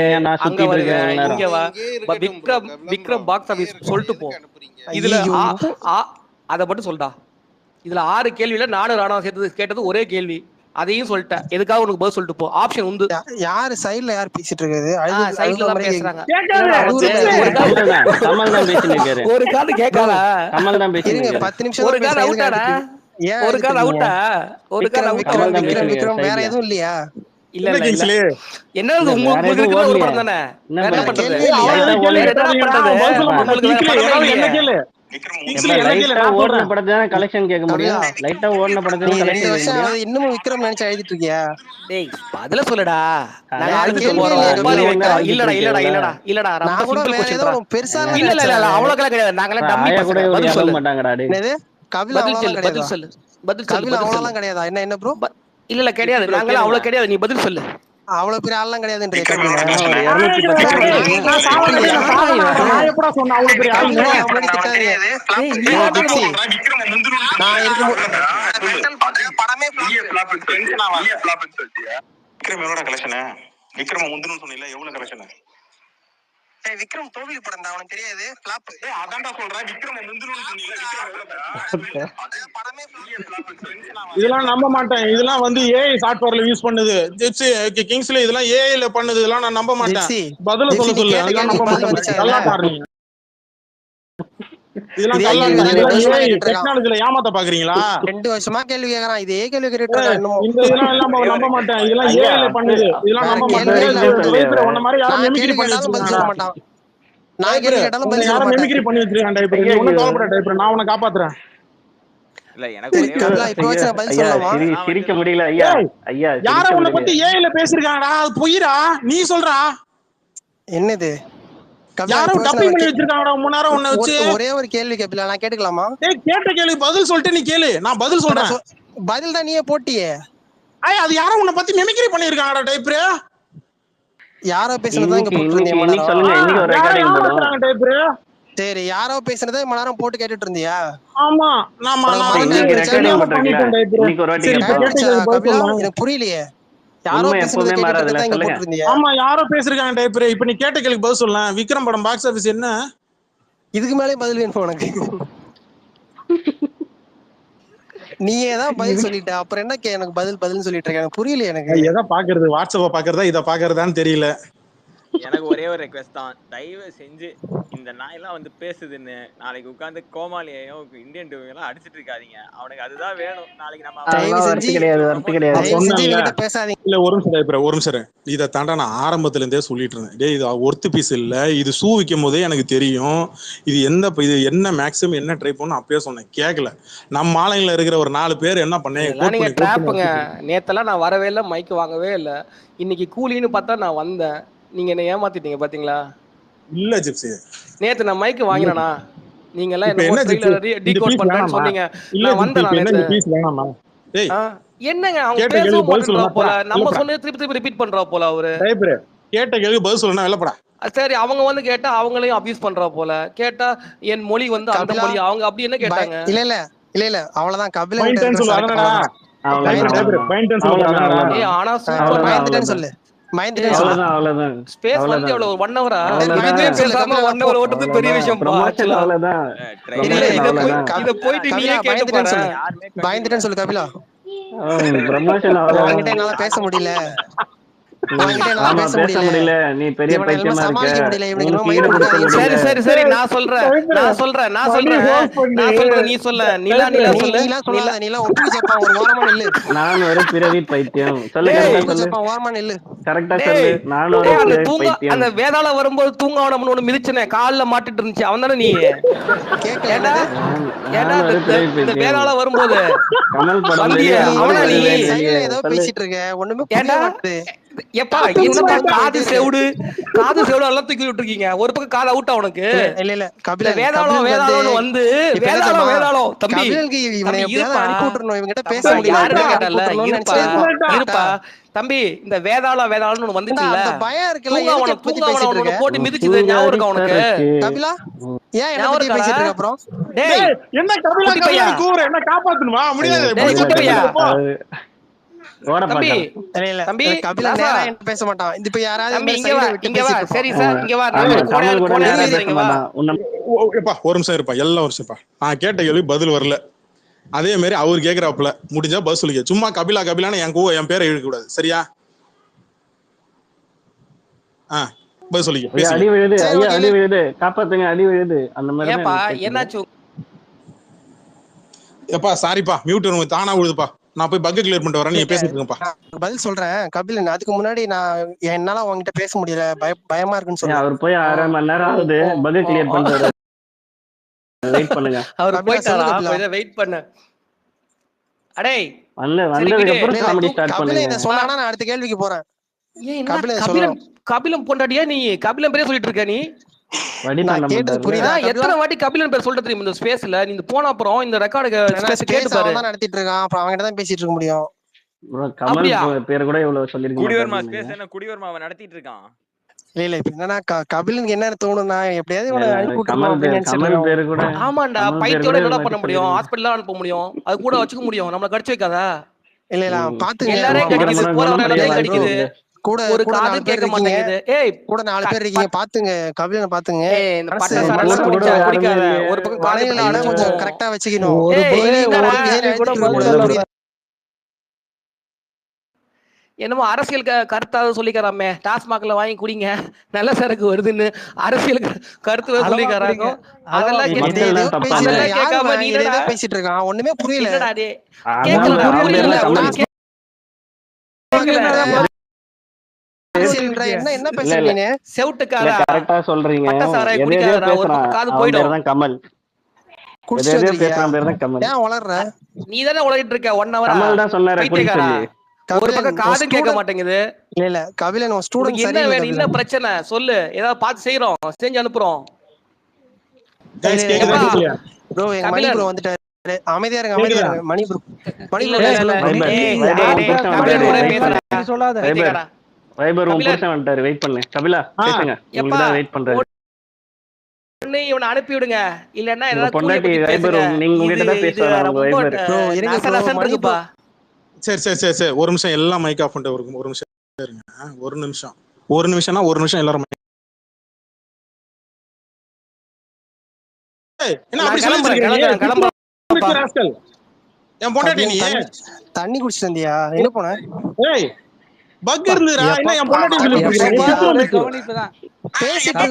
அங்க வருங்க, இங்க வா. விக்ரம் பாக்ஸ் ஆபீஸ் சொல்லிட்டு போ. இதுல அத மட்டும் சொல்டா. இதுல 6 கேள்வியில 4 ராணா சேர்த்து கேட்டது ஒரே கேள்வி, அதையும் சொல்லிட்டேன். எதுக்காக உனக்கு பதில் சொல்லிட்டு போ. ஆப்ஷன் உண்டு. யாரு சைடுல யார் பேசிட்டு இருக்குது? சைடுல தான் பேசுறாங்க. கமல் தான் பேசிட்டு ஒரு காது கேட்காத. கமல் தான் பேசிட்டு 10 நிமிஷம் ஒரு காது அவுட்டாடா. ஒரு காது அவுட்டா. ஒரு காது அவுட்டா. விக்ரம் வேற எதுவும் இல்லையா? இல்ல இல்ல என்னது உங்களுக்கு ஒரு படம் தானே? என்ன பண்றது? என்ன கேளு? ஓடுன படத்தை கலெக்ஷன் கேட்க முடியும். லைட்டா ஓடுன படத்தை கலெக்ஷன் கேட்க முடியும். இன்னும் விக்ரம் நினைச்சு எழுதிட்டு இருக்கியா? டேய் பதில சொல்லுடா. நான் அழுதுட்டு போறோம். இல்லடா இல்லடா இல்லடா இல்லடா ரொம்ப சிம்பிள் क्वेश्चन. பெருசா இல்ல இல்ல இல்ல அவ்வளவுலாம் கிடையாது. நாங்கலாம் டம்மி கூட பதில் சொல்ல மாட்டாங்கடா. டேய் என்னது? கபில் பதில் சொல்லு பதில் சொல்லு பதில் சொல்லு. கபில் அவ்வளவுலாம் கிடையாதா? என்ன ப்ரோ? இல்ல இல்ல கிடையாது. நாங்கலாம் அவ்வளவு கிடையாது. நீ பதில் சொல்லு. அவ்வளவு பெரிய ஆள்லாம் கிடையாதுன்றீங்க கபில். நான் எப்படா சொன்னா அவ்வளவு பெரிய ஆளு? முன்னாடி திட்டாதீங்க. நான் இருக்கும்போது படமே விக்ரம் எவ்வளவு கலெக்ஷன்? விக்ரம் முந்துன்னு சொன்னீல, எவ்வளவு கலெக்ஷன்? விக்ரம் தோல்வி படம் தான், அவனுக்கு தெரியாது. ஃபிளாப். அதான்டா சொல்றேன். விக்ரம் முந்தினு சொன்னீங்க. இதெல்லாம் நம்ப மாட்டேன். இதெல்லாம் வந்து ஏஐ சாஃப்ட்வேர்ல யூஸ் பண்ணுது. ஜெப்சி கிங்ஸ்ல இதெல்லாம் ஏஐல பண்ணுது. இதெல்லாம் நான் நம்ப மாட்டேன். பதில சொல்ல சொல்லு. அதெல்லாம் நம்ப மாட்டேன். நல்லா பாருங்க. இதெல்லாம் ஏஐ டெக்னாலஜில ஏமாத்த பாக்குறீங்களா? 2 வருஷமா கேள்வி கேக்குறான். இதே கேள்வி கேட்டுட்டு இருக்கான். இந்த இதெல்லாம் நம்ப மாட்டேன். இதெல்லாம் ஏஐல பண்ணுது. இதெல்லாம் நம்ப மாட்டேன். உன்ன மாதிரி யாரும் மெமிக்ரி பண்ணி வச்சிருக்காங்க. நான் கேள்வி கேட்டாலும் பதில் சொல்ல மாட்டேன். மெமிக்ரி பண்ணி வச்சிருக்கான் டைப்பர். நீ ஒண்ணு கவலைப்பட டைப்பர். நான் உன்னை காப்பாத்துறேன். இல்ல எனக்கு இப்போ வச்சு நான் பதில் சொல்லலாமா? சிரிக்க முடியல ஐயா. ஐயா யாரோ உன்னை பத்தி ஏஐல பேசிருக்காங்கடா. அது பொய்டா. நீ சொல்றா. என்னது? யாரோ டப்பிங் பண்ணி வச்சிருக்காங்கடா 3 நேரம் உன்னை வச்சு. ஒரே ஒரு கேள்வி கேப்பல, நான் கேட்டுக்கலாமா? டேய் கேட்ட கேள்வி பதில் சொல்லிட்டு நீ கேளு. நான் பதில் சொல்றேன். பதில் தான் நீயே போட்டியே. அது யாரோ உன்னை பத்தி மெமிக்ரி பண்ணிருக்காங்கடா டைப்பர். யாரோ பேசுனதா இங்க போட்டுறீங்க. இன்னைக்கு சொல்லுங்க. இன்னைக்கு ஒரு ரெக்கார்டிங் போடுறோம் டைப்பர். சரி, யாரோ பேசுனதே மணி நேரம் போட்டு கேட்டுட்டு இருந்தியா? ஆமா. நான் ரெக்கார்டிங் பண்றீங்களா? இன்னைக்கு ஒரு வாட்டி கேட்போம். எனக்கு புரியலையே. யாரோ பேசுனதே கேட்டுட்டு இருந்தா இங்க போட்டுறீங்க. ஆமா, யாரோ பேசிருக்காங்க டைப்பர். இப்போ நீ கேட்ட கேள்விக்கு பதில் சொல்லலாம். விக்ரம் படம் பாக்ஸ் ஆபீஸ் என்ன? இதுக்கு மேலே பதில் வேணும் உனக்கு. நீயே தான் பதில் சொல்லிட்ட. அப்புறம் என்ன எனக்கு பதில்னு சொல்லிட்டு இருக்க? எனக்கு புரியல. எனக்கு எதை பாக்குறது? வாட்ஸ்அப்ப பாக்குறதா இதை பாக்குறதான்னு தெரியல. எனக்கு ஒரே ஒரு ரெக்வெஸ்ட் தான். தயவு செஞ்சு இந்த நாயெல்லாம் வந்து பேசுதுன்னு நாளைக்கு உட்கார்ந்து கோமாளியையும் இந்தியன் டூ எல்லாம் அடிச்சிட்டு இருக்காதீங்க. அவனுக்கு அதுதான் வேணும். நாளைக்கு நம்ம இல்ல ஒரு நிமிஷம் டைப்பர். ஒரு நிமிஷம். இதை தாண்டா நான் ஆரம்பத்துல இருந்தே சொல்லிட்டு இருந்தேன். டே இது ஒர்த்து பீஸ் இல்ல. இது ஷூ விற்கும் போதே எனக்கு தெரியும். இது என்ன மேக்ஸிமம் என்ன ட்ரை பண்ணணும் அப்பயே சொன்னேன். கேட்கல. நம்ம ஆளுங்கள இருக்கிற ஒரு 4 பேர் என்ன பண்ணேன். நீங்க ட்ராப்புங்க. நேத்தெல்லாம் நான் வரவே இல்லை, மைக்கு வாங்கவே இல்லை. இன்னைக்கு கூலின்னு பார்த்தா நான் வந்தேன். நீங்க என்ன ஏமாத்திட்டீங்க பாத்தீங்களா? இல்ல ஜிப்சி, நேத்து நான் மைக் வாங்கினேனா? நீங்க எல்லாம் என்ன ட்ரெய்லர் டீகோட் பண்றேன்னு சொன்னீங்க. நான் வந்தேன். என்னங்க அவங்க பேச மாட்டேன்றா போல. நம்ம சொன்னது திருப்பி ரிப்பீட் பண்றா போல அவரு. கேட்ட கேள்வி பதில் சொல்லணும். வெள்ளப்படா. சரி, அவங்க வந்து கேட்டா அவங்களையும் அபியூஸ் பண்றா போல. கேட்டா என் மொழி வந்து அந்த மொழி. அவங்க அப்படி என்ன கேட்டாங்க? இல்ல அவ்வளவுதான். கபிலன் ஆனா சூப்பர் சொல்லு. ஸ்பேஸ் வந்து எவ்வளவு 1 ஹவரா? பேசாம 1 ஹவர் ஓட்டது பெரிய விஷயம். இத போயிட்டு நீயே கேட்டு பாரு. பயந்துட்டேன்னு சொல்லு கபிலா. ப்ரமோஷன் அவங்கிட்ட என்னால பேச முடியல. பேச முடியல. நீ பெரிய பைத்தியமா இருக்க. சரி சரி, நான் சொல்றேன். நீ சொல்ல. நீலா சொல்லு. நீலா ஒப்புக்கு ஜப்பா ஒரு ஓரமா நில்லு. நான் ஒரு பிறவி பைத்தியம். சொல்லு ஜப்பா ஓரமா நில்லு. கரெக்ட்டா சொல்லு. நான் ஒரு பைத்தியம். அந்த வேதாள வரும்போது தூங்காவனம்னு ஒன்னு மிதிச்சனே, கால்ல மாட்டிட்டு இருந்துச்சு. அவன் தானே நீ? கேக்கலடா. ஏடா இந்த வேதாள வரும்போது கமல் படம் அவனா நீ? சைடுல ஏதோ பேசிட்டு இருக்க. ஒண்ணுமே புரிய மாட்டேங்குது. எப்பா என்னப்பா காது செவுடு எல்லாம் தூக்கி விட்டுருக்கீங்க. ஒரு பக்கம் காது அவுட்டா உனக்கு? இல்ல கபில வேதாளம் வந்து வேதாளம் தம்பி இவனை எப்படியாவது அனுப்பி விட்டுறணும். இவங்க கிட்ட பேச முடியல. இருப்பா தம்பி. இந்த வேதாளம்னு வந்துச்சுல்ல, பயம் இருக்குல்ல. தூங்காவன போட்டு மிதிச்சது ஞாபகம் இருக்கா உனக்கு? கபிலா ஏன் என்ன பத்தி பேசிட்டு இருக்க? அப்புறம் டேய் என்ன கபிலா கூற என்ன காப்பாத்தணுமா? முடியாது. தம்பி கபிலா நேரா என்ன பேச மாட்டான். இப்ப யாராவது இங்க வா. சரி சார், இங்க வா. ஒரு நிமிஷம் இருப்பா. எல்லாம் ஒரு நிமிஷம். நான் கேட்ட கேள்வி பதில் வரல. அதே மாதிரி அவர் கேக்குறாப்புல. முடிஞ்சா பதில் சொல்லிக்க. சும்மா கபிலான்னு என் பேரை இழுக்க கூடாது. சரியா? பதில் சொல்லிக்க. அடி விழுது காப்பாத்துங்க. அடி விழுது அந்த மாதிரி. என்னாச்சு? எப்பா சாரிப்பா, மியூட் தானா விழுதுப்பா. நான் போய் பக் கிளியர் பண்ணிட்டு வரேன். நீங்க பேசிட்டு இருங்கப்பா. பதில் சொல்றேன் கபிலன். அதுக்கு முன்னாடி நான் என்னால உங்ககிட்ட பேச முடியல, பயமா இருக்குன்னு சொல்றேன். அவர் போய் 1/2 மணி நேரம் ஆகுது பக் கிளியர் பண்றாரு. வெயிட் பண்ணுங்க. அவர் போய்ட்டாரா? வெயிட் பண்ணு. அடே வந்ததுக்கு அப்புறம் காமெடி ஸ்டார்ட் பண்ணுங்க. இத சொன்னானா நான் அடுத்த கேள்விக்கு போறேன். கபிலன் பொண்டாட்டியா நீ? கபிலன் பேரே சொல்லிட்டு இருக்க நீ? எத்தனை வாட்டி கபிலன் பேர் சொல்லிட்டு தெரியும் இந்த ஸ்பேஸ்ல? நீ போன அப்புறம் இந்த ரெக்கார்டு ஸ்பேஸ் கேட்டு பாரு. அவன் தான் நடத்திட்டு இருக்கான். அப்புறம் அவங்கிட்ட தான் பேசிட்டு இருக்க முடியும். கமல் பேர் கூட இவ்வளவு சொல்லிருக்கீங்க. குடிவர்மா ஸ்பேஸ் என்ன குடிவர்மா அவன் நடத்திட்டு இருக்கான். இல்ல இப்ப என்னன்னா கபிலனுக்கு என்ன தோணும்னா எப்படியாவது இவனை அனுப்பி விட்டுறணும். ஆமாண்டா, பைத்தியோட என்ன பண்ண முடியும்? ஹாஸ்பிடல்ல அனுப்ப முடியும், அது கூட வச்சுக்க முடியும். நம்மள கடிச்சு வைக்காதா? இல்ல பாத்துங்க. எல்லாரையும் கடிக்குது, போற வர எல்லாரையும் கடிக்குது. ஒரு காது கேட்க மாட்டேங்குது. ஏய் கூட 4 பேர் இருக்கீங்க, பாத்துங்க கபிலனை பாத்துங்க. இந்த பட்ட சரலாம் குடிக்காத. ஒரு பக்கம் காது கொஞ்சம் கரெக்டா வச்சுக்கணும். என்னமோ அரசியல் கருத்தாவது சொல்லிக்கிறாமே, டாஸ்மாக்ல வாங்கி குடிங்க நல்ல சரக்கு வருதுன்னு அரசியல் கருத்து சொல்லிக்கிறாங்க. அதெல்லாம் கேட்காம நீ பேசிட்டு இருக்கான், ஒண்ணுமே புரியல. என்ன பேசுறீங்க? செவுட்டுக்காரா கரெக்டா சொல்றீங்க. காது போய்டும். கமல் நீ தானே உலகிட்டு இருக்க 1 hour. கமல் தான் சொன்னாரு ஒரு பக்கம் காது கேட்க மாட்டேங்குது. இல்ல கபிலன் ஸ்டூடண்ட் என்ன வேணும், என்ன பிரச்சனை சொல்லு, ஏதாவது பார்த்து செய்யறோம், செஞ்சு அனுப்புறோம். ப்ரோ எங்க மணி ப்ரோ வந்துட்டாரு, அமைதியா இருங்க அமைதியா இருங்க. மணி ப்ரோ சொல்லாத வைபர் உன் புருஷன் வந்துட்டாரு, வெயிட் பண்ணு. கபிலா பேசுங்க, உங்களுக்கு தான் வெயிட் பண்றாரு. இவனை அனுப்பி விடுங்க, இல்லன்னா ஏதாவது பொண்டாட்டி வைபர் நீங்க உங்ககிட்ட தான் பேசுறாங்க வைபர். ப்ரோ இருங்கப்பா. சரி சரி சரி சரி, ஒரு நிமிஷம் எல்லாம் மைக் ஆஃப் பண்ணிட்டு ஒரு நிமிஷம் இருங்க. ஒரு நிமிஷம்னா ஒரு நிமிஷம் எல்லாரும் தண்ணி குடிச்சிட்டு வந்தியா? எங்க போன? பேசிட்டு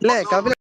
இல்ல கபில